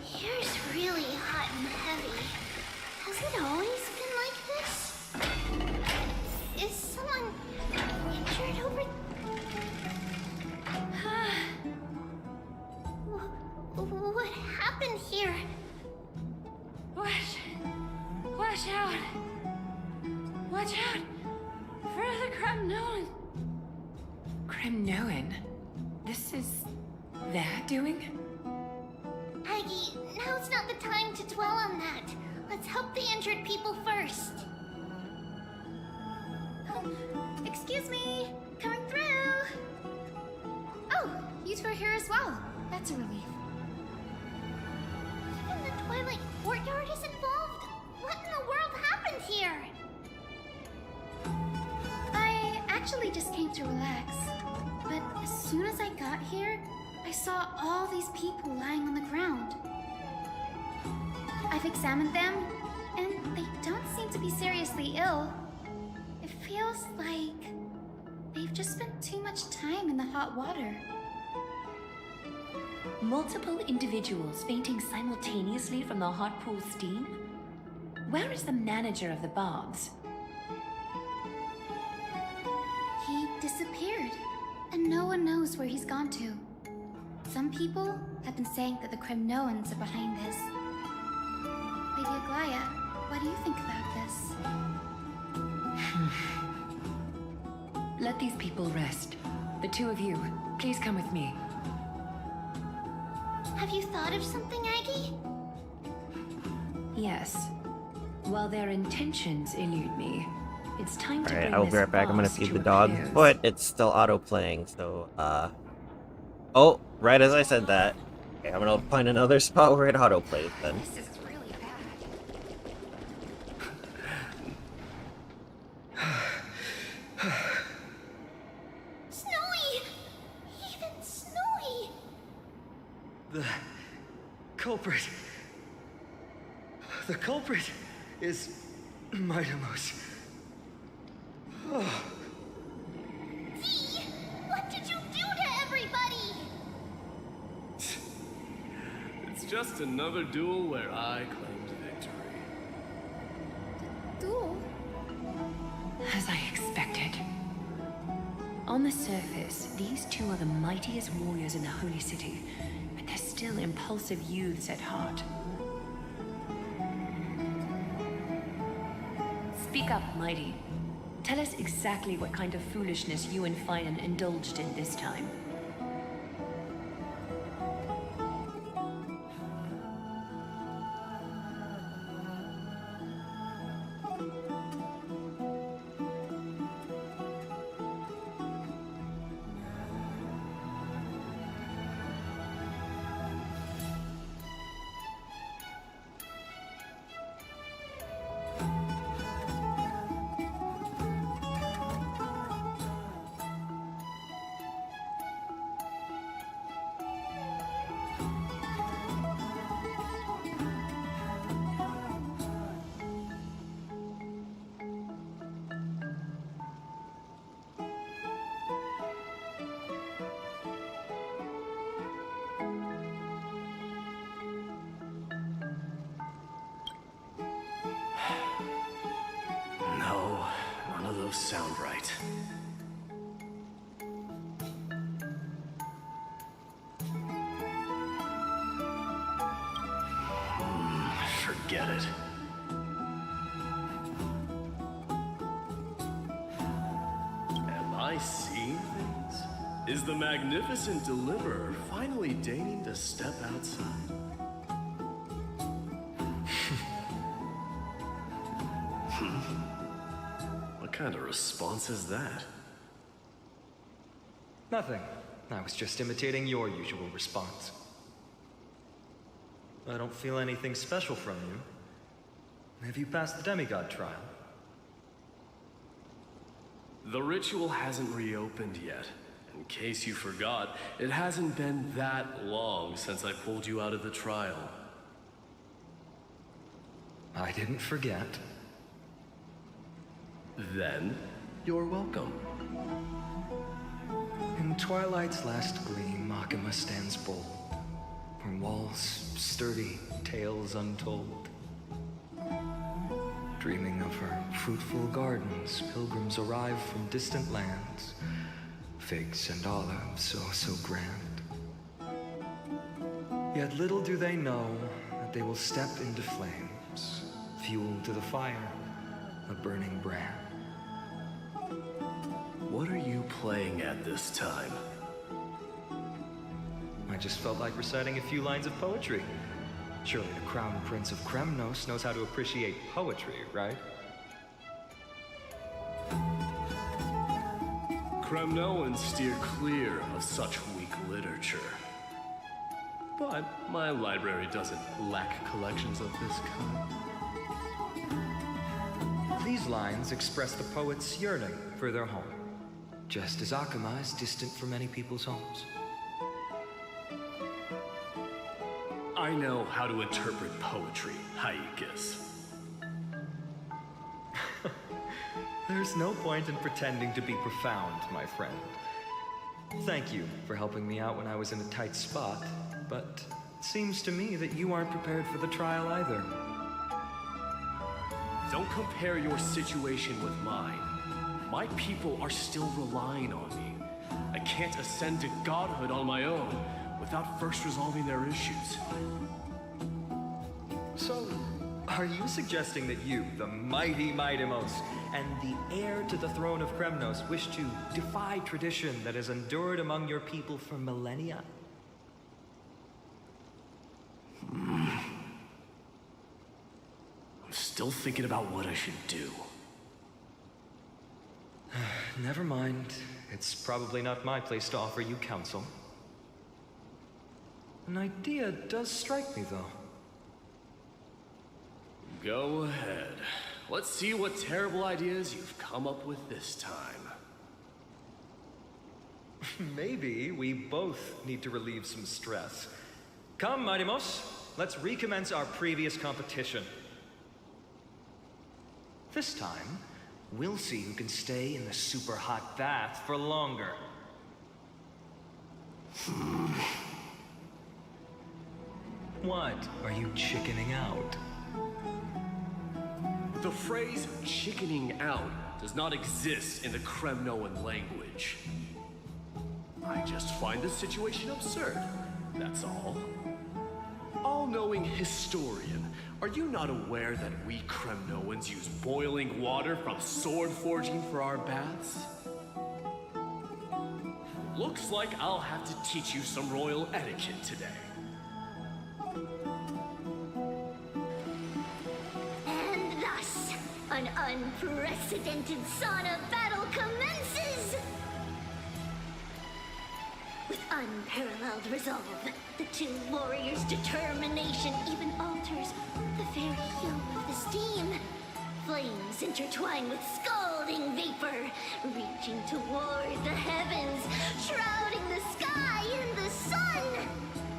Here's really hot and heavy. Has it always been like this? Is someone injured over... happened here? Watch out! Watch out for the Kremnoan! Kremnoan? This is their doing? Aggie, now's not the time to dwell on that. Let's help the injured people first. Excuse me, coming through. Oh, you two are here as well. That's a relief. Even the Twilight Courtyard is involved? What in the world happened here? I actually just came to relax. But as soon as I got here, I saw all these people lying on the ground. I've examined them, and they don't seem to be seriously ill. It feels like they've just spent too much time in the hot water. Multiple individuals fainting simultaneously from the hot pool steam? Where is the manager of the baths? He disappeared, and no one knows where he's gone to. Some people have been saying that the Kremnoans are behind this. Lady Aglaya, what do you think about this? Let these people rest. The two of you, please come with me. Have you thought of something, Aggie? Yes. While their intentions elude me, it's time to Alright, bring I'll be this right back. I'm gonna farce feed to the a dog, close. but it's still auto-playing, so, Oh, right as I said that. Okay, I'm gonna find another spot where it auto-plays then. This is really bad. Snowy! Even Snowy! The culprit. The culprit is Mightimos. Oh. Dee! What did you do to everybody? It's just another duel where I claimed victory. Duel? As I expected. On the surface, these two are the mightiest warriors in the Holy City, but they're still impulsive youths at heart. Speak up, Mighty. Tell us exactly what kind of foolishness you and Finan indulged in this time. No, none of those sound right. Forget it. Am I seeing things? Is the magnificent deliverer finally deigning to step outside? What kind of response is that? Nothing. I was just imitating your usual response. I don't feel anything special from you. Have you passed the demigod trial? The ritual hasn't reopened yet. In case you forgot, it hasn't been that long since I pulled you out of the trial. I didn't forget. Then, you're welcome. In twilight's last gleam, Makima stands bold. Her walls sturdy, tales untold. Dreaming of her fruitful gardens, pilgrims arrive from distant lands. Figs and olives, oh so grand. Yet little do they know that they will step into flames, fuel to the fire, a burning brand. What are you playing at this time? I just felt like reciting a few lines of poetry. Surely the Crown Prince of Kremnos knows how to appreciate poetry, right? Kremnoans steer clear of such weak literature. But my library doesn't lack collections of this kind. These lines express the poet's yearning for their home, just as Akama is distant from many people's homes. I know how to interpret poetry, Haikis. There's no point in pretending to be profound, my friend. Thank you for helping me out when I was in a tight spot, but it seems to me that you aren't prepared for the trial either. Don't compare your situation with mine. My people are still relying on me. I can't ascend to godhood on my own without first resolving their issues. So, are you suggesting that you, the mighty Mightimos, and the heir to the throne of Kremnos, wish to defy tradition that has endured among your people for millennia? I'm still thinking about what I should do. Never mind. It's probably not my place to offer you counsel. An idea does strike me, though. Go ahead. Let's see what terrible ideas you've come up with this time. Maybe we both need to relieve some stress. Come, Mightimos, let's recommence our previous competition. This time, we'll see who can stay in the super hot bath for longer. What? Are you chickening out? The phrase chickening out does not exist in the Kremnoan language. I just find the situation absurd, that's all. All-knowing historian, are you not aware that we Kremnoans use boiling water from sword forging for our baths? Looks like I'll have to teach you some royal etiquette today. And thus, an unprecedented sauna battle commences! With unparalleled resolve, the two warriors' determination even alters the very hue of the steam. Flames intertwine with scalding vapor, reaching toward the heavens, shrouding the sky in the sun.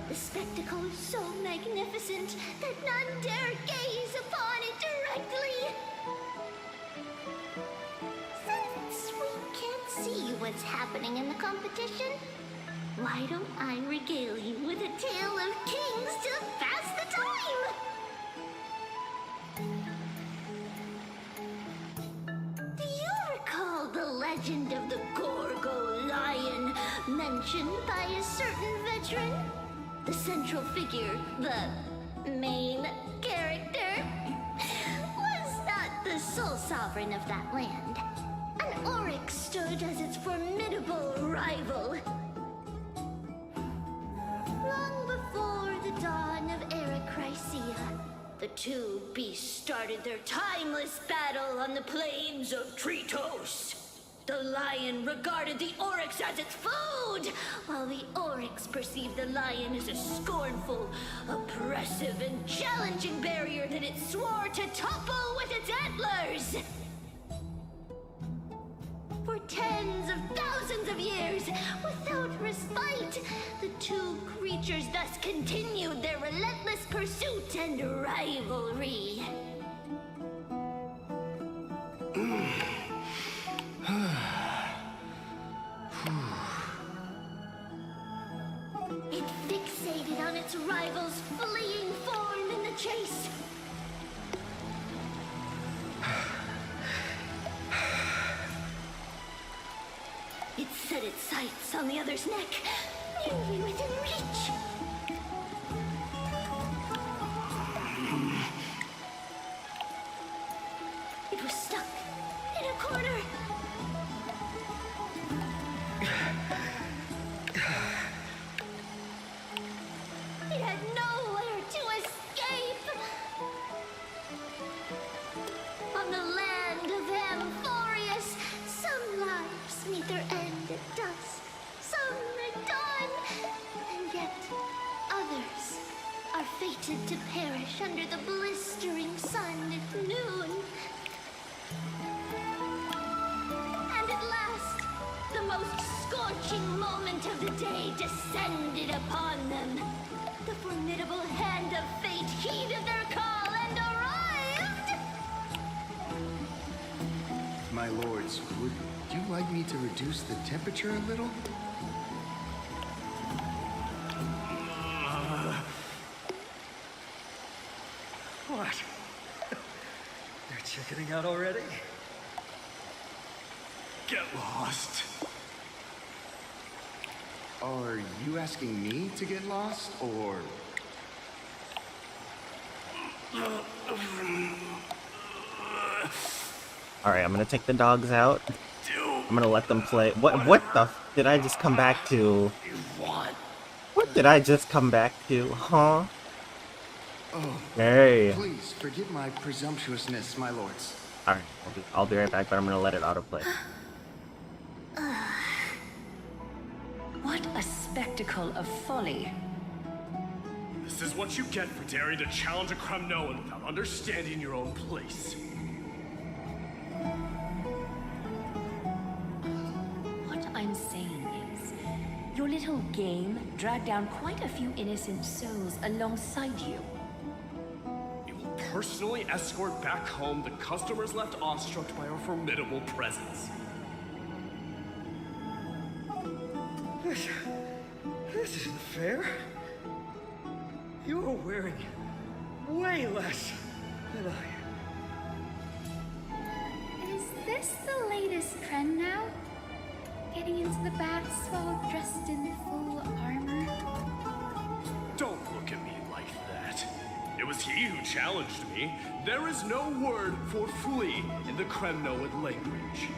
The spectacle is so magnificent that none dare gaze upon it directly. Since we can't see what's happening in the competition, why don't I regale you with a tale of kings to pass the time? Do you recall the legend of the Gorgo lion mentioned by a certain veteran? The central figure, the main character, was not the sole sovereign of that land. An oryx stood as its formidable rival. Long before the dawn of Erechrysia, the two beasts started their timeless battle on the plains of Tritos. The lion regarded the oryx as its food, while the oryx perceived the lion as a scornful, oppressive, and challenging barrier that it swore to topple with its antlers. For tens of thousands of years, without respite, the two creatures thus continued their relentless pursuit and rivalry. It fixated on its rival's fleeing form in the chase. It set its sights on the other's neck, nearly within reach. It was stuck in a corner. It had nowhere to escape. On the land of amphoreas, some lives meet their end at dusk, some at dawn, and yet others are fated to perish under the blistering sun at noon. And at last, the most scorching moment of the day descended upon them. The formidable hand of fate heeded their call and arrived! My lords, would you like me to reduce the temperature a little? What? They're chickening out already? Get lost. Are you asking me to get lost, or... Alright, I'm gonna take the dogs out. I'm gonna let them play. What the f did I just come back to? What did I just come back to? Huh? Oh, hey. Please, forgive my presumptuousness, my lords. Alright, I'll be right back, but I'm gonna let it autoplay. What a spectacle of folly. This is what you get for daring to challenge a Kremnoan without understanding your own place. What I'm saying is, your little game dragged down quite a few innocent souls alongside you. We will personally escort back home the customers left awestruck by our formidable presence. This isn't fair. You're wearing way less than I am. Is this the latest trend now? Getting into the baths while dressed in full armor? Don't look at me like that. It was he who challenged me. There is no word for flee in the Kremnoan language.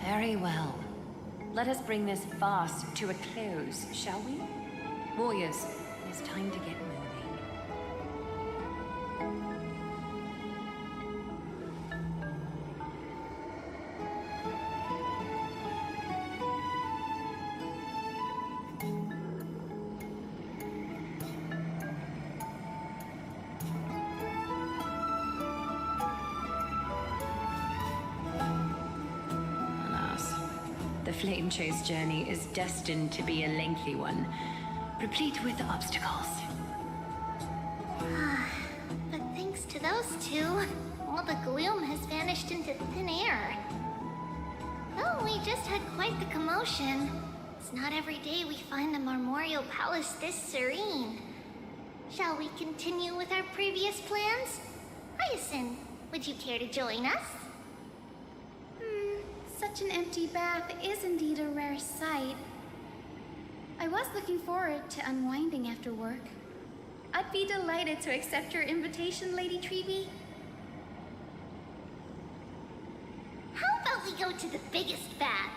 Very well. Let us bring this farce to a close, shall we? Warriors, it is time to get moving. The Flame Chase journey is destined to be a lengthy one, replete with obstacles. But thanks to those two, all the gloom has vanished into thin air. Though we just had quite the commotion. It's not every day we find the Marmorial Palace this serene. Shall we continue with our previous plans? Hyacinth, would you care to join us? Such an empty bath is indeed a rare sight. I was looking forward to unwinding after work. I'd be delighted to accept your invitation, Lady Treeby. How about we go to the biggest bath?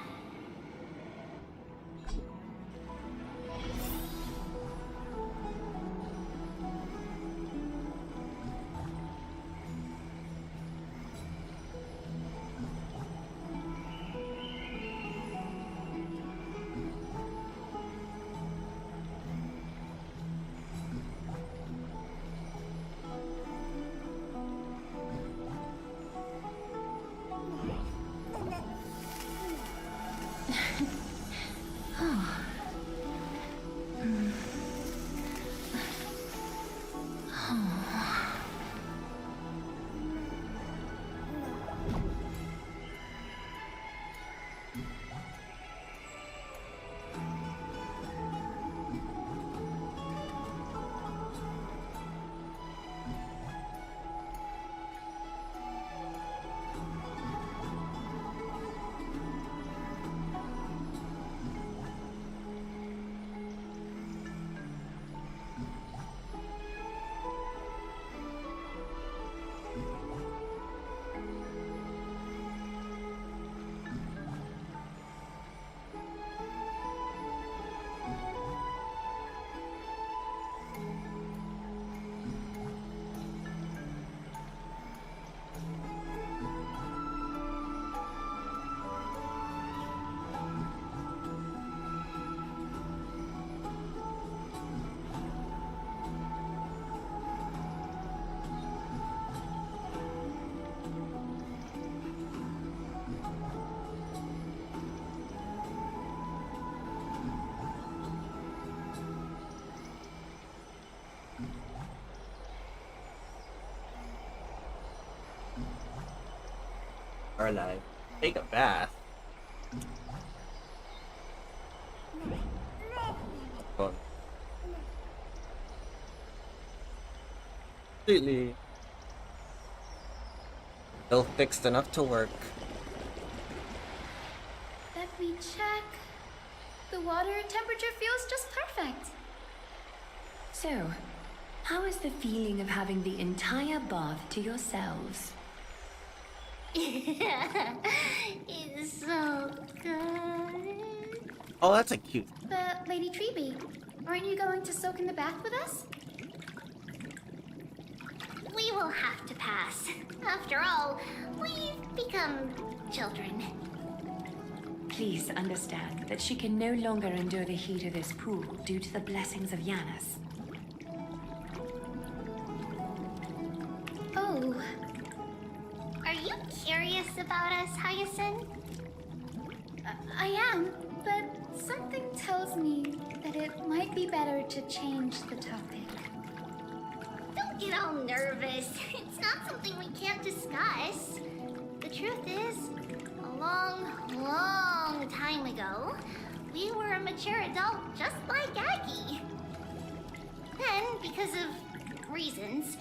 are alive. Take a bath. Oh. Completely. Still fixed enough to work. Let me check. The water temperature feels just perfect. So, how is the feeling of having the entire bath to yourselves? It's so good. Oh, that's a cute. But, Lady Treeby, aren't you going to soak in the bath with us? We will have to pass. After all, we've become children. Please understand that she can no longer endure the heat of this pool due to the blessings of Yanis. Oh. Are you curious about us, Hyacinth? I am, but something tells me that it might be better to change the topic. Don't get all nervous. It's not something we can't discuss. The truth is, a long time ago, we were a mature adult just like Aggie. Then, because of reasons,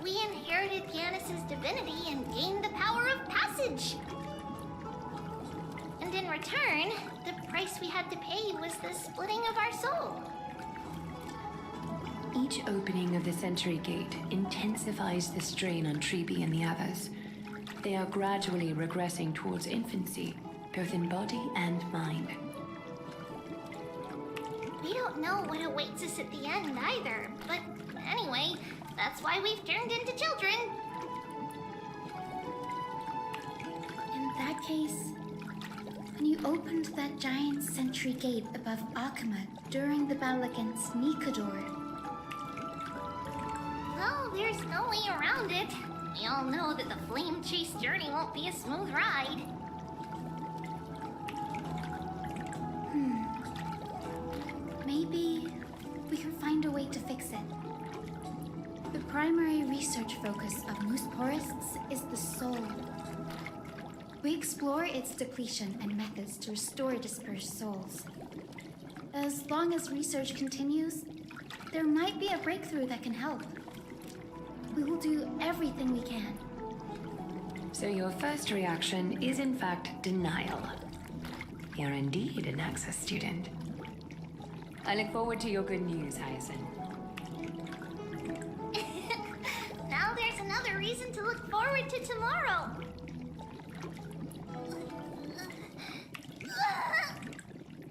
we inherited Yanis' divinity and gained the power of passage. And in return, the price we had to pay was the splitting of our soul. Each opening of the Century Gate intensifies the strain on Treeby and the others. They are gradually regressing towards infancy, both in body and mind. We don't know what awaits us at the end either, but anyway, that's why we've turned into children. In that case, when you opened that giant Century Gate above Akama during the battle against Nikador, Well, there's no way around it. We all know that the flame chase journey won't be a smooth ride. Maybe we can find a way to fix it. The primary research focus of moose forests is the soul. We explore its depletion and methods to restore dispersed souls. As long as research continues, there might be a breakthrough that can help. We will do everything we can. So your first reaction is in fact denial. You're indeed an Access student. I look forward to your good news, Hyacinth. Now there's another reason to look forward to tomorrow.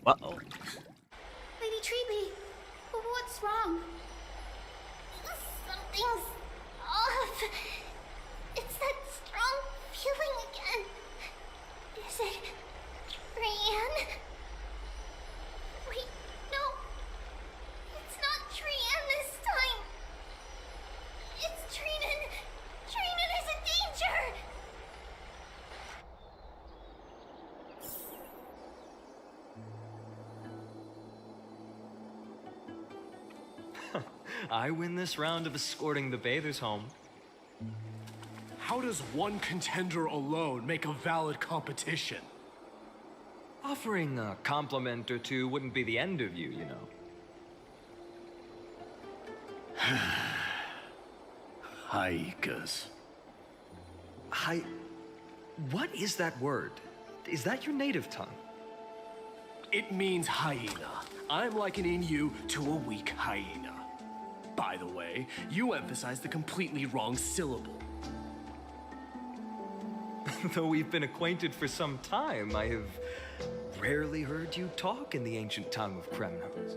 Uh-oh. Lady Treeby, what's wrong? Something's off. It's that strong feeling again. Is it Trian? Wait, no. It's not Trian this time. It's Trinan. Trinan is in danger. I win this round of escorting the bathers home. How does one contender alone make a valid competition? Offering a compliment or two wouldn't be the end of you, you know. Haikas. What is that word? Is that your native tongue? It means hyena. I'm likening you to a weak hyena. By the way, you emphasized the completely wrong syllable. Though we've been acquainted for some time, I have rarely heard you talk in the ancient tongue of Kremnos.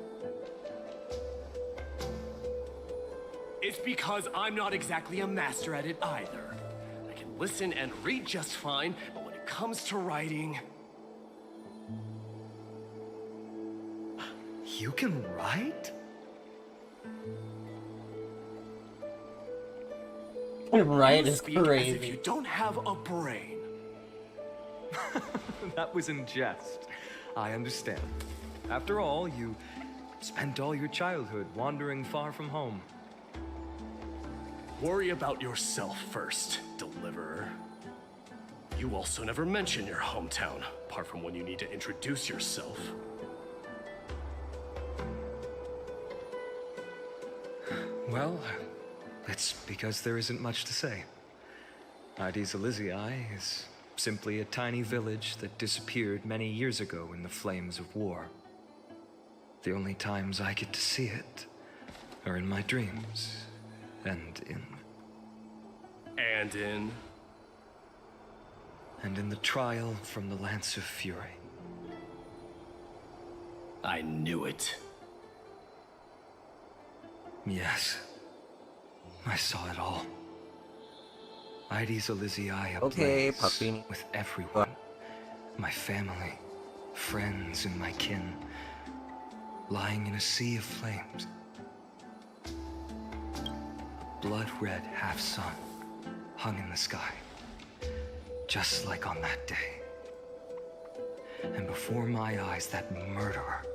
It's because I'm not exactly a master at it either. I can listen and read just fine, but when it comes to writing... You can write? Right is Speak as if crazy. you don't have a brain. That was in jest. I understand. After all, you spent all your childhood wandering far from home. Worry about yourself first, Deliverer. You also never mention your hometown, apart from when you need to introduce yourself. Well, it's because there isn't much to say. Ides Elysiae is simply a tiny village that disappeared many years ago in the flames of war. The only times I get to see it are in my dreams, and in the trial from the Lance of Fury. I knew it. Yes, I saw it all. Ides Elysiae Okay, ablaze puppy. with everyone. My family, friends, and my kin, lying in a sea of flames. A blood-red half-sun hung in the sky, just like on that day. And before my eyes, that murderer.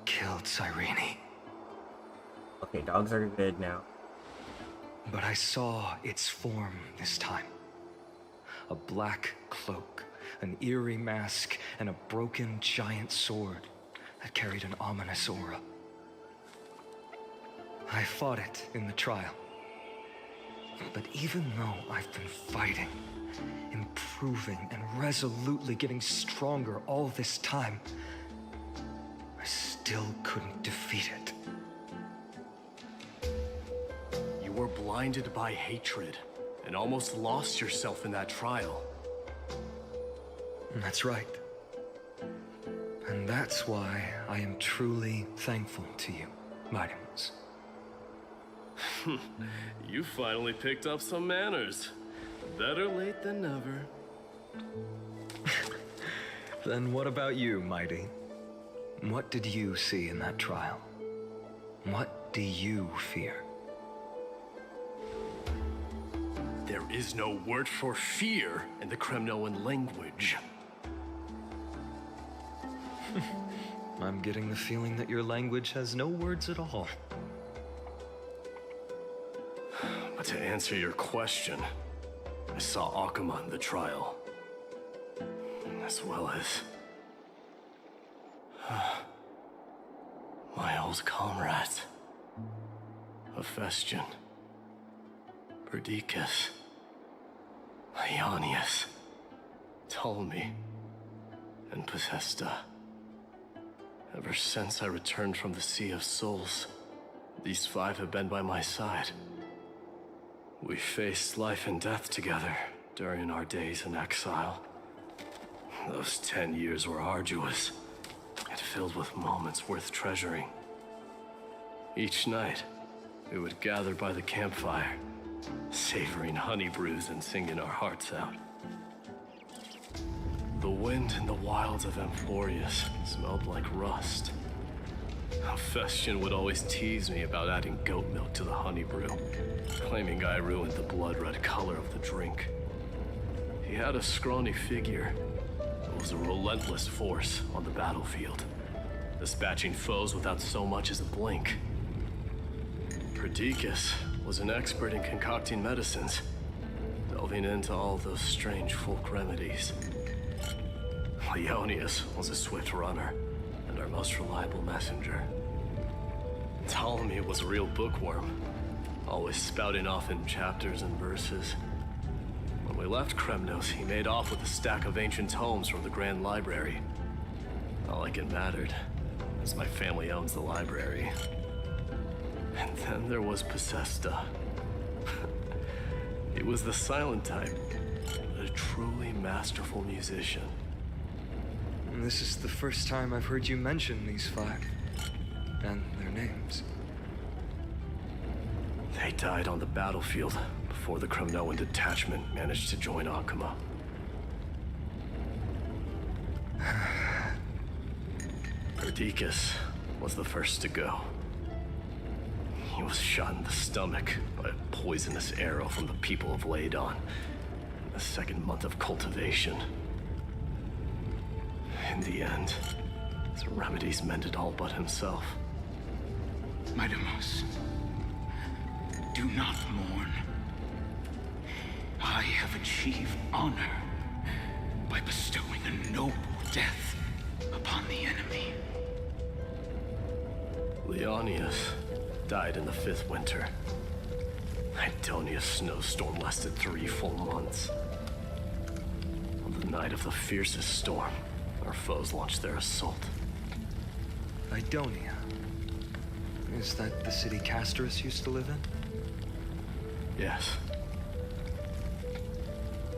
Killed Cyrene. Okay, dogs are good now. But I saw its form this time. A black cloak, an eerie mask, and a broken giant sword that carried an ominous aura. I fought it in the trial. But even though I've been fighting, improving, and resolutely getting stronger all this time, I still couldn't defeat it. You were blinded by hatred and almost lost yourself in that trial. That's right. And that's why I am truly thankful to you, Mighty Ones. You finally picked up some manners. Better late than never. Then what about you, Mighty? What did you see in that trial? What do you fear? There is no word for fear in the Kremnoan language. I'm getting the feeling that your language has no words at all. But to answer your question, I saw Akuma in the trial. As well as... my old comrades. Hephaestion. Perdiccas. Ionius. Ptolemy. And Possesta. Ever since I returned from the Sea of Souls, these five have been by my side. We faced life and death together during our days in exile. Those 10 years were arduous, and filled with moments worth treasuring. Each night, we would gather by the campfire, savoring honey brews and singing our hearts out. The wind in the wilds of amphoreas smelled like rust. Hephaestion would always tease me about adding goat milk to the honey brew, claiming I ruined the blood-red color of the drink. He had a scrawny figure, but was a relentless force on the battlefield, dispatching foes without so much as a blink. Perdiccas was an expert in concocting medicines, delving into all those strange folk remedies. Ionius was a swift runner and our most reliable messenger. Ptolemy was a real bookworm, always spouting off in chapters and verses. When we left Kremnos, he made off with a stack of ancient tomes from the Grand Library. Not like it mattered, as my family owns the library. And then there was Possesta. He was the silent type, truly masterful musician. And this is the first time I've heard you mention these five. And their names. They died on the battlefield before the Kremnoan detachment managed to join Akuma. Perdiccas was the first to go. He was shot in the stomach by a poisonous arrow from the people of Ladon in the second month of cultivation. In the end, his remedies mended all but himself. Midamos, do not mourn. I have achieved honor by bestowing a noble death upon the enemy. Leonius died in the 5th winter. Idonia's snowstorm lasted 3 full months. On the night of the fiercest storm, our foes launched their assault. Idonia. Is that the city Castorus used to live in? Yes.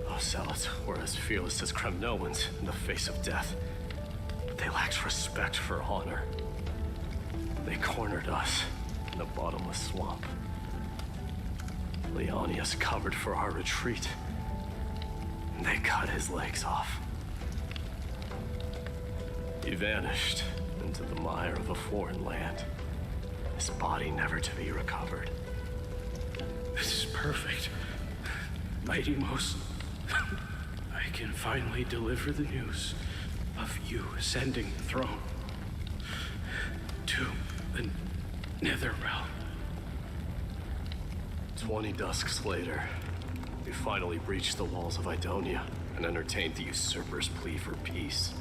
Ocelots were as fearless as Kremnoans in the face of death, but they lacked respect for honor. They cornered us in the bottomless swamp. Leonius covered for our retreat, and they cut his legs off. He vanished into the mire of a foreign land, his body never to be recovered. This is perfect. Mighty Most, I can finally deliver the news of you ascending the throne to the Nether Realm. 20 dusks later, we finally breached the walls of Idonia and entertained the usurper's plea for peace.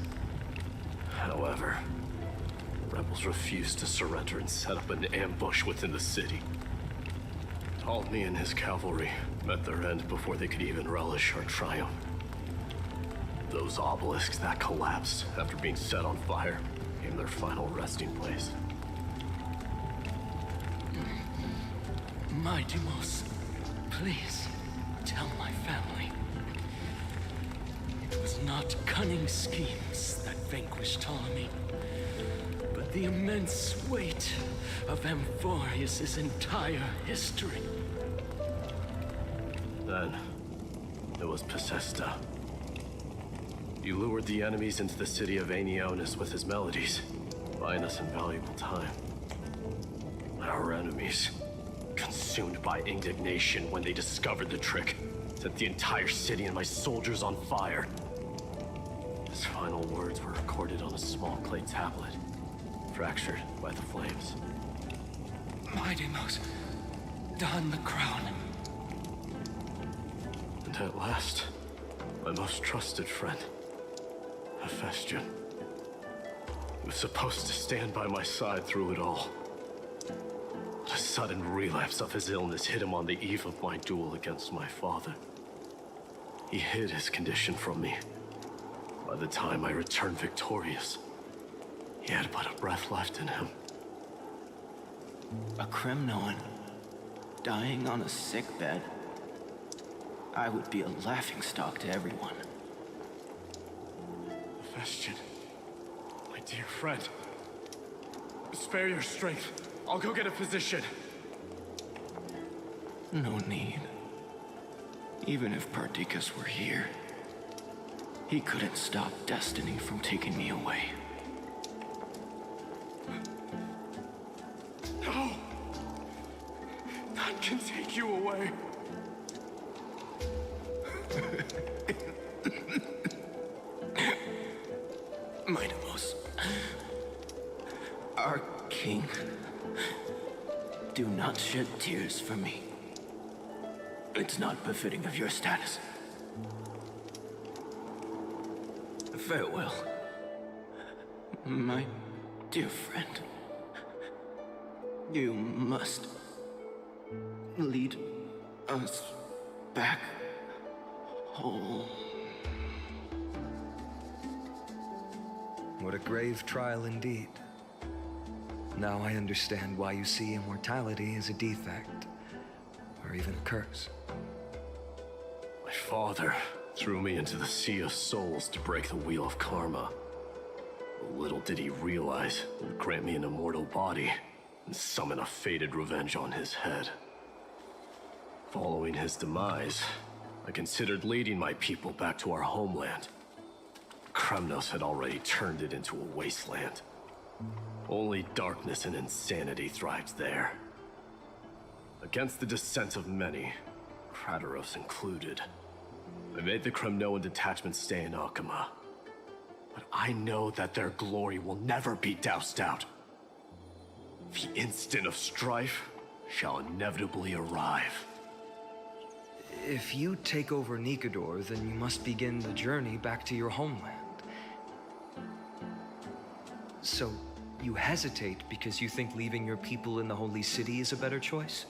However, the rebels refused to surrender and set up an ambush within the city. Ptolemy and his cavalry met their end before they could even relish our triumph. Those obelisks that collapsed after being set on fire became their final resting place. Midamos, please tell my family. It was not cunning schemes that vanquished Ptolemy, but the immense weight of amphoreas' entire history. Then, it was Pacesta. He lured the enemies into the city of Aenionis with his melodies, buying us invaluable time. Our enemies, consumed by indignation when they discovered the trick, set the entire city and my soldiers on fire. His final words were recorded on a small clay tablet, fractured by the flames. Midamos, don the crown. And at last, my most trusted friend, Hephaestion, was supposed to stand by my side through it all. But a sudden relapse of his illness hit him on the eve of my duel against my father. He hid his condition from me. By the time I returned victorious, he had but a breath left in him. A Kremnoan dying on a sickbed. I would be a laughingstock to everyone. Hephaestion, my dear friend, spare your strength. I'll go get a physician. No need. Even if Perdiccas were here, he couldn't stop destiny from taking me away. No! None can take you away. Midamos, our king, do not shed tears for me. It's not befitting of your status. Farewell, my dear friend. You must lead us back home. What a grave trial indeed. Now I understand why you see immortality as a defect, or even a curse. My father Threw me into the sea of souls to break the wheel of karma. Little did he realize it would grant me an immortal body and summon a fated revenge on his head. Following his demise, I considered leading my people back to our homeland. Kremnos had already turned it into a wasteland. Only darkness and insanity thrived there. Against the dissent of many, Krateros included, I made the Kremnoan detachment stay in Akama. But I know that their glory will never be doused out. The instant of strife shall inevitably arrive. If you take over Nikador, then you must begin the journey back to your homeland. So, you hesitate because you think leaving your people in the Holy City is a better choice?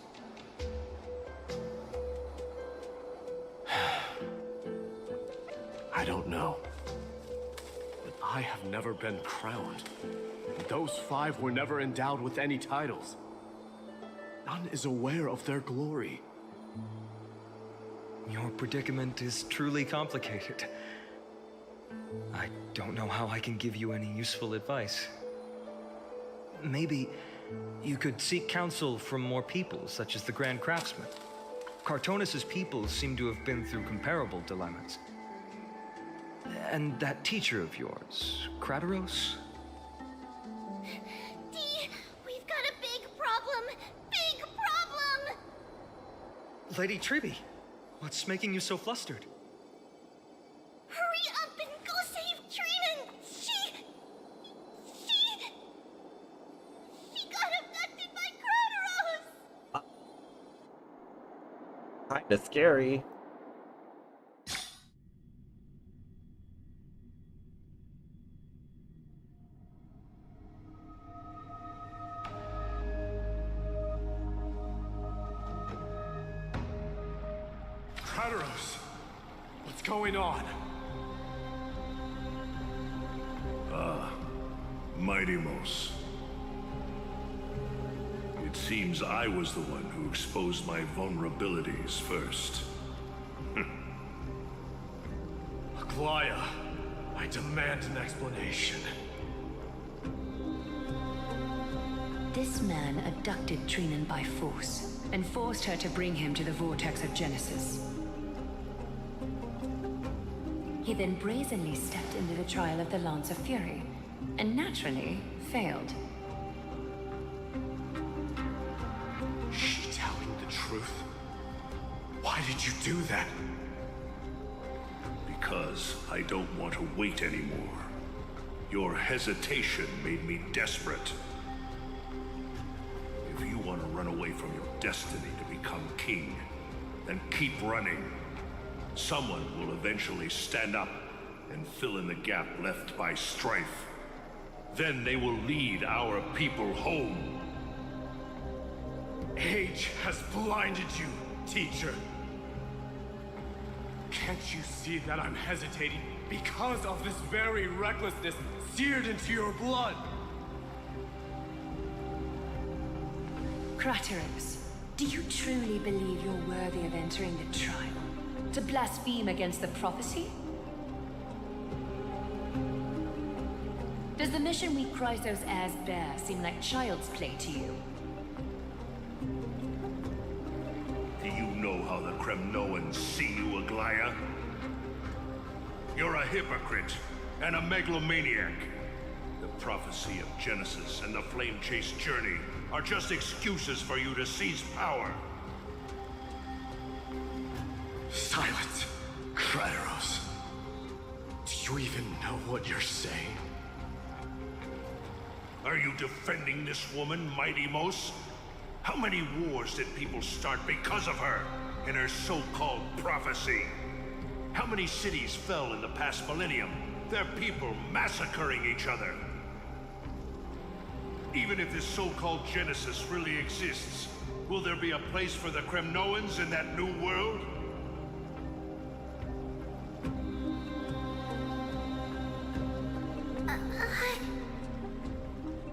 I don't know. But I have never been crowned. Those 5 were never endowed with any titles. None is aware of their glory. Your predicament is truly complicated. I don't know how I can give you any useful advice. Maybe you could seek counsel from more people, such as the Grand Craftsman. Cartonis' people seem to have been through comparable dilemmas. And that teacher of yours, Krateros? Dee, we've got a big problem! Big problem! Lady Tribby, what's making you so flustered? Hurry up and go save Trinan! She got abducted by Krateros! Kinda scary. Krateros! What's going on? Mighty-Mos. It seems I was the one who exposed my vulnerabilities first. Aglaya, I demand an explanation. This man abducted Trinan by force and forced her to bring him to the vortex of Genesis. He then brazenly stepped into the trial of the Lance of Fury, and naturally failed. She telling the truth? Why did you do that? Because I don't want to wait anymore. Your hesitation made me desperate. If you want to run away from your destiny to become king, then keep running. Someone will eventually stand up and fill in the gap left by strife. Then they will lead our people home. Age has blinded you, teacher. Can't you see that I'm hesitating because of this very recklessness seared into your blood? Krateros, do you truly believe you're worthy of entering the trial? To blaspheme against the prophecy? Does the mission we Chrysos heirs bear seem like child's play to you? Do you know how the Kremnoans see you, Aglaya? You're a hypocrite and a megalomaniac. The prophecy of Genesis and the Flame Chase journey are just excuses for you to seize power. Silence, Krateros. Do you even know what you're saying? Are you defending this woman, Mighty-Mos? How many wars did people start because of her and her so-called prophecy? How many cities fell in the past millennium? Their people massacring each other. Even if this so-called Genesis really exists, will there be a place for the Kremnoans in that new world?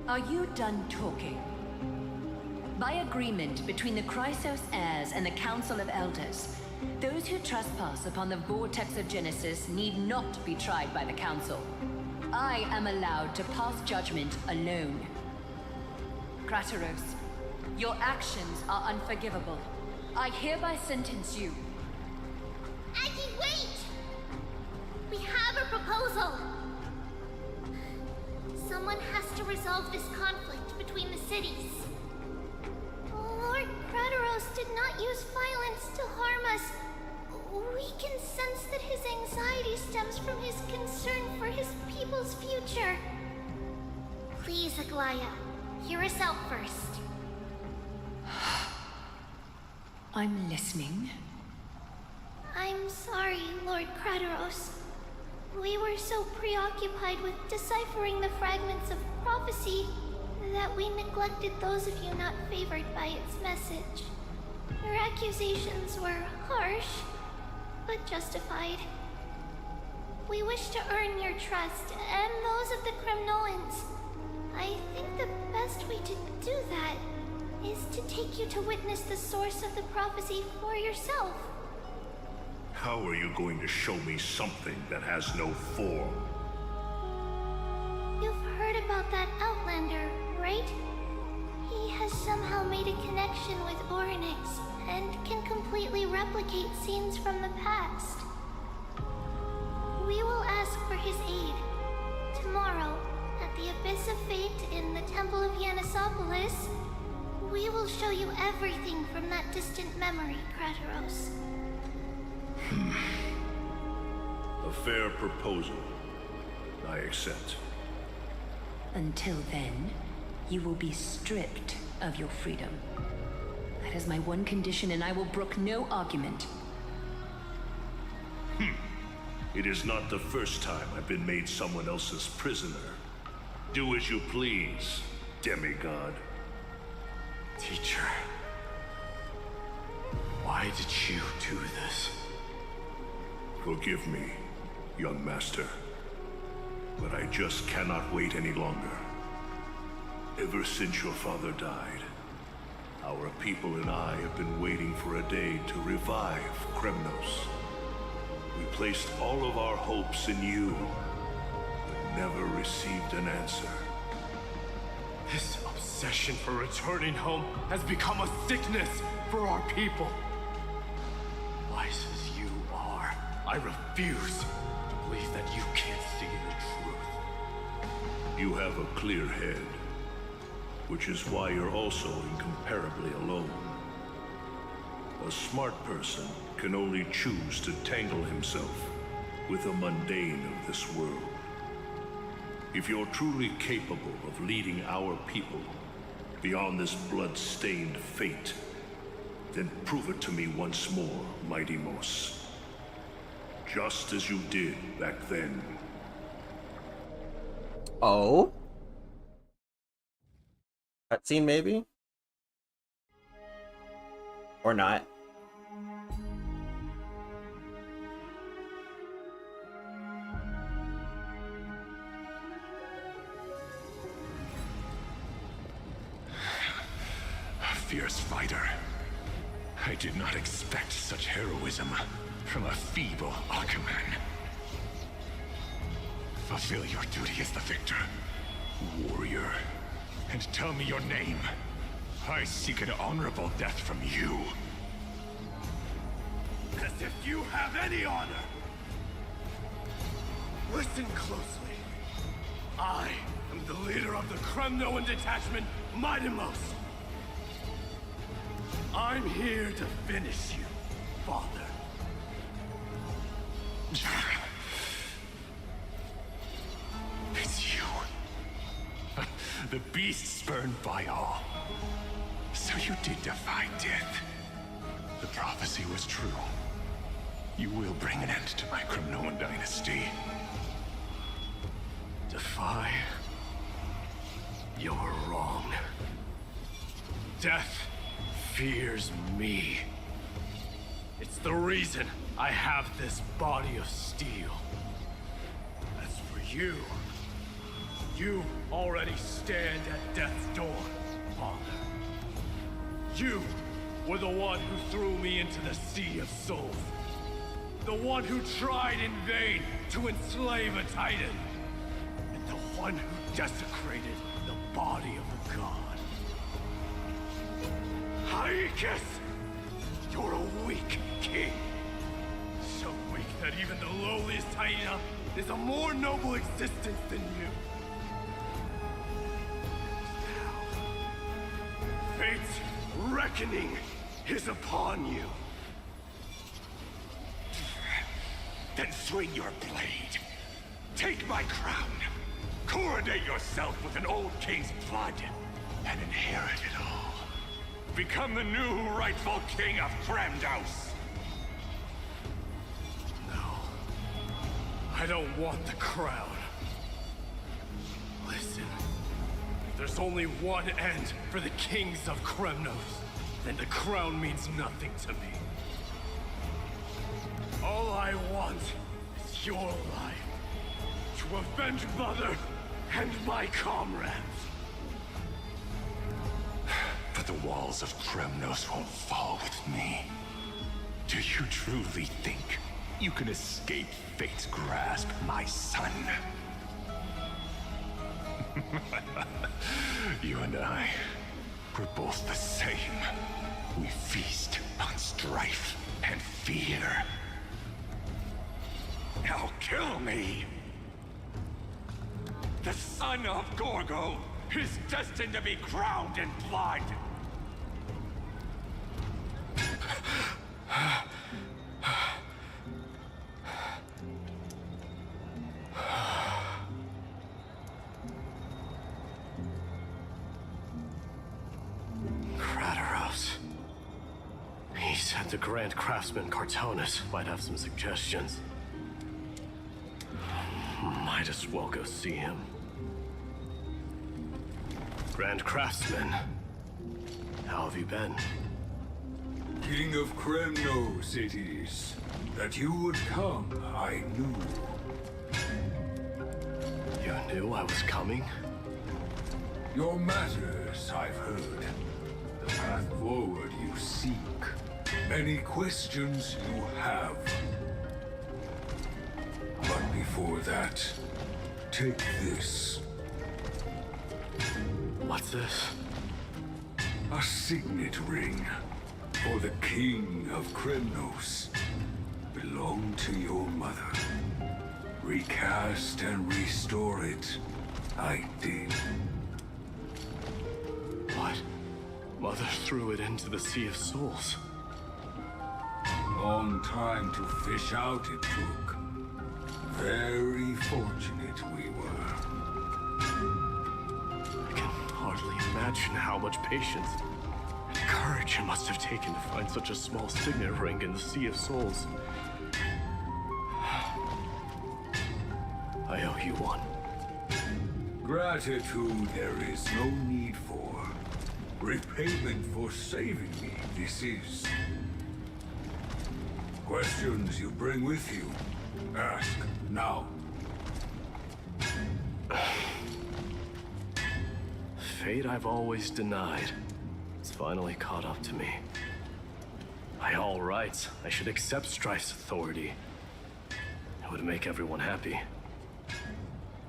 Are you done talking? By agreement between the Chrysos heirs and the Council of Elders, Those who trespass upon the vortex of Genesis need not be tried by the Council. I am allowed to pass judgment alone. Krateros, your actions are unforgivable. I hereby sentence you. Aggie, wait! We have a proposal! Someone has to resolve this conflict between the cities. Lord Krateros did not use violence to harm us. We can sense that his anxiety stems from his concern for his people's future. Please, Aglaya, hear us out first. I'm listening. I'm sorry, Lord Krateros. We were so preoccupied with deciphering the fragments of prophecy that we neglected those of you not favored by its message. Your accusations were harsh, but justified. We wish to earn your trust and those of the Kremnoans. I think the best way to do that is to take you to witness the source of the prophecy for yourself. How are you going to show me something that has no form? You've heard about that Outlander, right? He has somehow made a connection with Orynyx and can completely replicate scenes from the past. We will ask for his aid. Tomorrow, at the Abyss of Fate in the Temple of Yanisopolis, we will show you everything from that distant memory, Krateros. A fair proposal. I accept. Until then, you will be stripped of your freedom. That is my one condition, and I will brook no argument. It is not the first time I've been made someone else's prisoner. Do as you please, demigod. Teacher, why did you do this? Forgive me, young master, but I just cannot wait any longer. Ever since your father died, our people and I have been waiting for a day to revive Kremnos. We placed all of our hopes in you, but never received an answer. This obsession for returning home has become a sickness for our people. Wise as you are, I refuse to believe that you can't see the truth. You have a clear head, which is why you're also incomparably alone. A smart person can only choose to tangle himself with the mundane of this world. If you're truly capable of leading our people beyond this blood-stained fate, then prove it to me once more, Mighty Mos. Just as you did back then. Oh? Cutscene, maybe? Or not? A fierce fighter. I did not expect such heroism from a feeble Aquaman. Fulfill your duty as the victor, warrior, and tell me your name. I seek an honorable death from you. As if you have any honor! Listen closely. I am the leader of the Kremnoan detachment, Mighty Mos. I'm here to finish you, Father. It's you. The beast spurned by all. So you did defy death. The prophecy was true. You will bring an end to my Kremnoan dynasty. Defy? You're wrong. Death fears me. It's the reason I have this body of steel. As for you, you already stand at death's door, Father. You were the one who threw me into the Sea of Souls. The one who tried in vain to enslave a Titan. And the one who desecrated the body of a god. Hyakis! You're a weak king. So weak that even the lowliest hyena is a more noble existence than you. Now, fate's reckoning is upon you. Then swing your blade. Take my crown. Coronate yourself with an old king's blood. And inherit it all. Become the new rightful king of Kremnos. I don't want the crown. Listen, if there's only one end for the kings of Kremnos, then the crown means nothing to me. All I want is your life, to avenge Mother and my comrades. But the walls of Kremnos won't fall with me. Do you truly think you can escape fate's grasp, my son? You and I, we're both the same. We feast on strife and fear. Now kill me! The son of Gorgo is destined to be crowned in blood! He said the Grand Craftsman Cartonus might have some suggestions. Might as well go see him. Grand Craftsman, how have you been? King of Kremnos it is. That you would come, I knew. You knew I was coming? Your matters, I've heard. The path forward you seek. Many questions you have. But before that, take this. What's this? A signet ring for the King of Kremnos. Belonged to your mother. Recast and restore it. I did. What? Mother threw it into the Sea of Souls. Long time to fish out it took. Very fortunate we were. I can hardly imagine how much patience and courage it must have taken to find such a small signet ring in the Sea of Souls. I owe you one. Gratitude there is no need for. Repayment for saving me, this is. Questions you bring with you, ask now. Fate I've always denied. It's finally caught up to me. By all rights, I should accept Strife's authority. It would make everyone happy.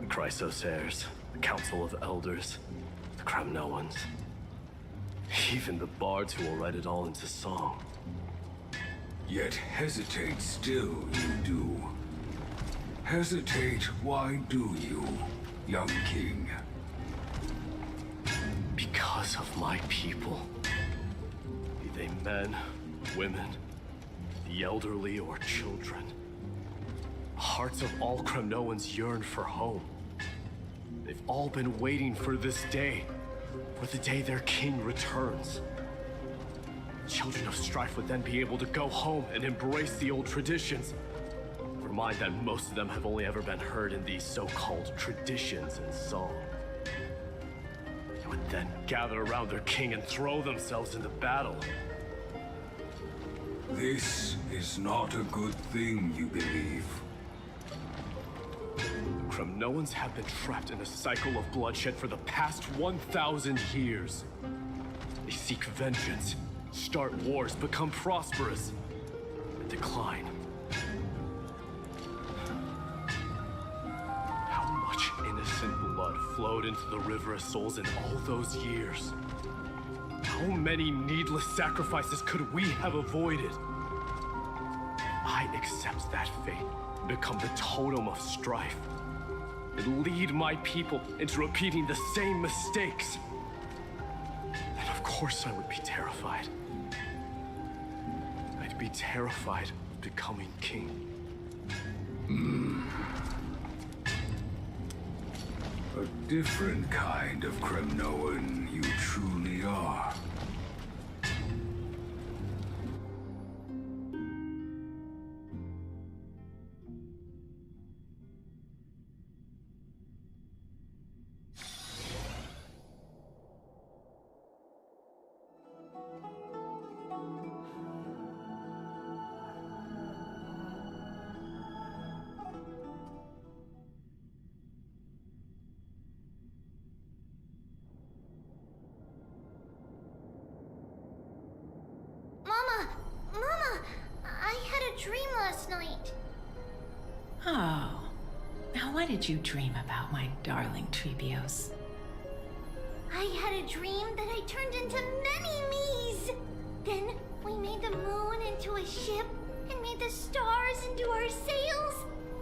The Chrysos heirs, the Council of Elders, the Kremnoans. Even the bards who will write it all into song. Yet hesitate still you do. Hesitate, why do you, young king? Because of my people. Be they men, women, the elderly, or children. The hearts of all Kremnoans yearn for home. They've all been waiting for this day. For the day their king returns. Children of Strife would then be able to go home and embrace the old traditions. Never mind that most of them have only ever been heard in these so-called traditions and song. They would then gather around their king and throw themselves into battle. This is not a good thing, you believe. Kremnoans have been trapped in a cycle of bloodshed for the past 1,000 years. They seek vengeance, start wars, become prosperous, and decline. How much innocent blood flowed into the River of Souls in all those years? How many needless sacrifices could we have avoided? I accept that fate and become the totem of strife, and lead my people into repeating the same mistakes. Then of course I would be terrified. I'd be terrified of becoming king. A different kind of Kremnoan you truly are. Mama, I had a dream last night. Oh. Now what did you dream about, my darling Trebios? I had a dream that I turned into many me's. Then we made the moon into a ship and made the stars into our sails.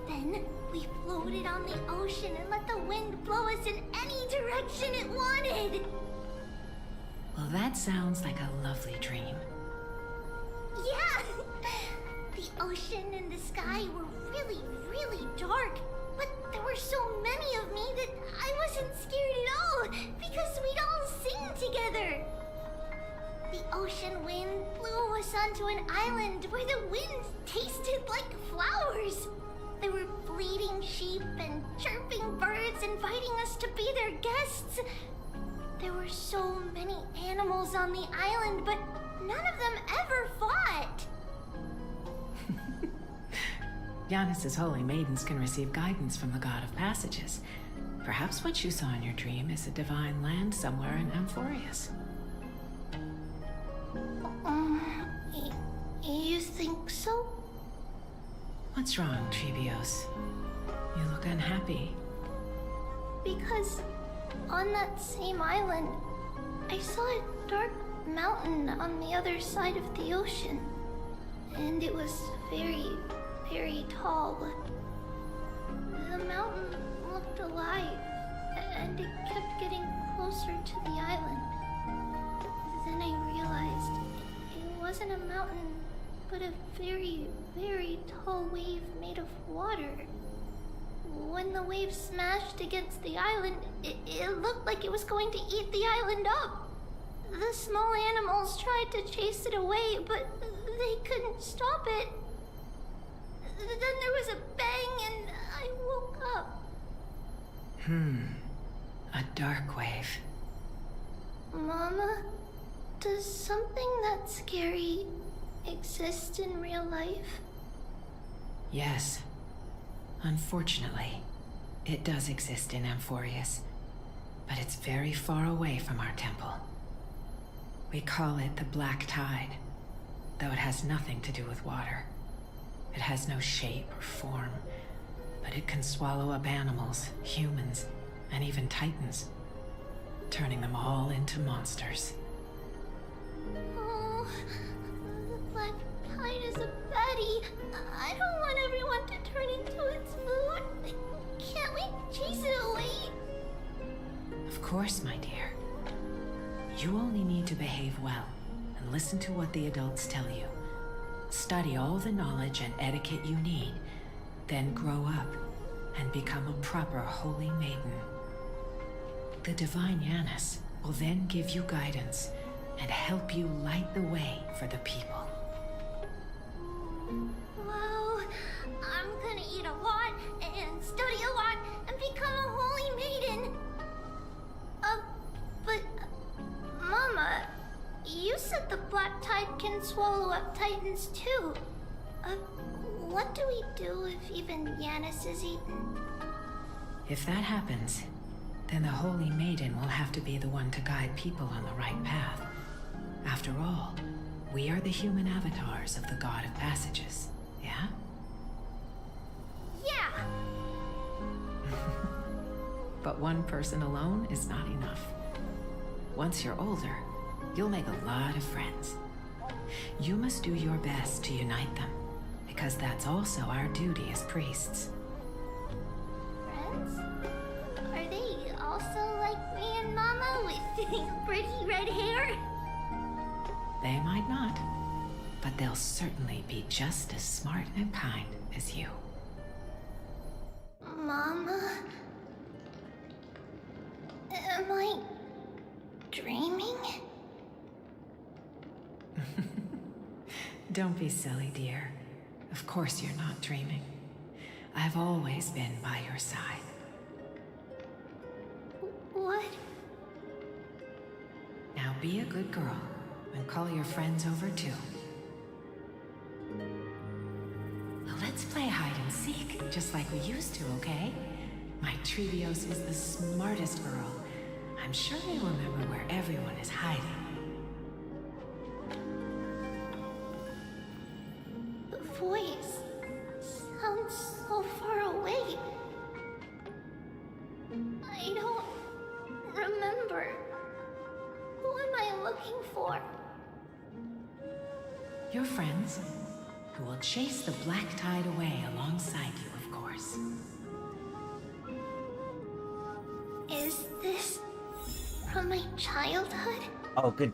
Then we floated on the ocean and let the wind blow us in any direction it wanted. Well, that sounds like a lovely dream. Yeah! The ocean and the sky were really, really dark, but there were so many of me that I wasn't scared at all because we'd all sing together. The ocean wind blew us onto an island where the wind tasted like flowers. There were bleating sheep and chirping birds inviting us to be their guests. There were so many animals on the island, but none of them ever fought. Giannis's holy maidens can receive guidance from the god of passages. Perhaps what you saw in your dream is a divine land somewhere in Amphoreas. You think so? What's wrong, Trebios? You look unhappy. Because on that same island, I saw a dark mountain on the other side of the ocean. And it was very, very tall. The mountain looked alive, and it kept getting closer to the island. Then I realized it wasn't a mountain, but a very, very tall wave made of water. When the wave smashed against the island, it looked like it was going to eat the island up. The small animals tried to chase it away, but they couldn't stop it. Then there was a bang and I woke up. A dark wave. Mama, does something that scary exist in real life? Yes. Unfortunately, it does exist in Amphoreas, but it's very far away from our temple. We call it the Black Tide, though it has nothing to do with water. It has no shape or form, but it can swallow up animals, humans, and even titans, turning them all into monsters. Oh, the Black Tide is a baddie. I don't want everyone to turn into its food. Can't we chase it away? Of course, my dear. You only need to behave well and listen to what the adults tell you. Study all the knowledge and etiquette you need, then grow up and become a proper holy maiden. The divine Giannis will then give you guidance and help you light the way for the people. Wow, I'm gonna eat a lot and study a lot and become a holy maiden. But Mama, you said the Black Tide can swallow up titans too. What do we do if even Giannis is eaten? If that happens, then the Holy Maiden will have to be the one to guide people on the right path. After all, We are the human avatars of the God of Passages, yeah? Yeah! But one person alone is not enough. Once you're older, you'll make a lot of friends. You must do your best to unite them, because that's also our duty as priests. Friends? Are they also like me and Mama with pretty red hair? They might not, but they'll certainly be just as smart and kind as you. Mama? Am I dreaming? Don't be silly, dear. Of course you're not dreaming. I've always been by your side. What? Now be a good girl and call your friends over too. Well, let's play hide and seek, just like we used to, okay? My Trevios is the smartest girl. I'm sure they remember where everyone is hiding. The voice sounds so far away. I don't remember. Who am I looking for? Your friends, who will chase the black tide away alongside you, of course. Is this from my childhood? Oh, good